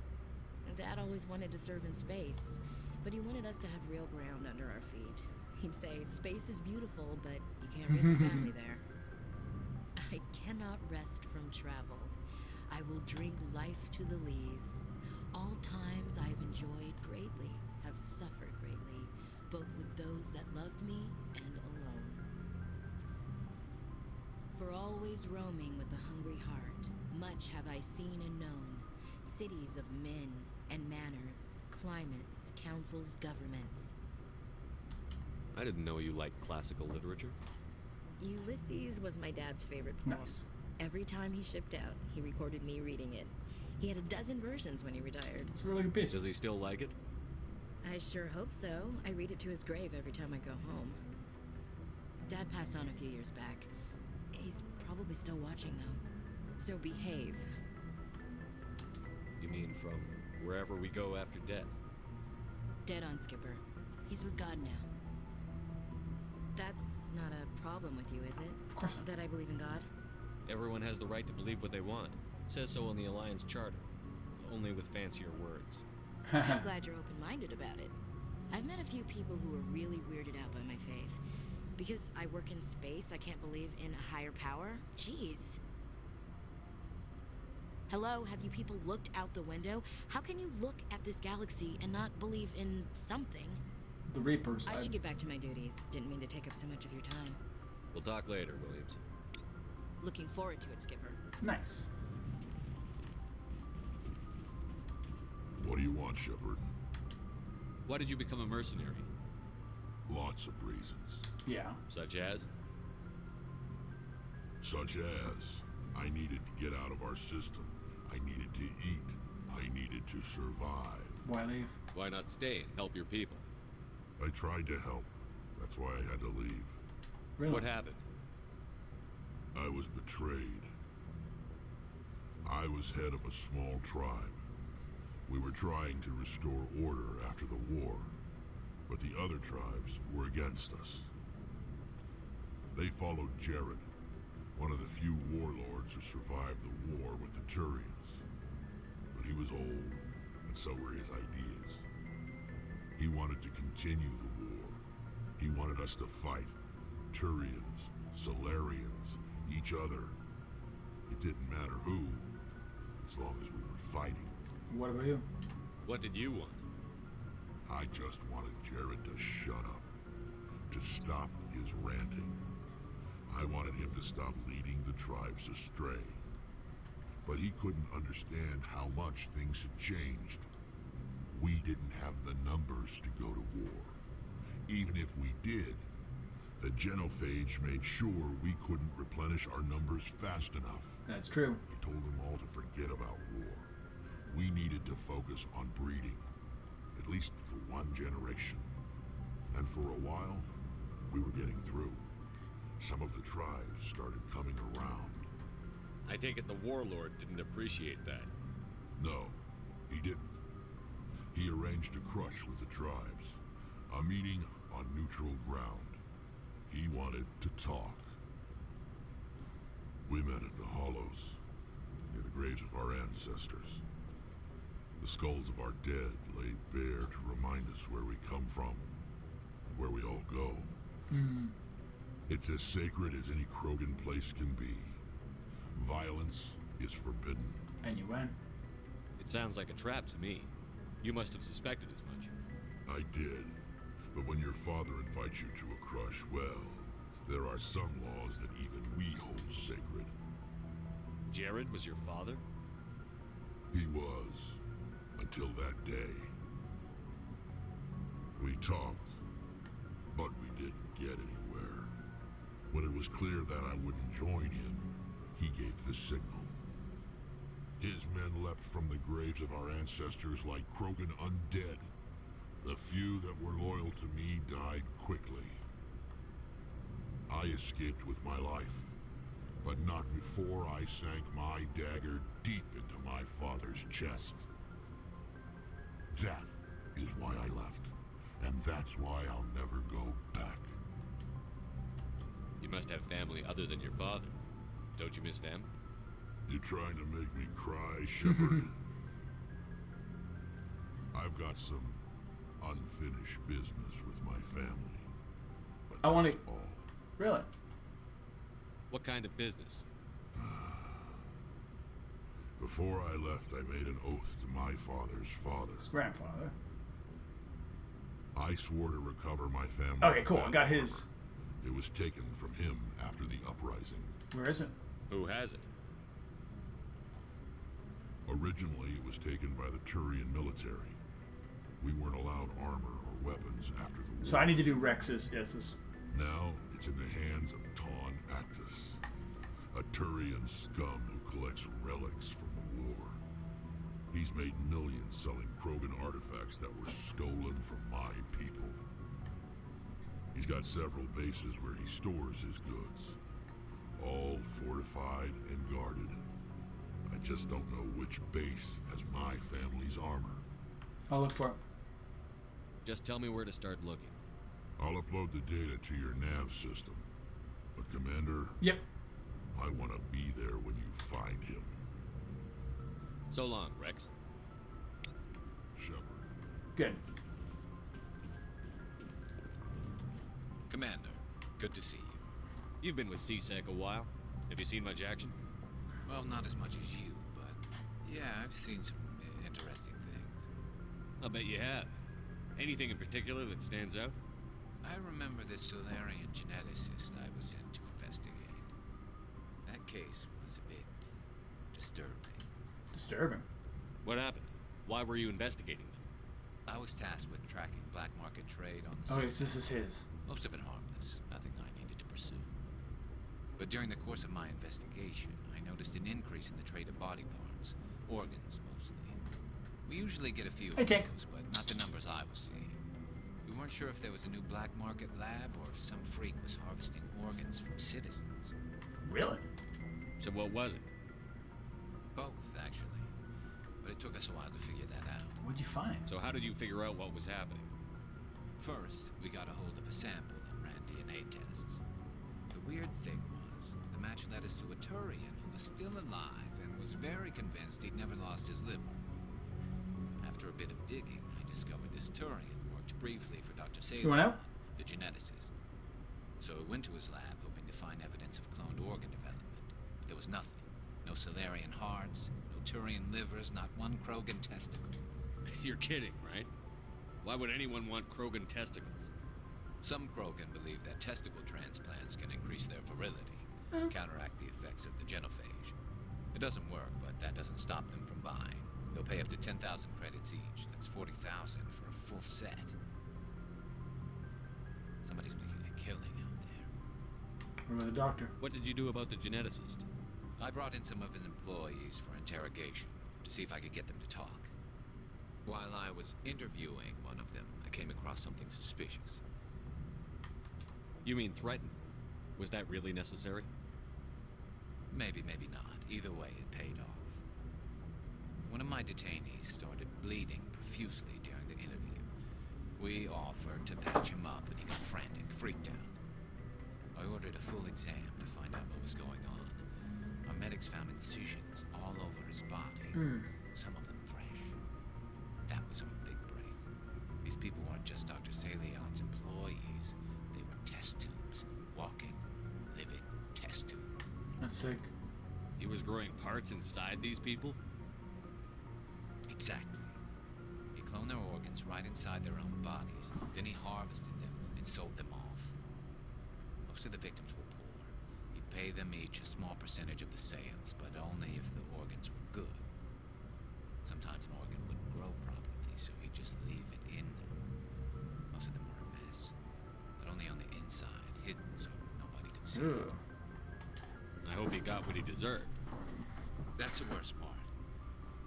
S3: Dad always wanted to serve in space, but he wanted us to have real ground under our feet. He'd say, space is beautiful, but you can't raise a family there. I cannot rest from travel. I will drink life to the lees. All times I have enjoyed greatly, have suffered greatly, both with those that loved me and alone. For always roaming with a hungry heart, much have I seen and known, cities of men and manners, climates, councils, governments.
S6: I didn't know you liked classical literature.
S3: Ulysses was my dad's favorite poem.
S2: Nice.
S3: Every time he shipped out, he recorded me reading it. He had a dozen versions when he retired.
S2: It's a really good piece.
S6: Does he still like it?
S3: I sure hope so. I read it to his grave every time I go home. Dad passed on a few years back. He's probably still watching, though. So behave.
S6: You mean from wherever we go after death?
S3: Dead on, Skipper. He's with God now. That's not a problem with you, is it?
S2: Of course not.
S3: That I believe in God?
S6: Everyone has the right to believe what they want. Says so in the Alliance Charter. Only with fancier words.
S3: I'm glad you're open-minded about it. I've met a few people who are really weirded out by my faith. Because I work in space, I can't believe in a higher power? Jeez. Hello, have you people looked out the window? How can you look at this galaxy and not believe in something?
S2: The Reapers.
S3: I should get back to my duties. Didn't mean to take up so much of your time.
S6: We'll talk later, Williams.
S3: Looking forward to it, Skipper.
S2: Nice.
S23: What do you want, Shepard?
S6: Why did you become a mercenary?
S23: Lots of reasons.
S2: Yeah.
S6: Such as?
S23: Such as, I needed to get out of our system. I needed to eat. I needed to survive.
S2: Why leave?
S6: Why not stay and help your people?
S23: I tried to help. That's why I had to leave.
S2: Really?
S6: What happened?
S23: I was betrayed. I was head of a small tribe. We were trying to restore order after the war, but the other tribes were against us. They followed Jared, one of the few warlords who survived the war with the Turians. But he was old, and so were his ideas. He wanted to continue the war. He wanted us to fight. Turians, Solarians, each other. It didn't matter who, as long as we were fighting.
S2: What about you?
S6: What did you want?
S23: I just wanted Jared to shut up, to stop his ranting. I wanted him to stop leading the tribes astray. But he couldn't understand how much things had changed. We didn't have the numbers to go to war. Even if we did, the genophage made sure we couldn't replenish our numbers fast enough.
S2: That's true.
S23: He told them all to forget about war. We needed to focus on breeding, at least for one generation. And for a while, we were getting through. Some of the tribes started coming around.
S6: I take it the warlord didn't appreciate that.
S23: No, he didn't. He arranged a crush with the tribes, a meeting on neutral ground. He wanted to talk. We met at the Hollows, near the graves of our ancestors. The skulls of our dead laid bare to remind us where we come from and where we all go.
S2: Hmm.
S23: It's as sacred as any Krogan place can be. Violence is forbidden.
S2: And you went.
S6: It sounds like a trap to me. You must have suspected as much.
S23: I did. But when your father invites you to a crush, well, there are some laws that even we hold sacred.
S6: Jared was your father?
S23: He was. Until that day. We talked, but we didn't get anywhere. When it was clear that I wouldn't join him, he gave the signal. His men leapt from the graves of our ancestors like Krogan undead. The few that were loyal to me died quickly. I escaped with my life, but not before I sank my dagger deep into my father's chest. That is why I left, and that's why I'll never go back.
S6: You must have family other than your father. Don't you miss them?
S23: You trying to make me cry, Shepard? I've got some unfinished business with my family.
S2: I want to... Really?
S6: What kind of business?
S23: Before I left, I made an oath to my father's father.
S2: His grandfather.
S23: I swore to recover my family.
S2: Okay, cool. I got his.
S23: It was taken from him after the uprising.
S2: Where is it?
S6: Who has it?
S23: Originally, it was taken by the Turian military. We weren't allowed armor or weapons after the war.
S2: So I need to do Rex's. Yes, this.
S23: Now, it's in the hands of Ton Actus, a Turian scum who collects relics from the war. He's made millions selling Krogan artifacts that were stolen from my people. He's got several bases where he stores his goods, all fortified and guarded. I just don't know which base has my family's armor.
S2: I'll look for it.
S6: Just tell me where to start looking.
S23: I'll upload the data to your nav system. But Commander...
S2: Yep.
S23: I want to be there when you find him.
S6: So long, Rex.
S23: Shepard.
S2: Good.
S14: Commander, good to see you.
S6: You've been with CSEC a while. Have you seen much action?
S14: Well, not as much as you, but yeah, I've seen some interesting things.
S6: I'll bet you have. Anything in particular that stands out?
S14: I remember this Solarian geneticist I was sent to investigate. That case was a bit disturbing.
S2: Disturbing?
S6: What happened? Why were you investigating them?
S14: I was tasked with tracking black market trade on the
S2: Oh,
S14: surface.
S2: yes, this is his.
S14: Most of it harmless, nothing I needed to pursue. But during the course of my investigation, I noticed an increase in the trade of body parts, organs mostly. We usually get a few of those, but not the numbers I was seeing. We weren't sure if there was a new black market lab or if some freak was harvesting organs from citizens.
S2: Really?
S6: So what was it?
S14: Both, actually. But it took us a while to figure that out.
S2: What'd you find?
S6: So how did you figure out what was happening?
S14: First, we got a hold of a sample and ran DNA tests. The weird thing was, the match led us to a Turian who was still alive and was very convinced he'd never lost his liver. After a bit of digging, I discovered this Turian worked briefly for Dr.
S2: You went
S14: Salem,
S2: out?
S14: the geneticist. So I went to his lab hoping to find evidence of cloned organ development. But there was nothing. No Solarian hearts, no Turian livers, not one Krogan testicle.
S6: You're kidding, right? Why would anyone want Krogan testicles?
S14: Some Krogan believe that testicle transplants can increase their virility, counteract the effects of the genophage. It doesn't work, but that doesn't stop them from buying. They'll pay up to 10,000 credits each. That's 40,000 for a full set. Somebody's making a killing out there.
S2: What about the doctor?
S6: What did you do about the geneticist?
S14: I brought in some of his employees for interrogation to see if I could get them to talk. While I was interviewing one of them, I came across something suspicious.
S6: You mean threaten? Was that really necessary?
S14: Maybe, maybe not. Either way, it paid off. One of my detainees started bleeding profusely during the interview. We offered to patch him up, and he got frantic, freaked out. I ordered a full exam to find out what was going on. Our medics found incisions all over his body, some of them fresh. That was our big break. These people weren't just Dr. Salion's employees. They were test tubes. Walking, living test tubes.
S2: That's sick.
S6: He was growing parts inside these people?
S14: Exactly. He cloned their organs right inside their own bodies. Then he harvested them and sold them off. Most of the victims were poor. He'd pay them each a small percentage of the sales, but only if the organs were good. Sometimes an organ wouldn't grow properly, so he'd just leave it in them. Most of them were a mess, but only on the inside, hidden so nobody could see it.
S6: I hope he got what he deserved.
S14: That's the worst part.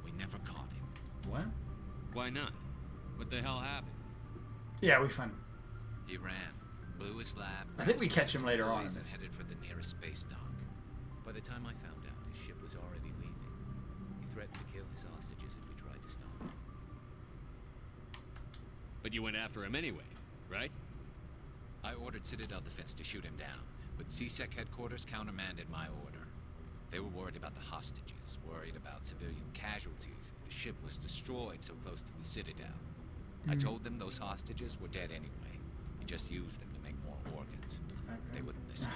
S14: We never caught him.
S2: What?
S6: Why not? What the hell happened?
S2: Yeah, we find him.
S14: He ran, blew his lab.
S2: I think we catch him later on in
S14: And
S2: this.
S14: headed for the nearest space dock. By the time I found out, his ship was already leaving. He threatened to kill his hostages if we tried to stop him.
S6: But you went after him anyway, right?
S14: I ordered Citadel Defense to shoot him down, but CSEC headquarters countermanded my order. They were worried about the hostages, worried about civilian casualties if the ship was destroyed so close to the Citadel. I told them those hostages were dead anyway. He just used them to make more organs. They wouldn't listen.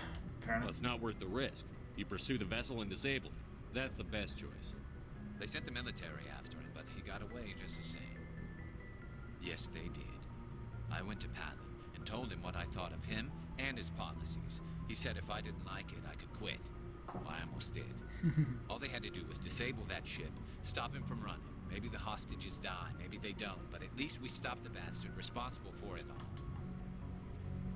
S6: Well, it's not worth the risk. You pursue the vessel and disable it. That's the best choice.
S14: They sent the military after him, but he got away just the same. Yes, they did. I went to Palin and told him what I thought of him and his policies. He said if I didn't like it, I could quit. Well, I almost did. All they had to do was disable that ship, stop him from running. Maybe the hostages die, maybe they don't, but at least we stopped the bastard responsible for it all.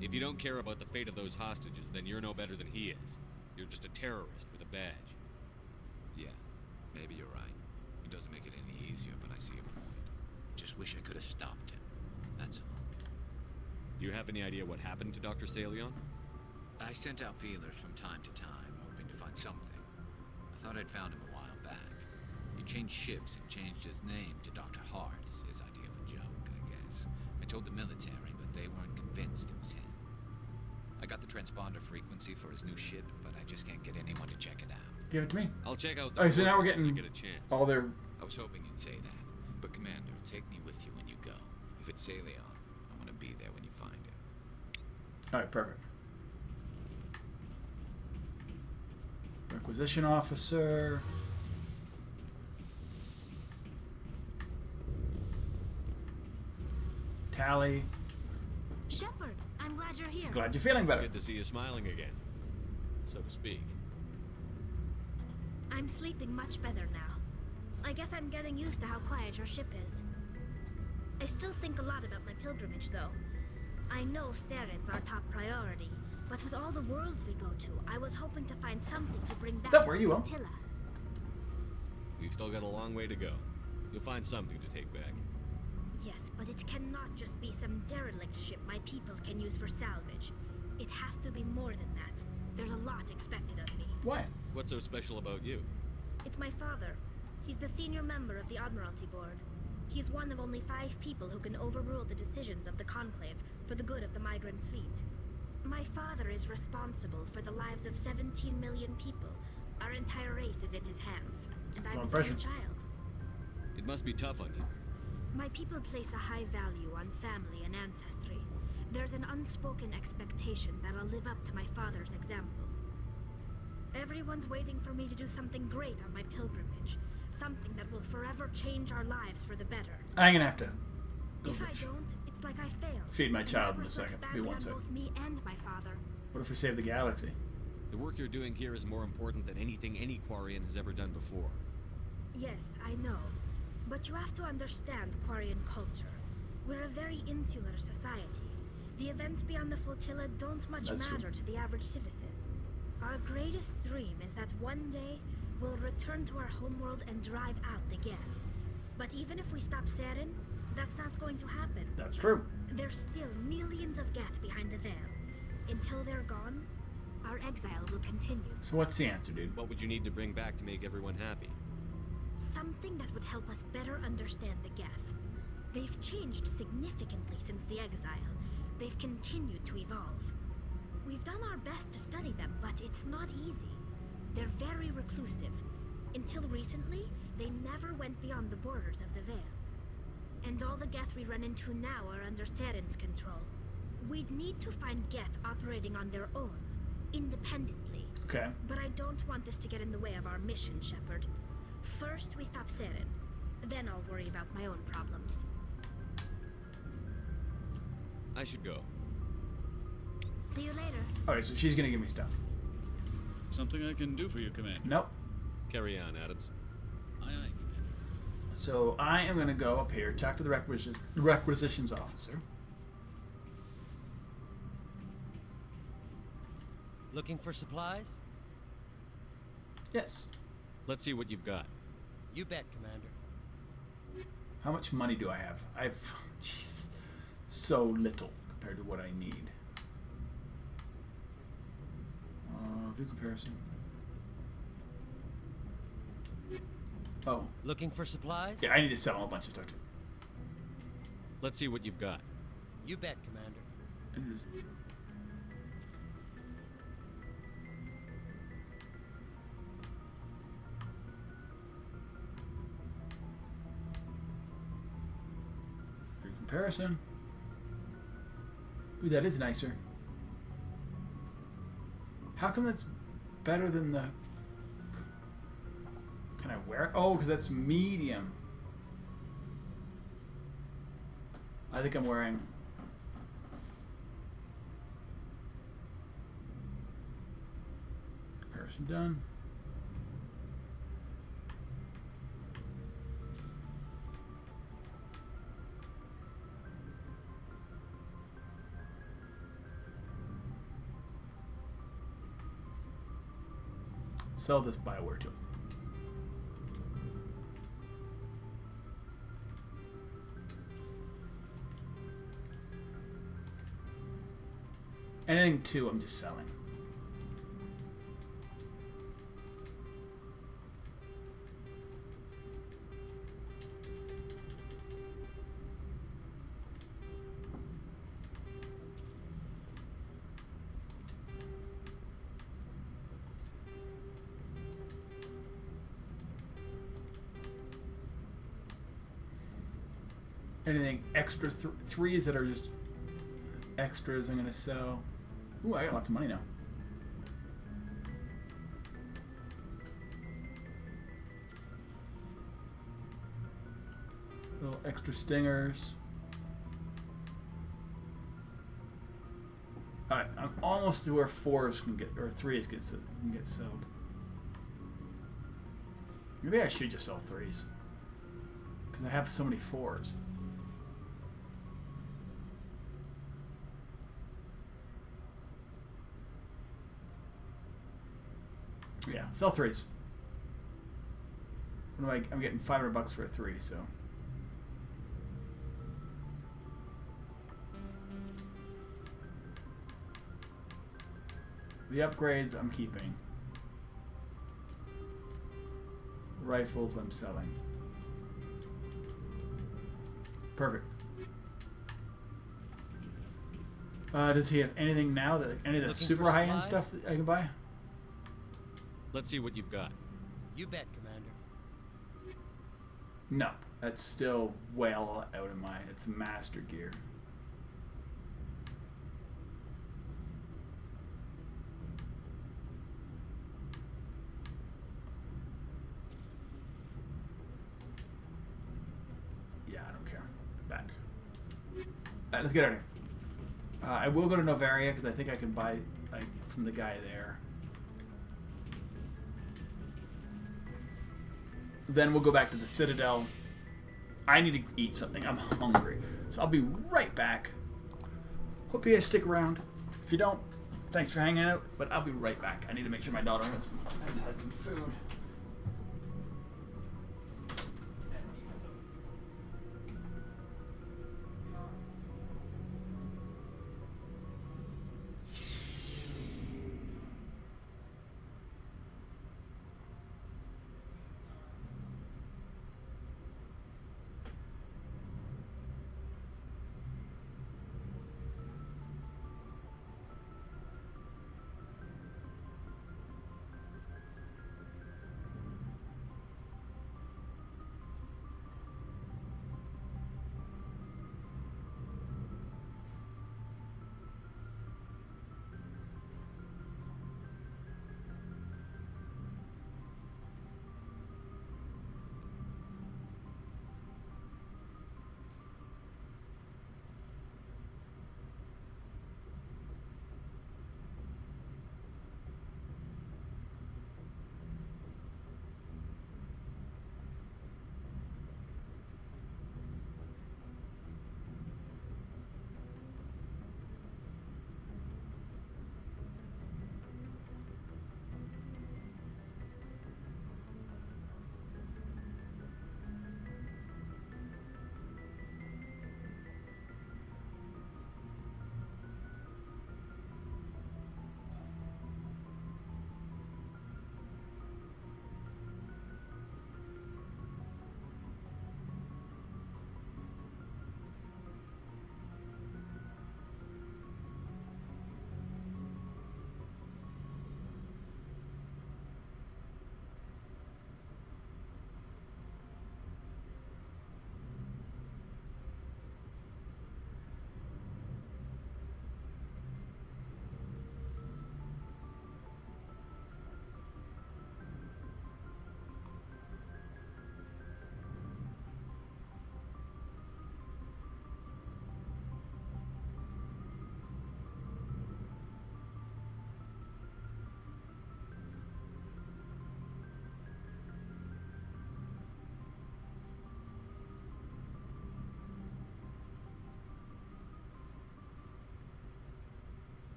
S6: If you don't care about the fate of those hostages, then you're no better than he is. You're just a terrorist with a badge.
S14: Yeah, maybe you're right. It doesn't make it any easier, but I see your point. Just wish I could have stopped him. That's all.
S6: Do you have any idea what happened to Dr. Salion?
S14: I sent out feelers from time to time, hoping to find something. I thought I'd found him a while back. He changed ships and changed his name to Dr. Hart, his idea of a joke, I guess. I told the military, but they weren't convinced it was him. I got the transponder frequency for his new ship, but I just can't get anyone to check it out.
S2: Give it to me.
S6: I'll check out
S2: the so now we're getting
S6: when I get a chance.
S2: all their...
S14: I was hoping you'd say that. But Commander, take me with you when you go. If it's Salion, I want to be there when you find him.
S2: Alright, perfect. Requisition officer. Tally.
S7: Shepard, I'm glad you're here.
S2: Glad you're feeling better.
S6: Good to see you smiling again, so to speak.
S7: I'm sleeping much better now. I guess I'm getting used to how quiet your ship is. I still think a lot about my pilgrimage, though. I know Steren's our top priority, but with all the worlds we go to, I was hoping to find something to bring back to the flotilla.
S6: We've still got a long way to go. You'll find something to take back.
S7: Yes, but it cannot just be some derelict ship my people can use for salvage. It has to be more than that. There's a lot expected of me.
S2: Why?
S6: What's so special about you?
S7: It's my father. He's the senior member of the Admiralty Board. He's one of only 5 people who can overrule the decisions of the Conclave for the good of the migrant fleet. My father is responsible for the lives of 17 million people. Our entire race is in his hands, and I was a child.
S6: It must be tough on you.
S7: My people place a high value on family and ancestry. There's an unspoken expectation that I'll live up to my father's example. Everyone's waiting for me to do something great on my pilgrimage. Something that will forever change our lives for the better.
S2: I'm gonna have to
S7: If I don't, it's like I failed.
S2: feed my child in a
S7: It
S2: second.
S7: reflects
S2: Be
S7: badly
S2: one
S7: on
S2: second.
S7: both me and my father.
S2: What if we save the galaxy?
S6: The work you're doing here is more important than anything any Quarian has ever done before.
S7: Yes, I know. But you have to understand Quarian culture. We're a very insular society. The events beyond the flotilla don't much matter to the average citizen. Our greatest dream is that one day we'll return to our homeworld and drive out the Geth. But even if we stop Saren, that's not going to happen.
S2: That's true.
S7: There's still millions of Geth behind the veil. Until they're gone, our exile will continue.
S2: So what's the answer, dude?
S6: What would you need to bring back to make everyone happy?
S7: Something that would help us better understand the Geth. They've changed significantly since the exile. They've continued to evolve. We've done our best to study them, but it's not easy. They're very reclusive. Until recently, they never went beyond the borders of the Veil. And all the Geth we run into now are under Saren's control. We'd need to find Geth operating on their own, independently.
S2: Okay.
S7: But I don't want this to get in the way of our mission, Shepard. First, we stop Saren. Then I'll worry about my own problems.
S6: I should go.
S7: See you later.
S2: Alright, so she's gonna give me stuff.
S4: Something I can do for you, Commander.
S2: Nope.
S6: Carry on, Adams.
S4: Aye, aye, Commander.
S2: So I am gonna go up here, talk to the requisitions officer.
S10: Looking for supplies?
S2: Yes.
S6: Let's see what you've got.
S10: You bet, Commander.
S2: How much money do I have? I've jeez, so little compared to what I need. View comparison. Oh.
S10: Looking for supplies?
S2: Yeah, I need to sell a bunch of stuff too.
S6: Let's see what you've got.
S10: You bet, Commander.
S2: For comparison. Ooh, that is nicer. How come that's better than the... Can I wear it? Oh, because that's medium. I think I'm wearing... Comparison done. Sell this Bioware tool. Anything two, I'm just selling. Anything extra threes that are just extras I'm gonna sell. Ooh, I got lots of money now. Little extra stingers. Alright, I'm almost to where fours can get, or threes can get sold. Maybe I should just sell threes. Because I have so many fours. Yeah, sell threes. What am I'm getting $500 for a 3, so. The upgrades I'm keeping. Rifles I'm selling. Perfect. Does he have anything now that any of the super high-end stuff that I can buy?
S6: Let's see what you've got.
S10: You bet, Commander.
S2: No, that's still well out of my... It's master gear. Yeah, I don't care. Back. Alright, let's get out of here. I will go to Novaria because I think I can buy from the guy there. Then we'll go back to the Citadel. I need to eat something. I'm hungry. So I'll be right back. Hope you guys stick around. If you don't, thanks for hanging out. But I'll be right back. I need to make sure my daughter has had some food.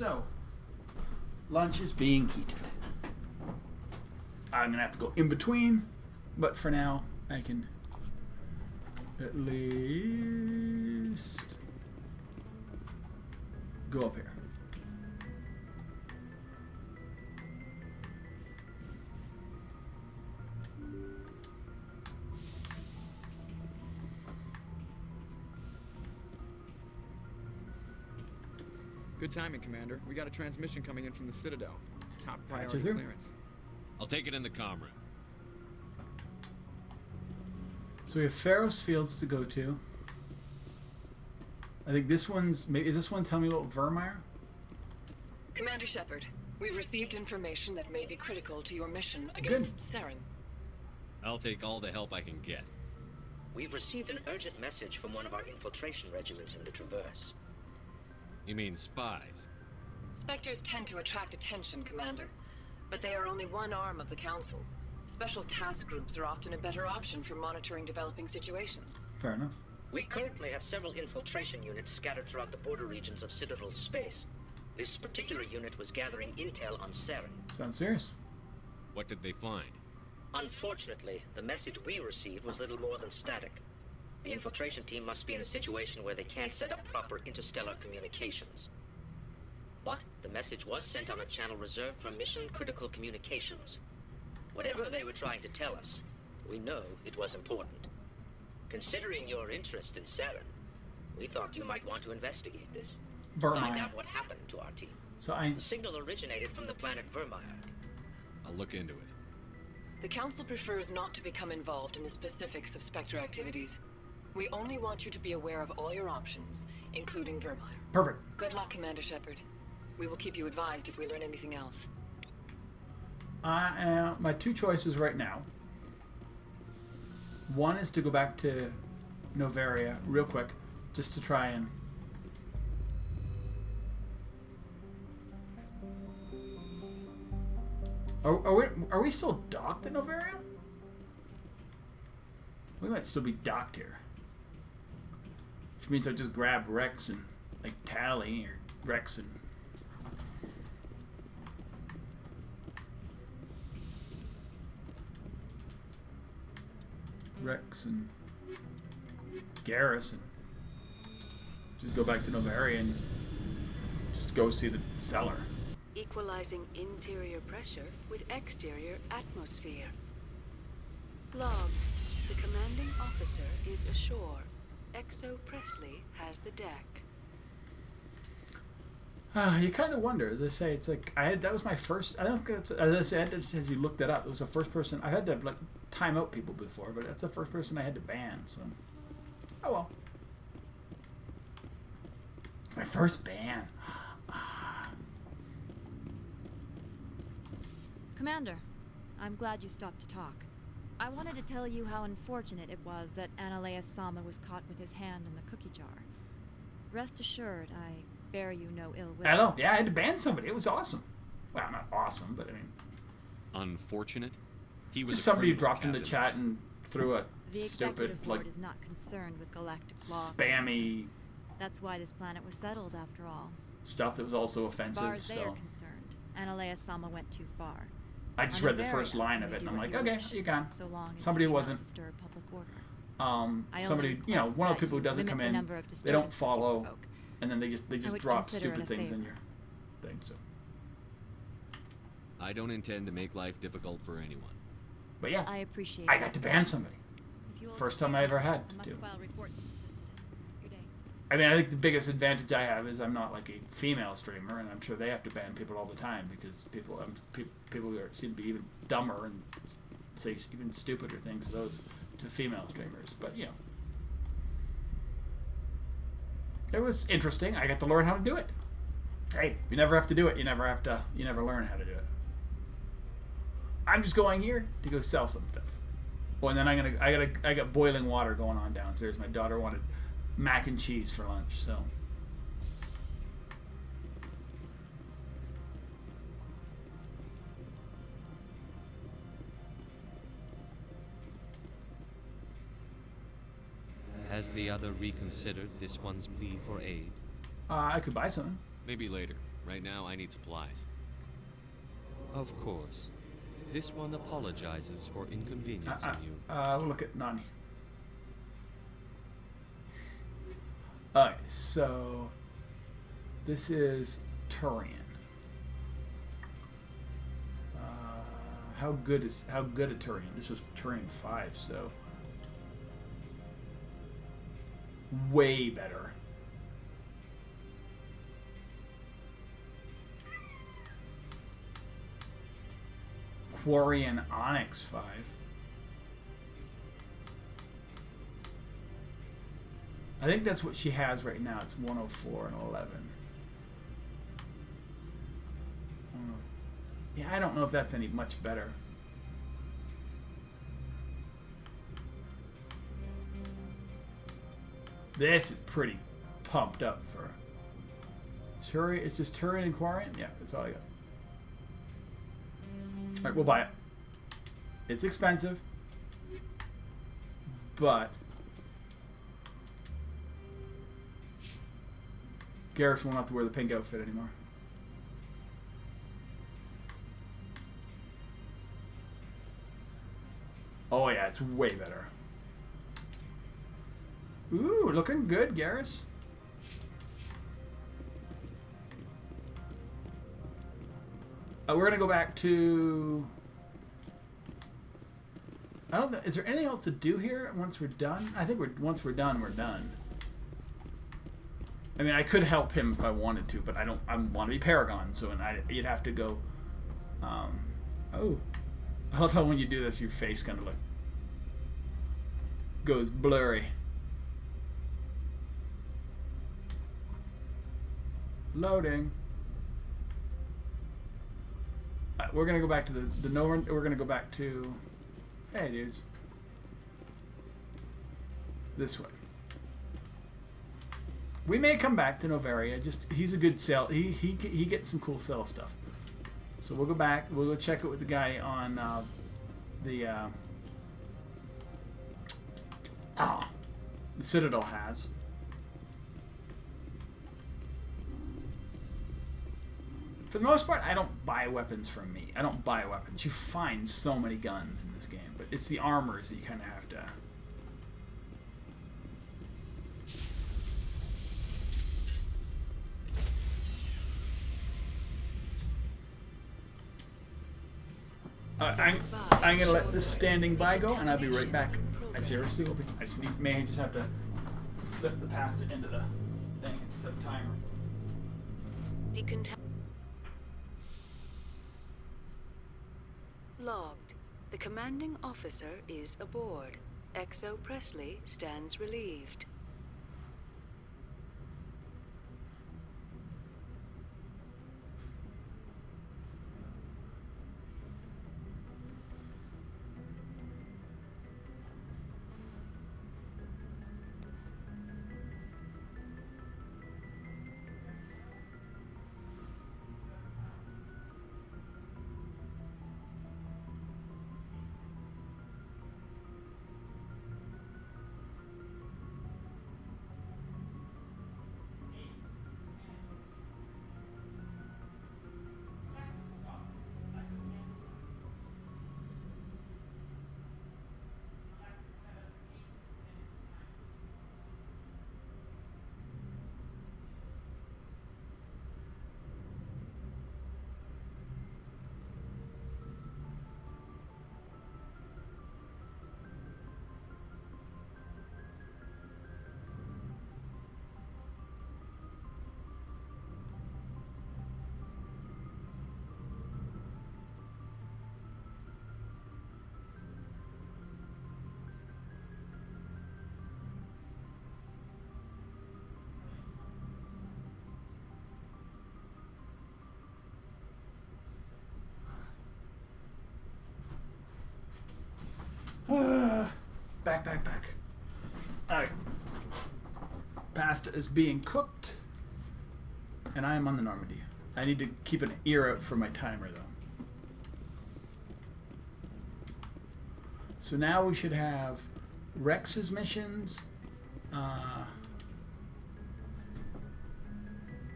S2: So, lunch is being heated. I'm gonna have to go in between, but for now, I can at least go up here.
S24: Good timing, Commander. We got a transmission coming in from the Citadel. Top
S2: Patch
S24: priority
S2: it through.
S24: clearance.
S6: I'll take it in the comm room.
S2: So we have Pharos Fields to go to. I think this one's... Is this one telling me about Vermeer?
S8: Commander Shepard, we've received information that may be critical to your mission against Saren.
S6: I'll take all the help I can get.
S12: We've received an urgent message from one of our infiltration regiments in the Traverse.
S6: You mean spies?
S8: Spectres tend to attract attention, Commander, but they are only one arm of the Council. Special task groups are often a better option for monitoring developing situations.
S2: Fair enough.
S12: We currently have several infiltration units scattered throughout the border regions of Citadel's space. This particular unit was gathering intel on Saren.
S2: Sounds serious.
S6: What did they find?
S12: Unfortunately, the message we received was little more than static. The infiltration team must be in a situation where they can't set up proper interstellar communications. But the message was sent on a channel reserved for mission-critical communications. Whatever they were trying to tell us, we know it was important. Considering your interest in Saren, we thought you might want to investigate this. Find out what happened to our team. The signal originated from the planet Vermeer.
S6: I'll look into it.
S8: The Council prefers not to become involved in the specifics of Spectre activities. We only want you to be aware of all your options, including Vermeer.
S2: Perfect.
S8: Good luck, Commander Shepard. We will keep you advised if we learn anything else.
S2: My two choices right now. One is to go back to Novaria real quick, just to try and... Are we still docked in Novaria? We might still be docked here. Which means I just grab Rex and, like, Tally, or Rex and... Rex and Garrison. Just go back to Novaria and just go see the cellar.
S15: Equalizing interior pressure with exterior atmosphere. Logged. The commanding officer is ashore. Exo Presley has the deck.
S2: You kind of wonder, as I say, it's like that was my first. I don't think that's, as I said, as you looked that up, it was the first person I had to like time out people before, but that's the first person I had to ban. So, oh well, my first ban.
S17: Commander, I'm glad you stopped to talk. I wanted to tell you how unfortunate it was that Analea Sama was caught with his hand in the cookie jar. Rest assured, I bear you no ill will.
S2: I know. Yeah, I had to ban somebody. It was awesome. Well, not awesome, but I mean...
S6: Unfortunate? He was
S2: just somebody who dropped into chat and threw a
S17: the
S2: stupid,
S17: Executive Board
S2: like...
S17: is not concerned with galactic law.
S2: Spammy...
S17: That's why this planet was settled, after all.
S2: Stuff that was also offensive,
S17: As far as
S2: so...
S17: they are concerned, Analea Sama went too far.
S2: I just read the first line of it, and I'm like, okay, you can.
S17: So long as
S2: somebody
S17: you do not
S2: wasn't...
S17: disturb public order.
S2: Somebody, you know, one of the people who doesn't come in, they don't follow, and then they just drop stupid things in your thing. So
S6: I don't intend to make life difficult for anyone.
S2: But yeah,
S17: I appreciate
S2: I got to ban somebody. It's the first time I ever had to. I mean, I think the biggest advantage I have is I'm not like a female streamer, and I'm sure they have to ban people all the time because people who seem to be even dumber and say even stupider things to those to female streamers. But you know, it was interesting. I got to learn how to do it. Hey, you never have to do it. You never learn how to do it. I'm just going here to go sell some stuff. Oh, and then I got boiling water going on downstairs. My daughter wanted mac and cheese for lunch, so.
S6: Has the other reconsidered this one's plea for aid?
S2: I could buy something.
S6: Maybe later. Right now, I need supplies. Of course. This one apologizes for inconveniencing you.
S2: We'll look at Nani. Alright, so this is Turian. How good a Turian? This is Turian 5, so way better. Quarian Onyx 5. I think that's what she has right now. It's 104 and 11. Yeah, I don't know if that's any much better. This is pretty pumped up for Turian. It's just Turian and Quarian? Yeah, that's all I got. Alright, we'll buy it. It's expensive, but Garrus won't have to wear the pink outfit anymore. Oh yeah, it's way better. Ooh, looking good, Garrus. We're gonna go back to. I don't. Is there anything else to do here once we're done? I think once we're done, we're done. I mean, I could help him if I wanted to, but I don't. I want to be Paragon, so you'd have to go. Oh, I love how when you do this, your face kind of like goes blurry. Loading. We're gonna go back to the north. We're gonna go back to. Hey, dudes. This way. We may come back to Novaria. Just he's a good sell. He gets some cool sell stuff. So we'll go back. We'll go check it with the guy on the Citadel has. For the most part, I don't buy weapons from me. I don't buy weapons. You find so many guns in this game, but it's the armors that you kind of have to. I'm gonna let this standing by go, and I'll be right back. I seriously will be. May just have to slip the past it into the thing, set timer.
S15: Logged. The commanding officer is aboard. XO Presley stands relieved.
S2: Back. Alright. Pasta is being cooked. And I am on the Normandy. I need to keep an ear out for my timer, though. So now we should have Rex's missions.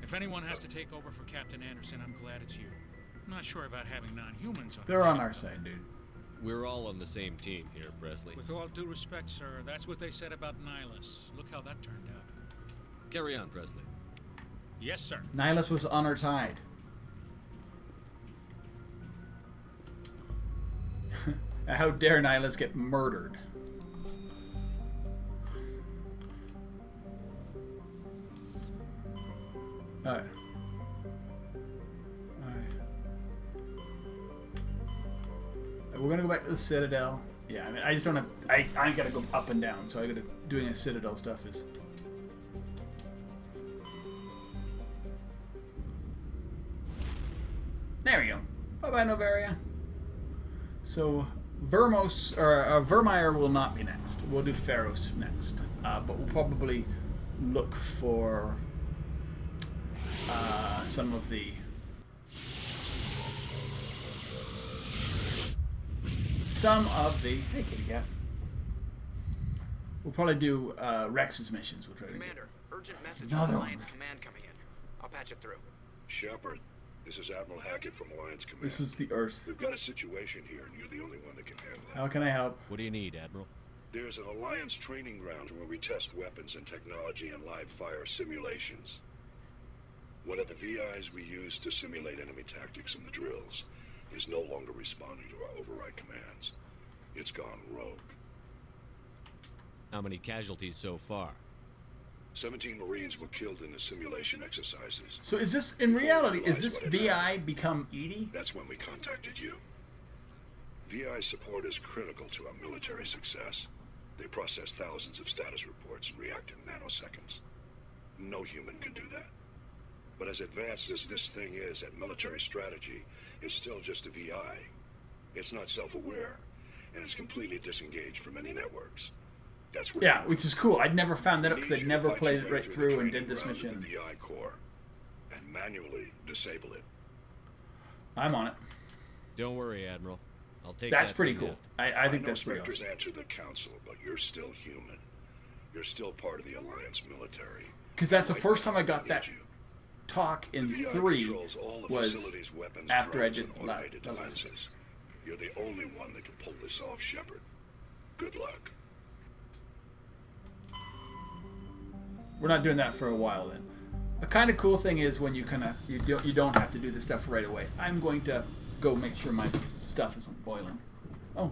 S5: If anyone has to take over for Captain Anderson, I'm glad it's you. I'm not sure about having non-humans on
S2: They're
S5: the
S2: on
S5: ship,
S2: our
S5: though.
S2: side, dude.
S6: We're all on the same team here, Presley.
S5: With all due respect, sir, that's what they said about Nihilus. Look how that turned out.
S6: Carry on, Presley.
S5: Yes, sir.
S2: Nihilus was on our side. How dare Nihilus get murdered? Alright. We're gonna go back to the Citadel. Yeah, I mean, I just don't have. I gotta go up and down, so I gotta doing a Citadel stuff is. There we go. Bye bye, Novaria. So Vermeer will not be next. We'll do Pharos next, but we'll probably look for some of the. Hey, kitty cat. We'll probably do Rex's missions. We'll try to
S22: Commander, urgent message
S2: Another
S22: from
S2: one.
S22: Alliance Command coming in. I'll patch it through.
S23: Shepard, this is Admiral Hackett from Alliance Command.
S2: This is the Earth.
S23: We've got a situation here, and you're the only one that can handle it.
S2: How can I help?
S6: What do you need, Admiral?
S23: There's an Alliance training ground where we test weapons and technology in live fire simulations. One of the VIs we use to simulate enemy tactics in the drills is no longer responding to our override commands. It's gone rogue.
S6: How many casualties so far?
S23: 17 Marines were killed in the simulation exercises.
S2: So is this, in reality, is this VI become Edie?
S23: That's when we contacted you. VI support is critical to our military success. They process thousands of status reports and react in nanoseconds. No human can do that. But as advanced as this thing is at military strategy, it's still just a VI. It's not self-aware, and it's completely disengaged from any networks. That's where
S2: Yeah, which is cool. I'd never found that out because I'd never played it right through and did this mission.
S23: the VI core and manually disable it.
S2: I'm on it.
S6: Don't worry, Admiral. I'll take
S2: That's
S6: that
S2: pretty
S6: thing
S2: cool.
S6: out.
S2: I think
S23: know
S2: that's pretty
S23: Spectres
S2: awesome.
S23: answer the council, but you're still human. You're still part of the Alliance military.
S2: Because that's the first time I got that talk in
S23: The VI
S2: 3
S23: controls all the
S2: was
S23: facilities, weapons,
S2: after I
S23: drones,
S2: did
S23: and automated
S2: that.
S23: defenses. You're the only one that can pull this off, Shepard. Good luck.
S2: We're not doing that for a while then. A kind of cool thing is when you you don't have to do this stuff right away. I'm going to go make sure my stuff isn't boiling. Oh.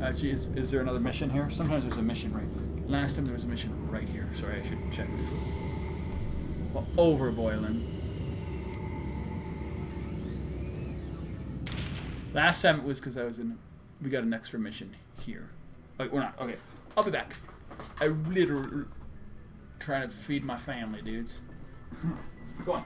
S2: Actually, is there another mission here? Sometimes there's a mission right. Last time there was a mission right here. Sorry, I should check. Well, over boiling. Last time it was because I was in. We got an extra mission here. Like, we're not. Okay, I'll be back. I literally trying to feed my family, dudes. Go on.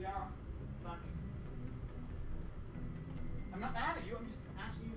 S2: are. Lunch. I'm not mad at you. I'm just asking you.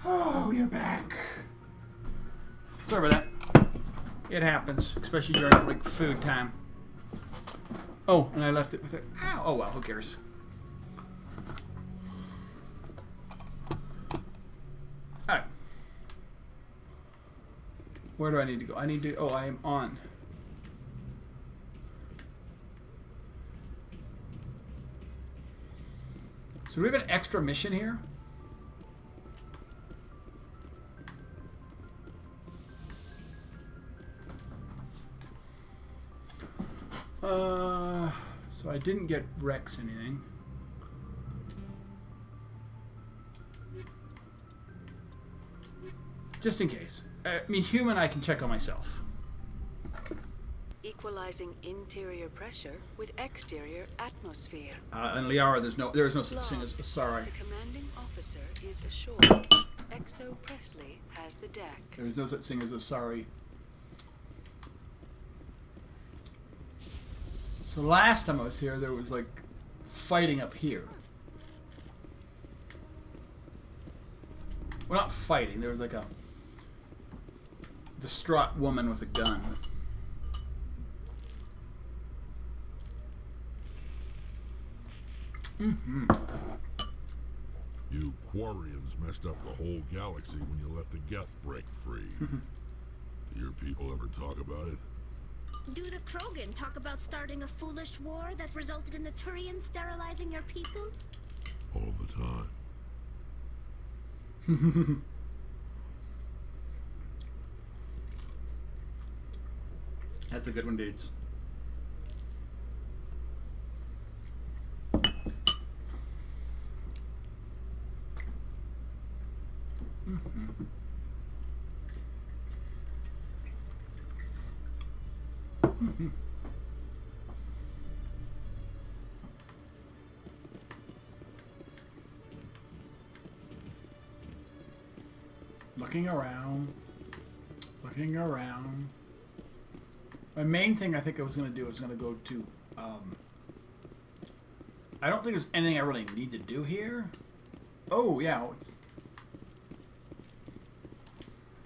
S2: Oh, we are back. Sorry about that. It happens, especially during like food time. Oh, and I left it with it. Ow. Oh well, who cares? Alright. Where do I need to go? I need to. Oh, I am on. So do we have an extra mission here? So I didn't get Rex anything. Just in case. I mean, human I can check on myself.
S15: Equalizing interior pressure with exterior atmosphere.
S2: And Liara, there is no such thing as sorry.
S15: The commanding officer is assured. Exo Presley has the deck.
S2: There is no such thing as a sorry. So last time I was here, there was like fighting up here. Well, not fighting. There was like a distraught woman with a gun. Mm-hmm.
S23: You Quarians messed up the whole galaxy when you let the Geth break free. Do your people ever talk about it?
S7: Do the Krogan talk about starting a foolish war that resulted in the Turians sterilizing your people?
S23: All the time.
S16: That's a good one, dudes.
S2: Looking around. Looking around. My main thing I think I was going to do is going to go to... I don't think there's anything I really need to do here. Oh, yeah.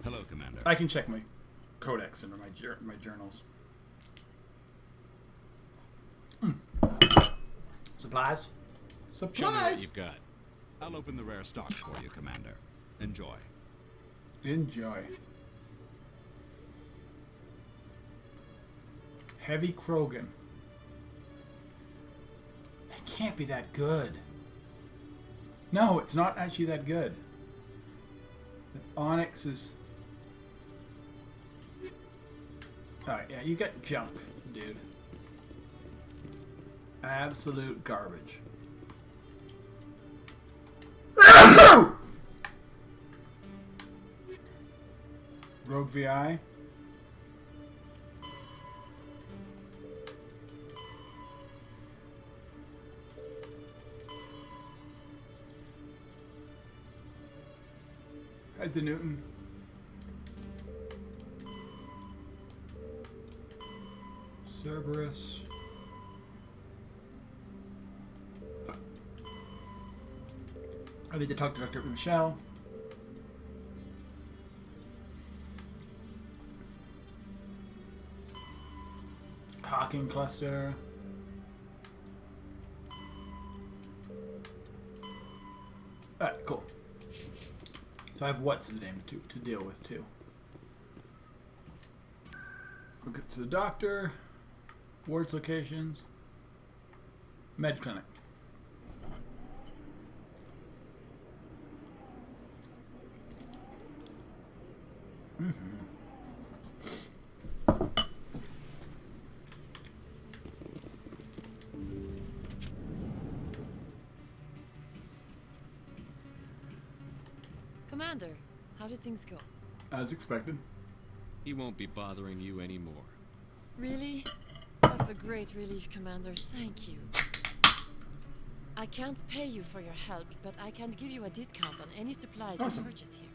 S18: Hello, Commander.
S2: I can check my codex and my journals. Supplies?
S18: Show me what
S2: Supplies!
S18: you've got. I'll open the rare stocks for you, Commander. Enjoy.
S2: Enjoy. Heavy Krogan. It can't be that good. No, it's not actually that good. The Onyx is... Alright, yeah, you got junk, dude. Absolute garbage. Rogue VI. Head to Newton. Cerberus. I need to talk to Dr. Michelle. Hawking cluster. Alright, cool. So I have what's his name to deal with too. We'll get to the doctor. Wards locations. Med clinic.
S20: Commander, how did things go?
S2: As expected.
S6: He won't be bothering you anymore.
S20: Really? That's a great relief, Commander. Thank you. I can't pay you for your help, but I can give you a discount on any supplies
S2: Awesome.
S20: you purchase here.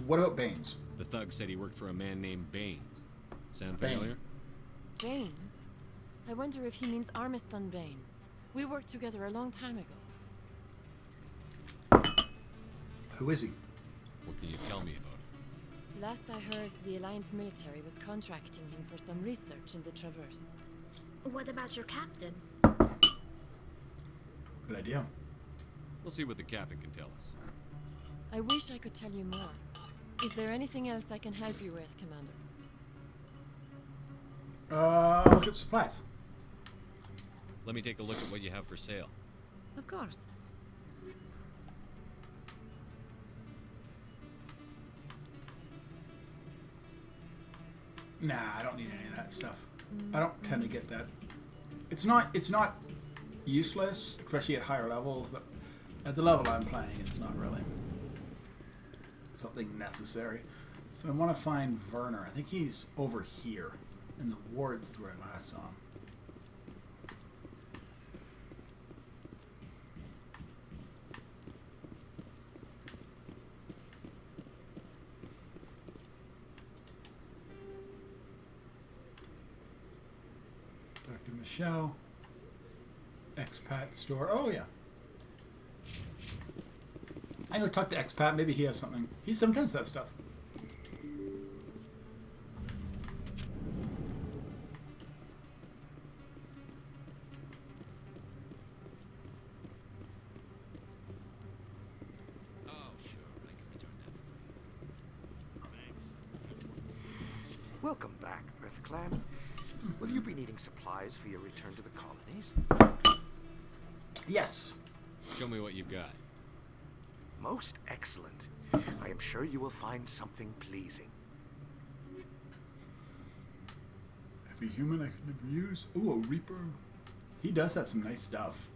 S2: What about Baines?
S6: The thug said he worked for a man named Baines. Sound
S2: Bane.
S6: familiar?
S20: Baines? I wonder if he means Armiston Baines. We worked together a long time ago.
S2: Who is he?
S6: What can you tell me about him?
S20: Last I heard, the Alliance military was contracting him for some research in the Traverse.
S7: What about your captain?
S2: Good idea.
S6: We'll see what the captain can tell us.
S20: I wish I could tell you more. Is there anything else I can help you with, Commander?
S2: Look at supplies.
S6: Let me take a look at what you have for sale.
S20: Of course.
S2: Nah, I don't need any of that stuff. I don't tend to get that. It's not useless, especially at higher levels, but at the level I'm playing, it's not really something necessary. So I want to find Werner. I think he's over here in the wards is where I last saw him. Dr. Michelle. Expat store. Oh, yeah. I go talk to Expat. Maybe he has something. He sometimes has stuff.
S6: Oh, sure. I can return that for you. Thanks.
S22: Welcome back, Earth Clan. Will you be needing supplies for your return to the colonies?
S2: Yes.
S6: Show me what you've got.
S22: Most excellent. I am sure you will find something pleasing.
S2: Every human I could never use. Ooh, a Reaper. He does have some nice stuff.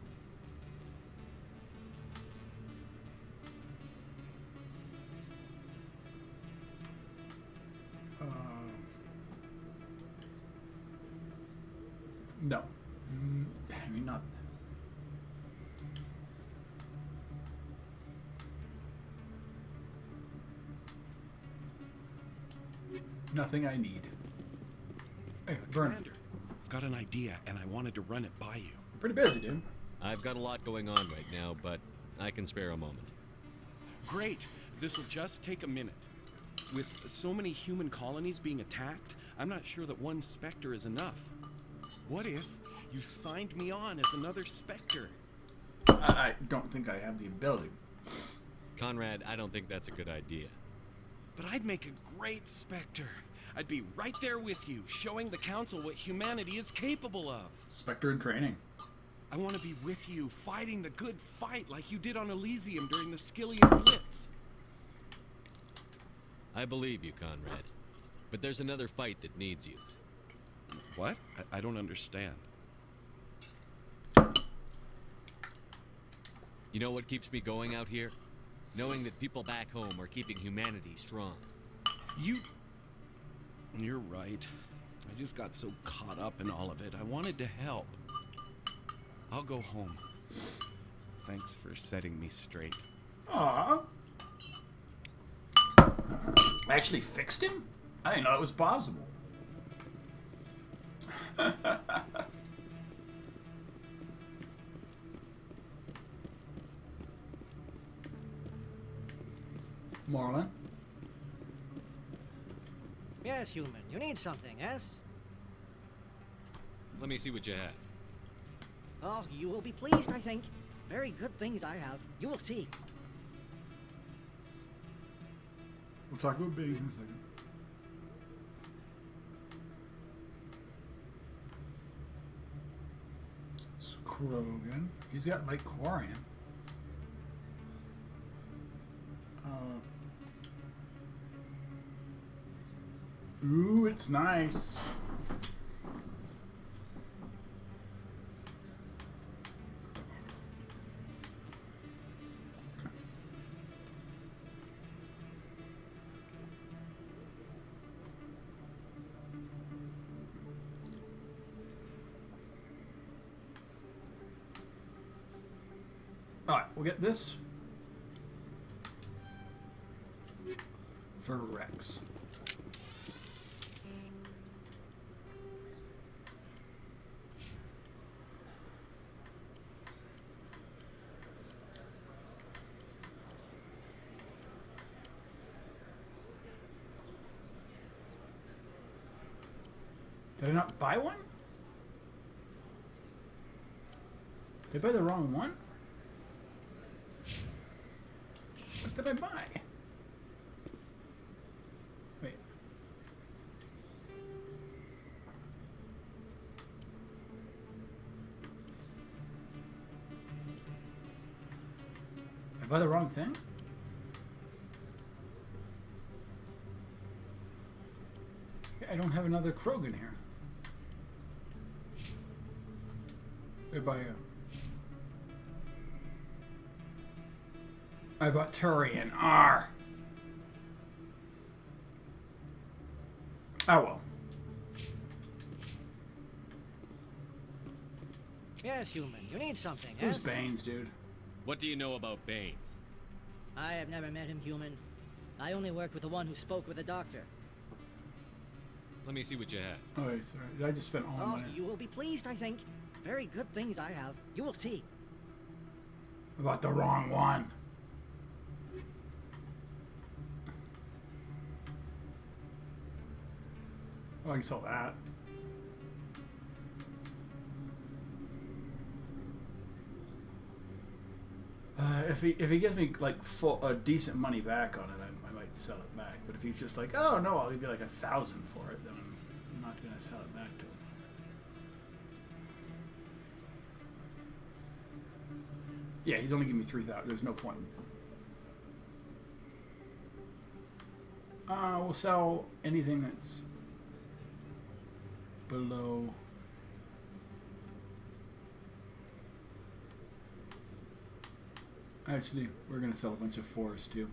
S2: No. I mean, not... Nothing I need. Hey, burn.
S18: Commander, I've got an idea, and I wanted to run it by you.
S2: Pretty busy, dude.
S6: I've got a lot going on right now, but I can spare a moment.
S18: Great. This will just take a minute. With so many human colonies being attacked, I'm not sure that one Spectre is enough. What if you signed me on as another Spectre?
S2: I don't think I have the ability.
S6: Conrad, I don't think that's a good idea.
S18: But I'd make a great Spectre. I'd be right there with you, showing the Council what humanity is capable of.
S2: Spectre in training.
S18: I want to be with you, fighting the good fight like you did on Elysium during the Skillian Blitz.
S6: I believe you, Conrad. But there's another fight that needs you.
S18: What? I don't understand.
S6: You know what keeps me going out here? Knowing that people back home are keeping humanity strong.
S18: You're right. I just got so caught up in all of it. I wanted to help. I'll go home. Thanks for setting me straight.
S2: Aww. I actually fixed him? I didn't know it was possible. Marlon?
S9: Yes, human. You need something, yes?
S6: Let me see what you have.
S9: Oh, you will be pleased, I think. Very good things I have. You will see.
S2: We'll talk about babies in a second. It's Krogan. He's got Lake Quarian. Ooh, it's nice. Alright, we'll get this for Rex. Did I not buy one? Did I buy the wrong one? What did I buy? Wait. Did I buy the wrong thing? I don't have another Krogan here. I bought Turian. R. Oh well.
S9: Yes, human. You need something, yes?
S2: Who's Baines, dude?
S6: What do you know about Baines?
S9: I have never met him, human. I only worked with the one who spoke with the doctor.
S6: Let me see what you have.
S2: Oh, wait, sorry. Did I just spent all my money?
S9: You will be pleased, I think. Very good things I have. You will see.
S2: I bought the wrong one. Oh, I can sell that. if he gives me like a decent money back on it, I might sell it back. But if he's just like, oh no, I'll give you like 1,000 for it, then I'm not gonna sell it back to him. Yeah, he's only giving me 3,000. There's no point. We'll sell anything that's below. Actually, we're gonna sell a bunch of 4s too.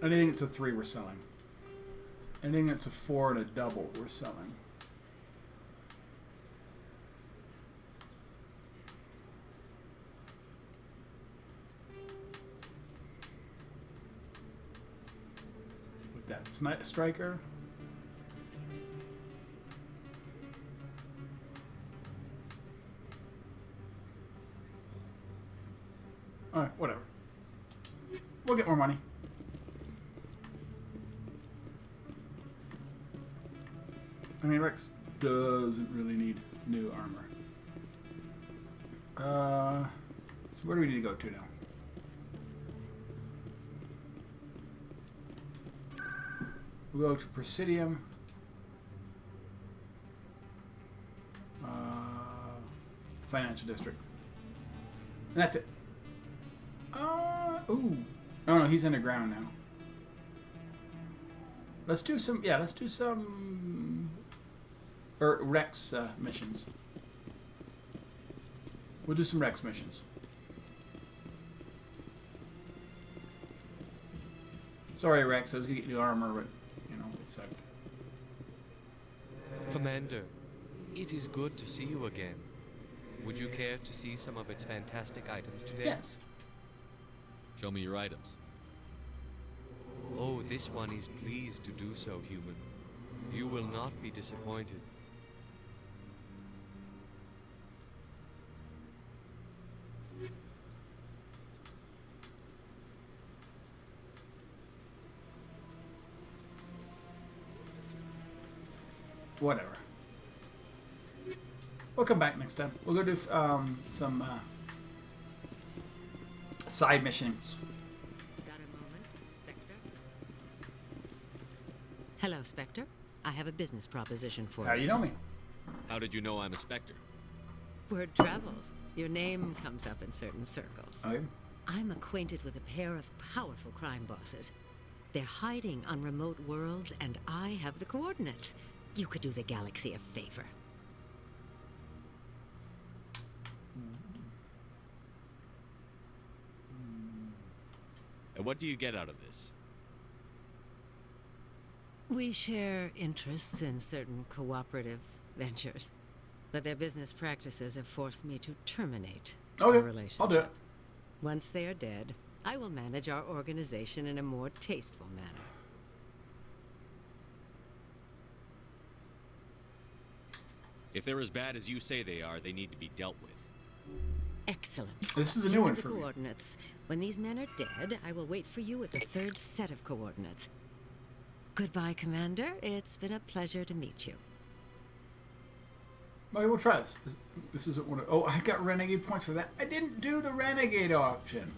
S2: Anything that's a 3, we're selling. Anything that's a 4 and a double, we're selling. With that striker. Alright, whatever. We'll get more money. I mean, Rex doesn't really need new armor. So where do we need to go to now? We'll go to Presidium. Financial District. And that's it. Ooh. Oh no, he's underground now. Let's do some, Rex missions. We'll do some Rex missions. Sorry, Rex, I was gonna get new armor, but, you know, it sucked.
S6: Commander, it is good to see you again. Would you care to see some of its fantastic items today?
S2: Yes.
S6: Show me your items. Oh, this one is pleased to do so, human. You will not be disappointed.
S2: Whatever. We'll come back next time. We'll go do some side missions.
S11: Got a moment, Spectre? Hello, Spectre. I have a business proposition for you.
S2: How do you know me?
S6: How did you know I'm a Spectre?
S11: Word travels. Your name comes up in certain circles. I'm acquainted with a pair of powerful crime bosses. They're hiding on remote worlds, and I have the coordinates. You could do the galaxy a favor.
S6: And what do you get out of this?
S11: We share interests in certain cooperative ventures, but their business practices have forced me to terminate our relationship.
S2: I'll do it.
S11: Once they are dead, I will manage our organization in a more tasteful manner.
S6: If they're as bad as you say they are, they need to be dealt with.
S11: Excellent.
S2: This is a new
S11: Here
S2: one
S11: are the
S2: for me.
S11: coordinates. When these men are dead, I will wait for you with the third set of coordinates. Goodbye, Commander. It's been a pleasure to meet you.
S2: Okay, we'll try this. This isn't one of... Oh, I got Renegade points for that. I didn't do the Renegade option.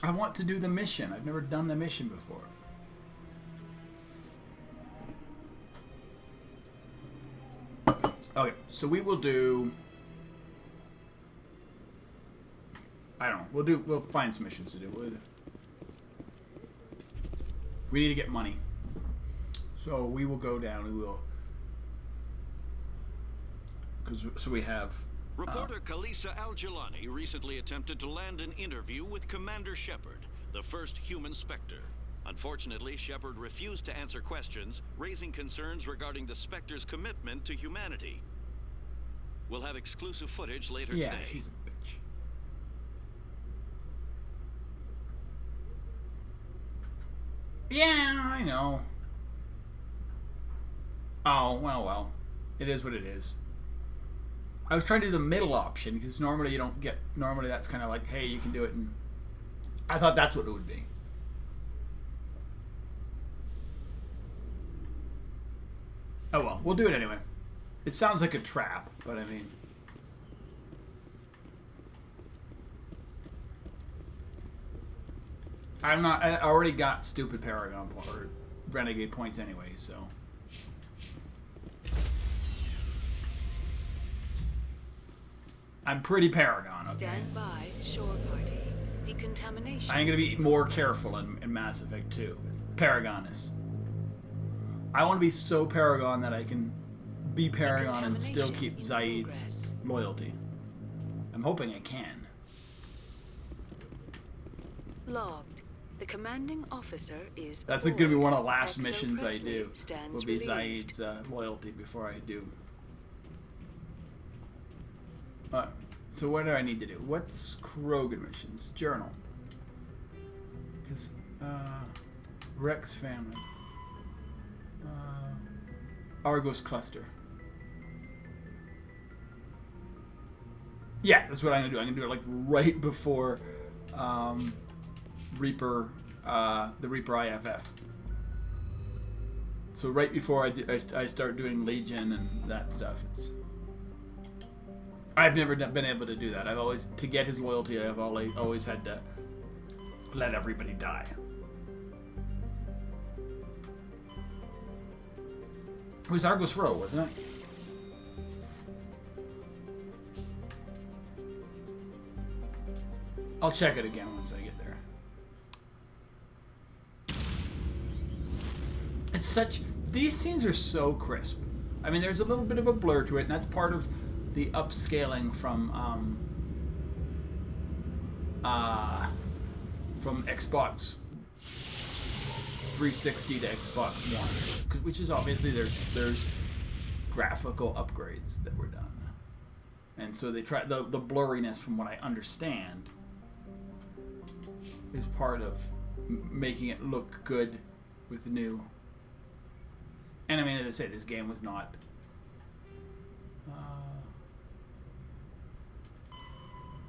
S2: I want to do the mission. I've never done the mission before. Okay, so we will do... I don't know. We'll find some missions to do. We need to get money. So we will go down and we'll... So we have...
S13: Reporter Kalisa Al-Jilani recently attempted to land an interview with Commander Shepard, the first human Spectre. Unfortunately, Shepard refused to answer questions, raising concerns regarding the Spectre's commitment to humanity. We'll have exclusive footage later today.
S2: Yeah, she's a bitch. Yeah, I know. Oh, well. It is what it is. I was trying to do the middle option because normally you don't get. Normally that's kind of like, hey, you can do it, and I thought that's what it would be. Oh well, we'll do it anyway. It sounds like a trap, but I mean, I'm not. I already got stupid Paragon or Renegade points anyway, so. I'm pretty Paragon. Okay?
S15: Stand by, shore party. Decontamination.
S2: I'm gonna be more careful in Mass Effect 2 with Paragonus. I want to be so Paragon that I can be Paragon and still keep Zaid's loyalty. I'm hoping I can.
S15: Logged. The commanding officer is.
S2: That's going to be one of the last missions I do. Will be Zaid's loyalty before I do. So what do I need to do? What's Krogan missions? Journal. Because Rex family. Argos cluster. Yeah, that's what I'm gonna do. I'm gonna do it like right before Reaper, the Reaper IFF. So right before I start doing Legion and that stuff. I've never been able to do that. I've always, to get his loyalty, I've always had to let everybody die. It was Argos Row, wasn't it? I'll check it again once I get there. It's such... These scenes are so crisp. I mean, there's a little bit of a blur to it, and that's part of the upscaling from Xbox 360 to Xbox One, which is obviously there's graphical upgrades that were done, and so they try the blurriness, from what I understand, is part of making it look good with new. And I mean, as I say, this game was not.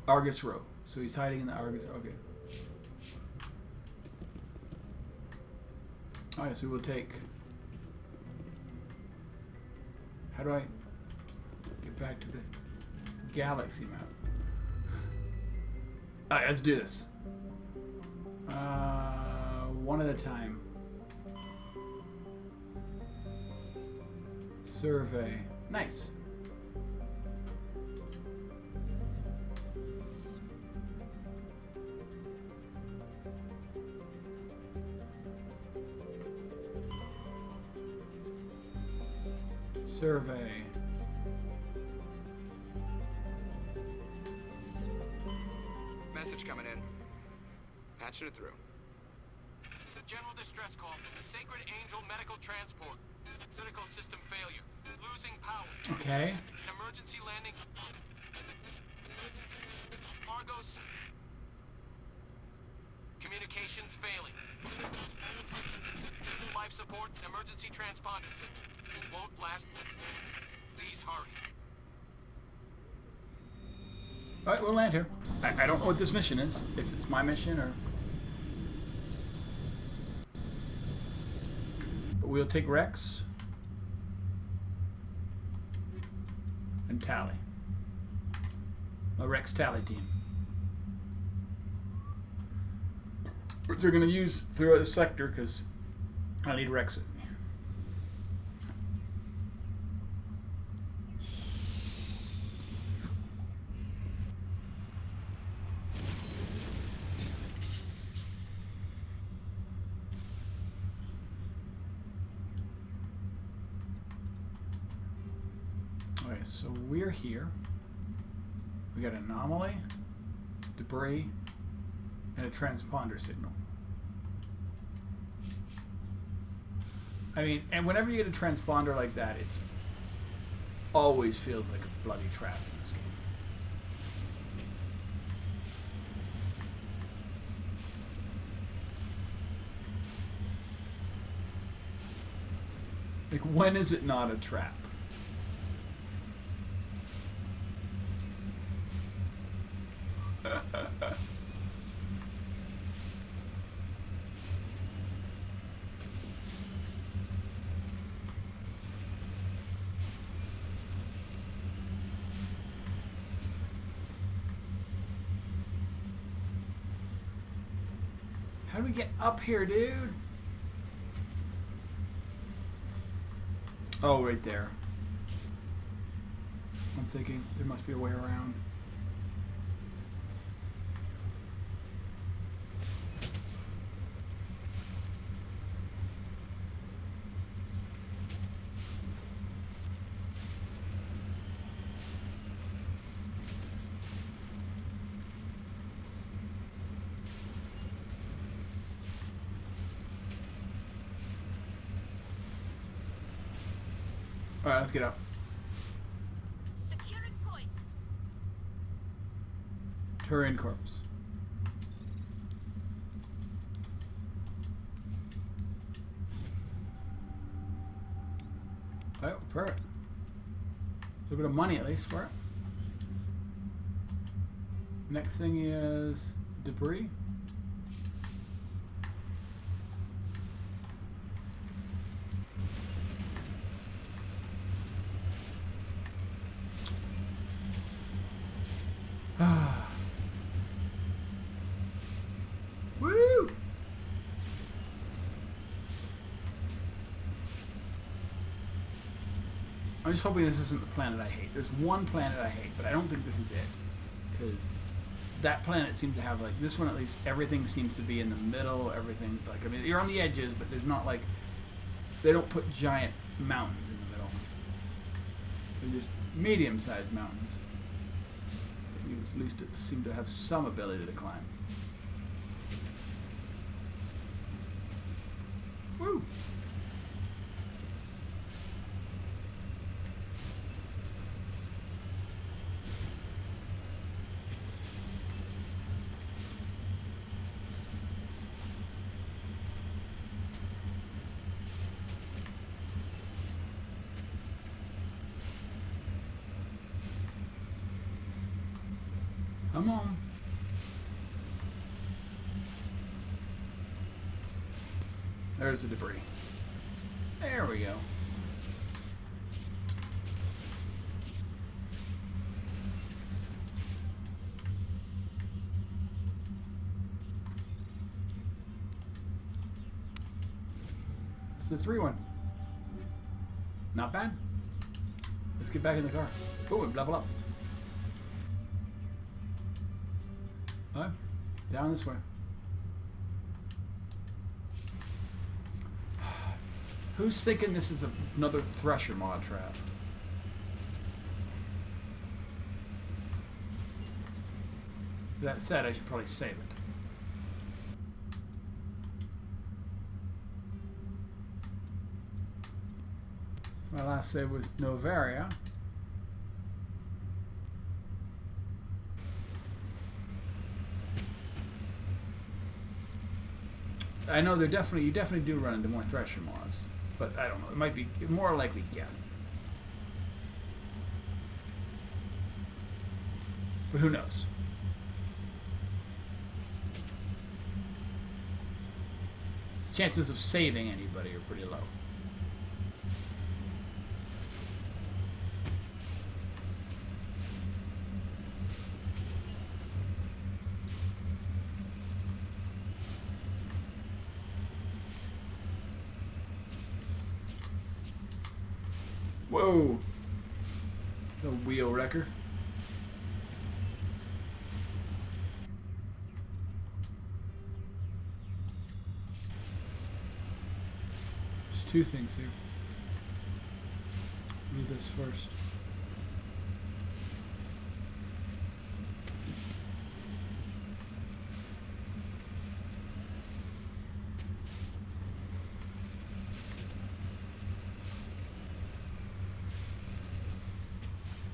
S2: Argus Row. So he's hiding in the Argus. Okay. Alright, so we'll take. How do I get back to the galaxy map? Alright, let's do this. One at a time. Survey. Nice. Survey.
S22: Message coming in. Patching it through.
S1: General distress call. The Sacred Angel medical transport. Critical system failure. Losing power.
S2: Okay.
S1: An emergency landing. Argos. Communications failing. Life support. Emergency transponder. Won't last. Please hurry.
S2: Alright, we'll land here. I don't know what this mission is. If it's my mission or... But we'll take Rex. And Tally. A Rex Tally team. Which they're going to use throughout the sector because I need Rex with me. Okay, so we're here. We got anomaly, debris, and a transponder signal. I mean, and whenever you get a transponder like that, it's always feels like a bloody trap in this game. Like, when is it not a trap? How do we get up here, dude? Oh, right there. I'm thinking there must be a way around. Alright, let's get up.
S7: Securing point.
S2: Turian corpse. Oh, perfect. A little bit of money at least for it. Next thing is debris. Woo! I'm just hoping this isn't the planet I hate. There's one planet I hate, but I don't think this is it. Because that planet seems to have, like, this one at least, everything seems to be in the middle, everything, like, I mean, you're on the edges, but there's not, like, they don't put giant mountains in the middle. They're just medium-sized mountains. At least it seemed to have some ability to climb. Woo! Come on. There's the debris. There we go. It's the 3-1. Not bad. Let's get back in the car. Oh, and level up. Oh, down this way. Who's thinking this is another Thresher mod trap? That said, I should probably save it. So my last save was Novaria. I know you definitely do run into more Thresher mods, but I don't know. It might be more likely Geth. But who knows? Chances of saving anybody are pretty low. Whoa! It's a wheel wrecker. There's two things here. Do this first.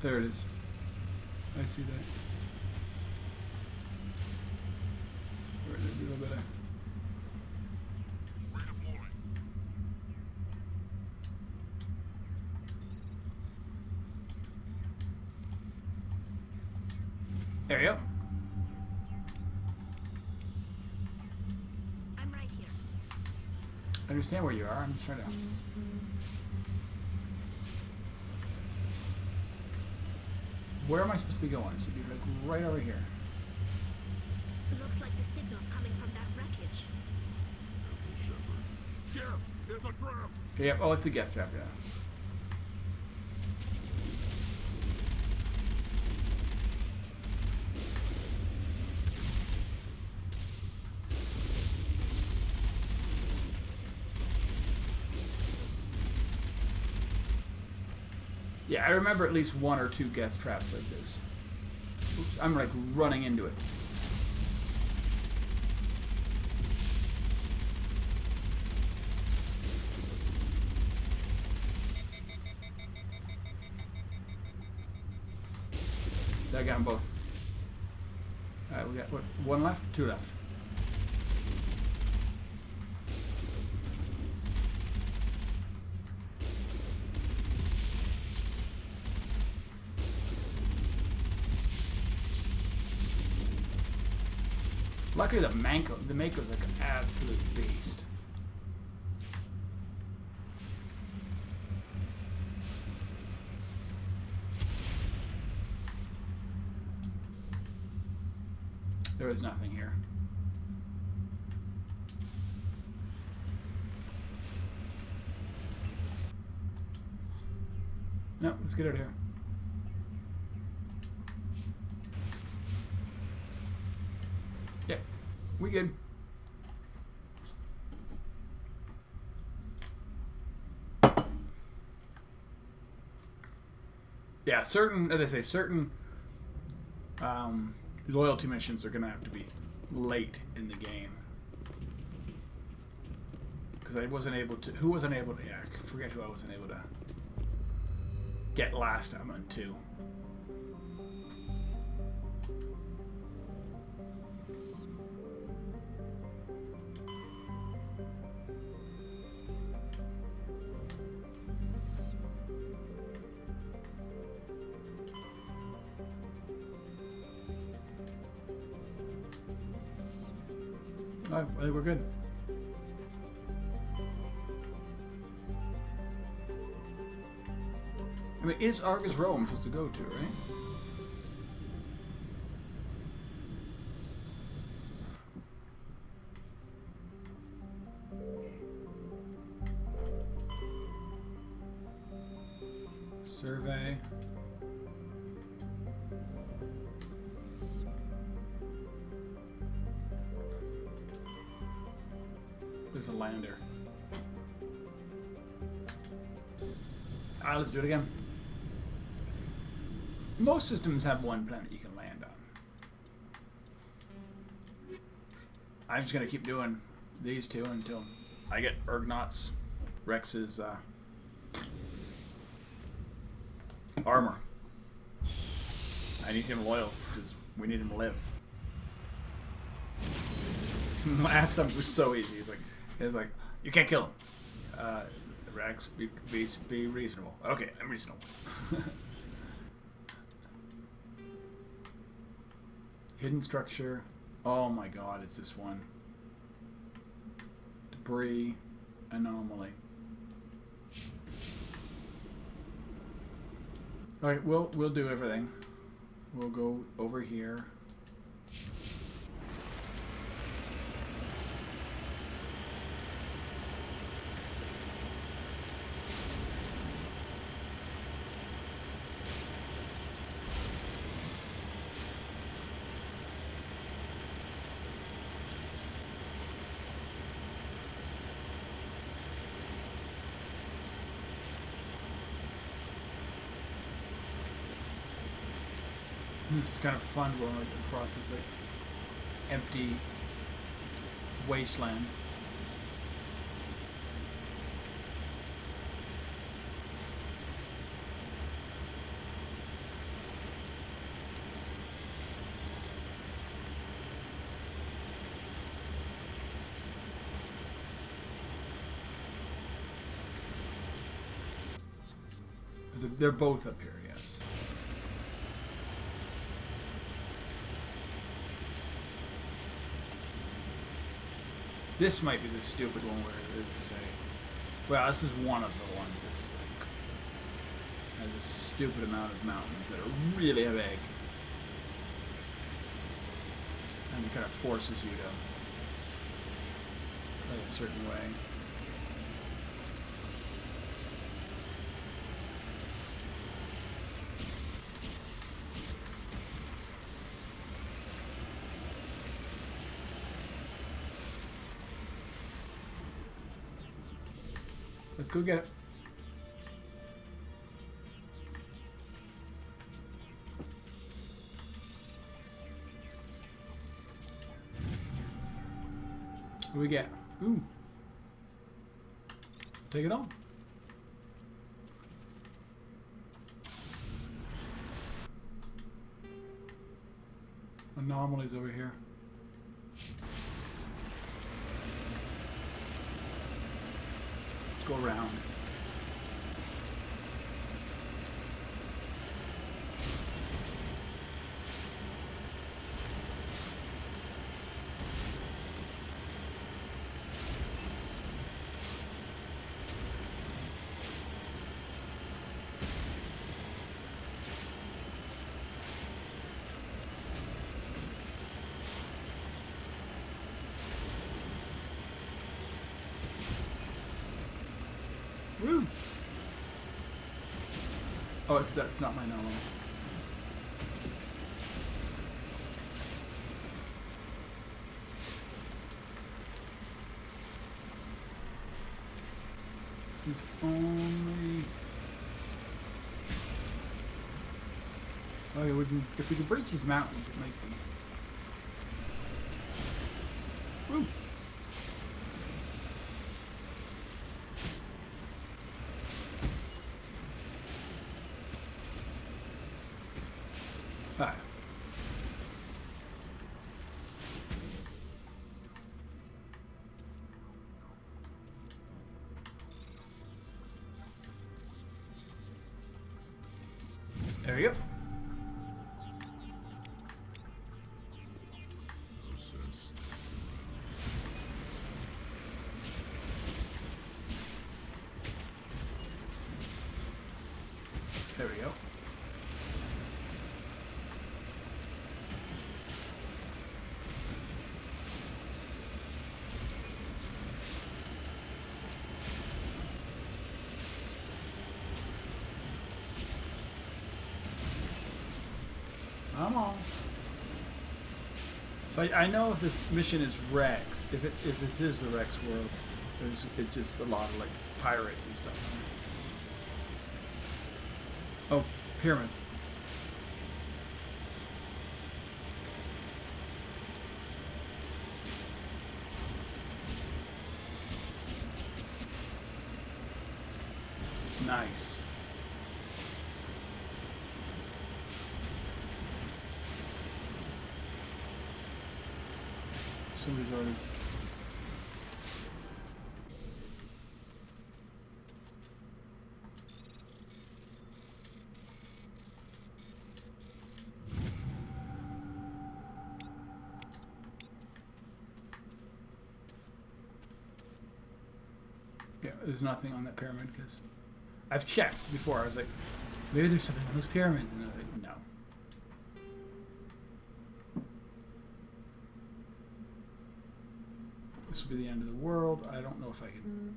S2: There it is. I see that. We're gonna do a little bit of... There you go.
S7: I'm right here.
S2: I understand where you are. I'm just trying to... Where am I supposed to be going? It should be like right over here.
S7: It looks like the signal's coming from that wreckage. wreckage.
S23: Yeah, it's a trap.
S2: Yep. Oh, it's a get trap. Yeah. Yeah, I remember at least 1 or 2 death traps like this. Oops, I'm like running into it. I got them both. Alright, we got what, 1 left? 2 left. Luckily the Mako's like an absolute beast. There is nothing here. No, let's get out of here. Yep, we good. Yeah, certain, as I say, certain loyalty missions are going to have to be late in the game. Because I wasn't able to... Who wasn't able to... Yeah, I forget who I wasn't able to get last time on 2. Oh, I think we're good. I mean, is Argus Rome supposed to go to, right? Survey. There's a lander. Alright, let's do it again. Most systems have 1 planet you can land on. I'm just gonna keep doing these 2 until I get Ergnot's, Rex's armor. I need him loyal because we need him to live. Last time was so easy. He's like, you can't kill him. Rex, be reasonable. Okay, I'm reasonable. Hidden structure. Oh my god, it's this one. Debris anomaly. Alright, we'll do everything. We'll go over here. This is kind of fun going across this like empty wasteland. They're both up here, yes. This might be the stupid one where they say, well, this is one of the ones that's like has a stupid amount of mountains that are really big. And it kind of forces you to a certain way. Let's go get it. What do we get? Ooh. Take it on. Anomalies over here. Let's go around. Woo! Oh, that's not my normal. This is only. Oh yeah, if we can breach these mountains, it might be. Woo! Alright. There we go.
S23: No sense.
S2: There we go. Come on. So I know if this mission is Rex, if it is the Rex world, it's just a lot of like pirates and stuff. Oh, pyramid. Nice. Somebody's already. Yeah, there's nothing on that pyramid because I've checked before. I was like, maybe there's something on those pyramids, and I was like, no. This will be the end of the world. I don't know if I can.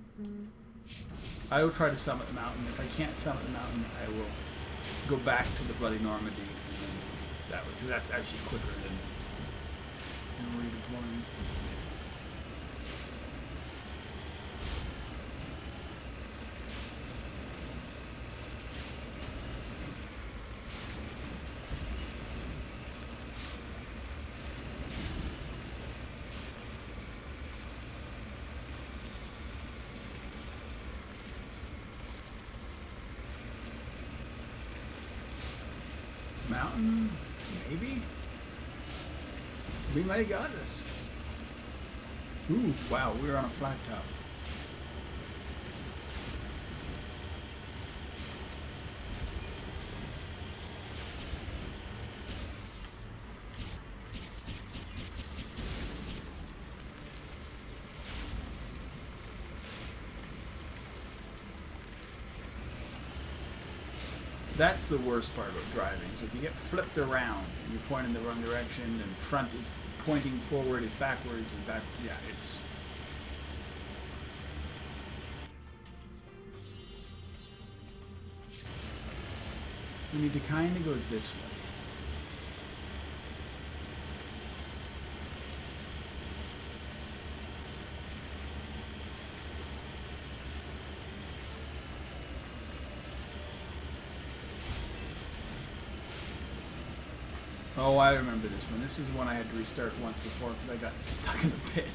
S2: I will try to summit the mountain. If I can't summit the mountain, I will go back to the Bloody Normandy and then that way, because that's actually quicker than redeploying. Mountain? Maybe? We might have got this. Ooh, wow, we're on a flat top. That's the worst part about driving. So if you get flipped around and you're pointing the wrong direction and front is pointing forward, is backwards, and back, yeah, it's We need to kind of go this way. Oh, I remember this one. This is one I had to restart once before because I got stuck in a pit.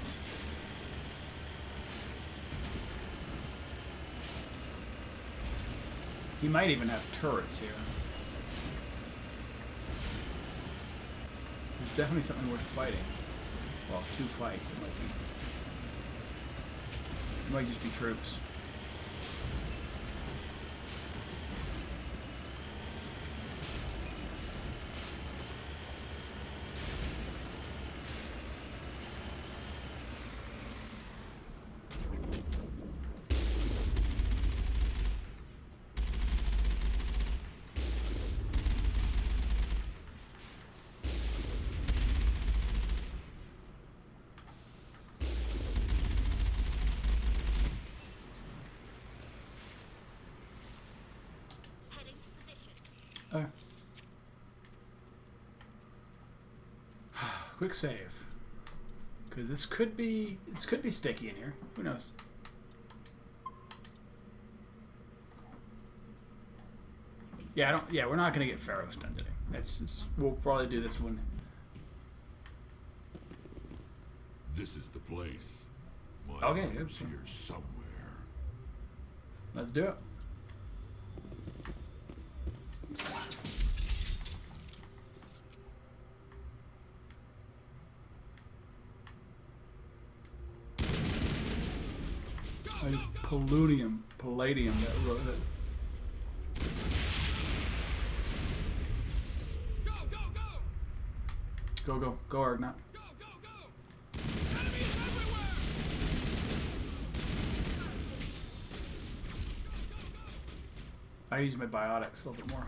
S2: He might even have turrets here. There's definitely something worth fighting. Well, to fight. It might just be troops. Quick save, because this could be sticky in here. Who knows? Yeah, we're not gonna get Pharaoh's done today. We'll probably do this one.
S23: This is the place. My
S2: Okay,
S23: brother's here somewhere.
S2: Let's do it. Palladium that wrote it. Go, Argonaut. I use my biotics a little bit more.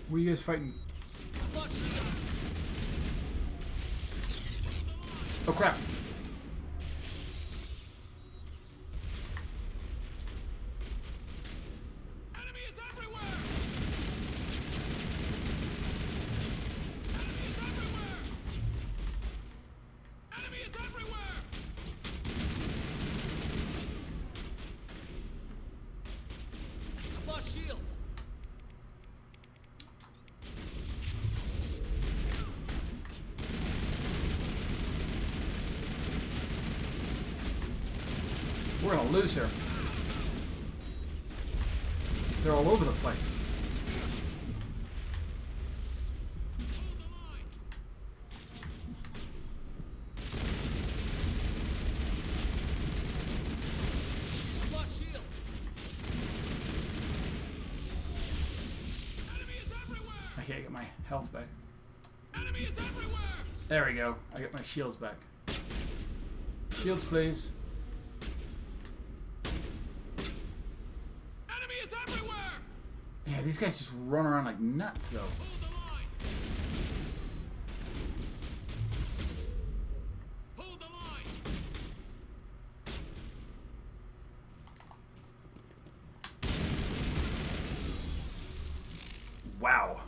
S2: Where are you guys fighting? Oh crap! We're gonna lose here. They're all over the place. I can't get my health back. There we go. I got my shields back. Shields, please. Yeah, these guys just run around like nuts, though. Wow.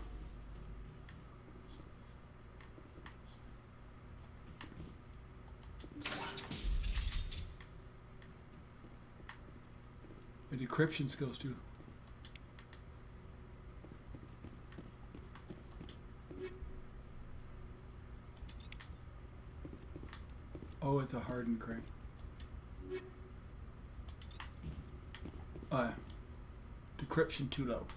S2: The decryption skills, too. Oh, it's a hardened crate. Decryption too low.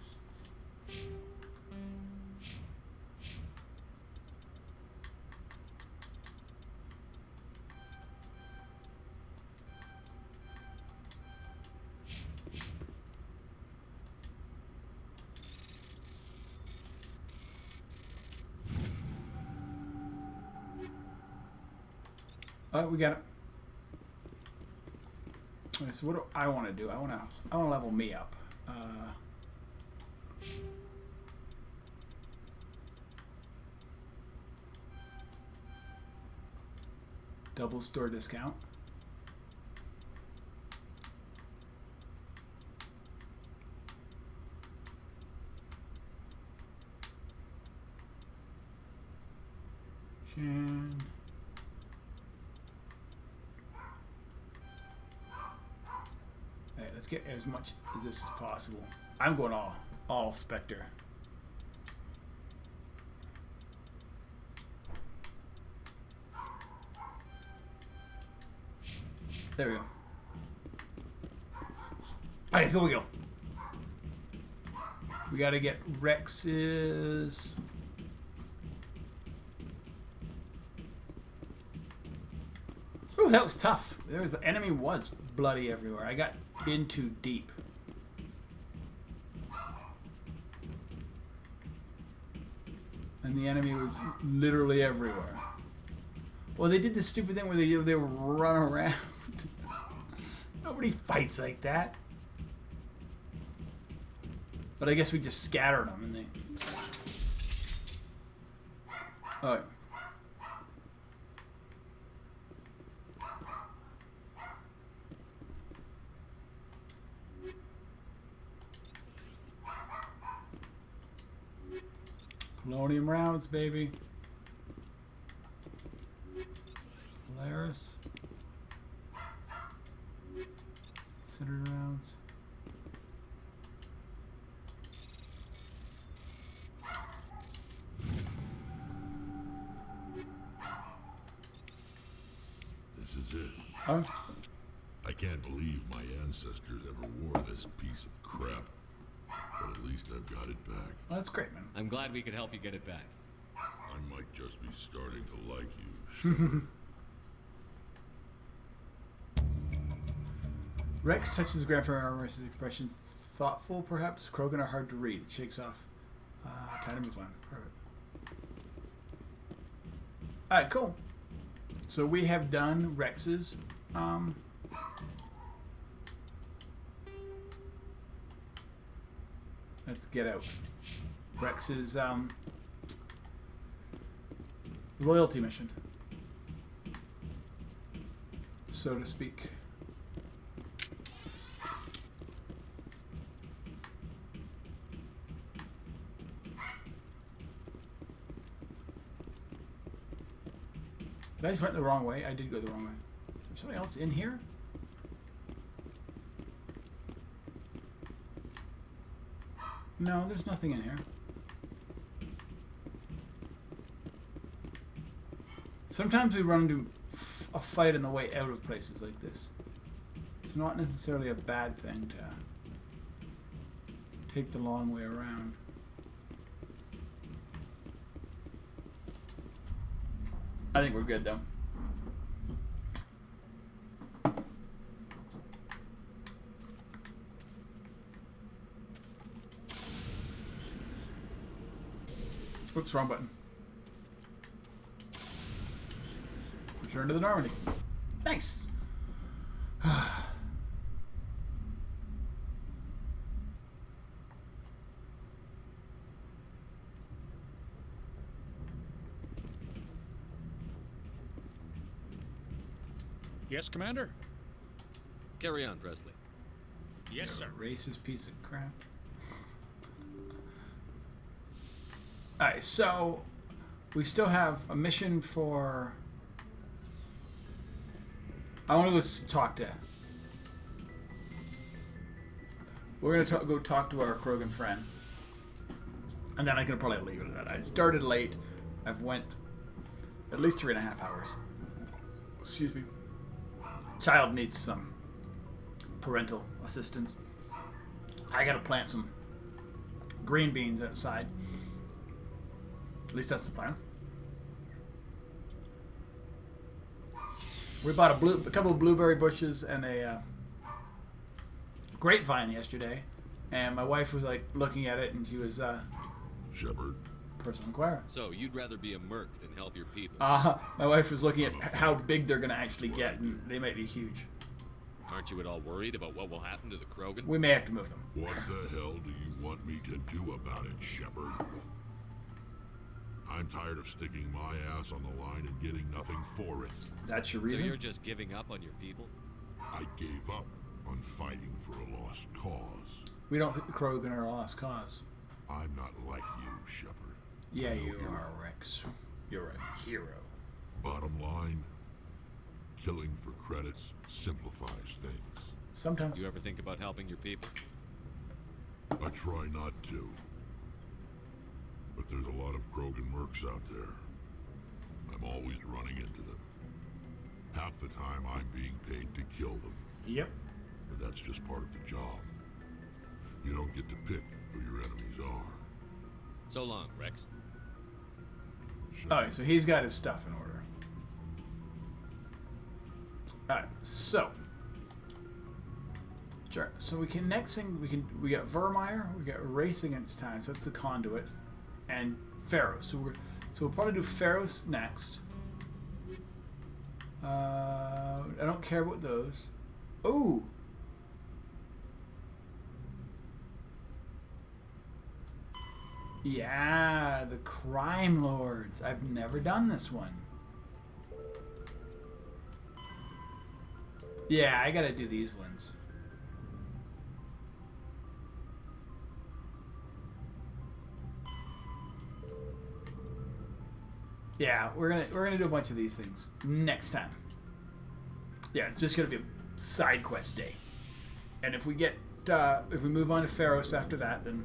S2: We got it. Okay, so what do I want to do? I want to level me up. Double store discount. Shan. Alright, let's get as much as this as possible. I'm going all Spectre. There we go. Alright, here we go. We gotta get Rex's. Ooh, that was tough. The enemy was bloody everywhere. I got in too deep. And the enemy was literally everywhere. Well, they did this stupid thing where they run around. Nobody fights like that. But I guess we just scattered them and they... Oh. Polonium rounds, baby. Polaris. Center rounds.
S23: This is it.
S2: Huh?
S23: I can't believe my ancestors ever wore this piece of crap. But at least I've got it back.
S2: Well, that's great, man.
S6: I'm glad we could help you get it back.
S23: I might just be starting to like you,
S2: Rex touches the ground for armor. His expression thoughtful, perhaps. Krogan are hard to read. It shakes off. Time to move on. Perfect. Alright, cool. So we have done Rex's. Let's get out. Rex's royalty mission, so to speak. You guys went the wrong way. I did go the wrong way. Is there somebody else in here? No, there's nothing in here. Sometimes we run into a fight on the way out of places like this. It's not necessarily a bad thing to take the long way around. I think we're good though. Oops, wrong button. Return to the Normandy. Nice.
S5: Yes, Commander?
S6: Carry on, Presley.
S5: Yes, sir.
S2: Racist piece of crap. Alright, so we still have a mission for... I want to go talk to... We're going to go talk to our Krogan friend. And then I can probably leave it at that. I started late. I've went at least 3.5 hours. Excuse me. Child needs some parental assistance. I got to plant some green beans outside. At least that's the plan. We bought a couple of blueberry bushes and a grapevine yesterday, and my wife was like looking at it, and she was
S23: Shepard,
S2: personal inquirer.
S6: So, you'd rather be a merc than help your people?
S2: My wife was looking at how big they're going to actually get, and they might be huge.
S6: Aren't you at all worried about what will happen to the Krogan?
S2: We may have to move them.
S23: What the hell do you want me to do about it, Shepard? I'm tired of sticking my ass on the line and getting nothing for it.
S2: That's your reason?
S6: So you're just giving up on your people?
S23: I gave up on fighting for a lost cause.
S2: We don't think the Krogan are a lost cause.
S23: I'm not like you, Shepard.
S2: Yeah, you are, Rex. You're a hero.
S23: Bottom line, killing for credits simplifies things.
S2: Sometimes.
S6: You ever think about helping your people?
S23: I try not to. But there's a lot of Krogan mercs out there. I'm always running into them. Half the time I'm being paid to kill them.
S2: Yep.
S23: But that's just part of the job. You don't get to pick who your enemies are.
S6: So long, Rex.
S2: Alright, so he's got his stuff in order. Alright, so. Sure. So we can next thing we got Vermeer, we got Race Against Time, so that's the conduit, and Pharaoh. So we'll probably do Pharaoh's next. I don't care about those. Ooh. Yeah, the Crime Lords. I've never done this one. Yeah, I gotta do these ones. Yeah, we're gonna do a bunch of these things next time. Yeah, it's just gonna be a side quest day, and if we get if we move on to Pharos after that, then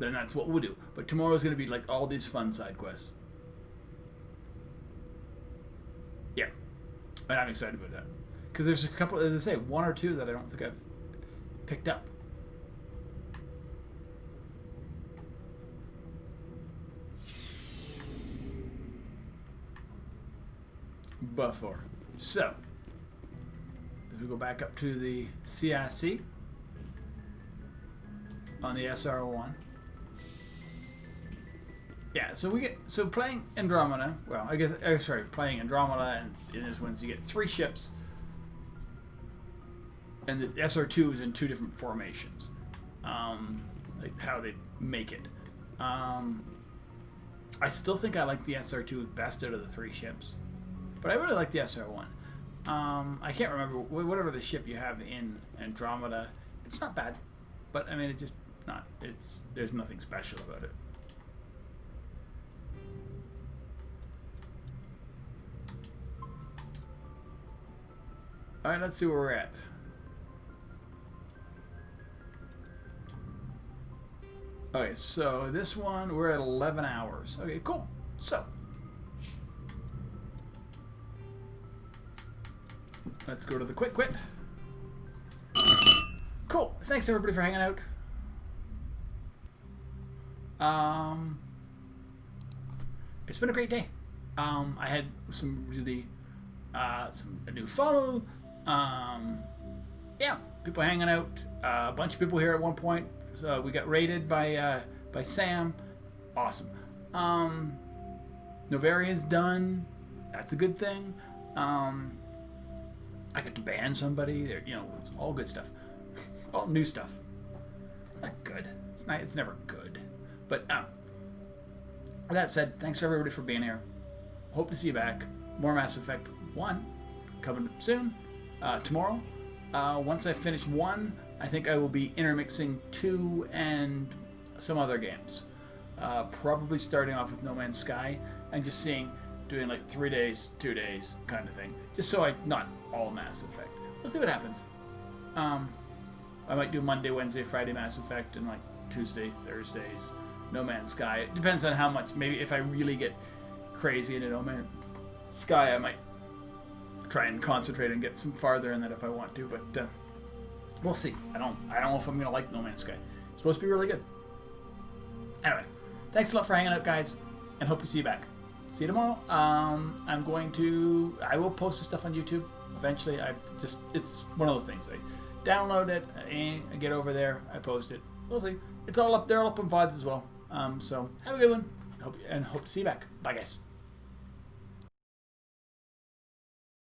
S2: that's what we'll do. But tomorrow's gonna be like all these fun side quests. Yeah, and I'm excited about that because there's a couple, as I say, one or two that I don't think I've picked up. Before. So, as we go back up to the CIC on the SR1. Yeah, so playing Andromeda, well, I guess, playing Andromeda and in this one, you get 3 ships, and the SR2 is in 2 different formations, like how they make it. I still think I like the SR2 best out of the 3 ships, but I really like the SR1. I can't remember, whatever the ship you have in Andromeda, it's not bad, but I mean, it's just not, there's nothing special about it. Alright, let's see where we're at. Okay, so this one, we're at 11 hours. Okay, cool. So, let's go to the quick quit. Cool. Thanks everybody for hanging out. It's been a great day. I had some really a new follow. Yeah, people hanging out. A bunch of people here at one point. So we got raided by Sam. Awesome. Novaria's done. That's a good thing. I got to ban somebody. There, it's all good stuff. All new stuff. Not good. It's not. It's never good. But with that said, thanks everybody for being here. Hope to see you back. More Mass Effect 1 coming soon. Tomorrow. Once I finish 1, I think I will be intermixing 2 and some other games. Probably starting off with No Man's Sky and just doing like 3 days, 2 days kind of thing. Just so not all Mass Effect. We'll see what happens. I might do Monday, Wednesday, Friday Mass Effect, and like Tuesday, Thursdays No Man's Sky. It depends on how much. Maybe if I really get crazy into No Man's Sky, I might try and concentrate and get some farther in that if I want to. But we'll see. I don't know if I'm gonna like No Man's Sky. It's supposed to be really good. Anyway, thanks a lot for hanging out, guys, and hope to see you back. See you tomorrow. I will post the stuff on YouTube eventually. It's one of the things. I download it, I get over there, I post it. We'll see. It's all up there, all up on VODs as well. So have a good one. Hope to see you back. Bye, guys.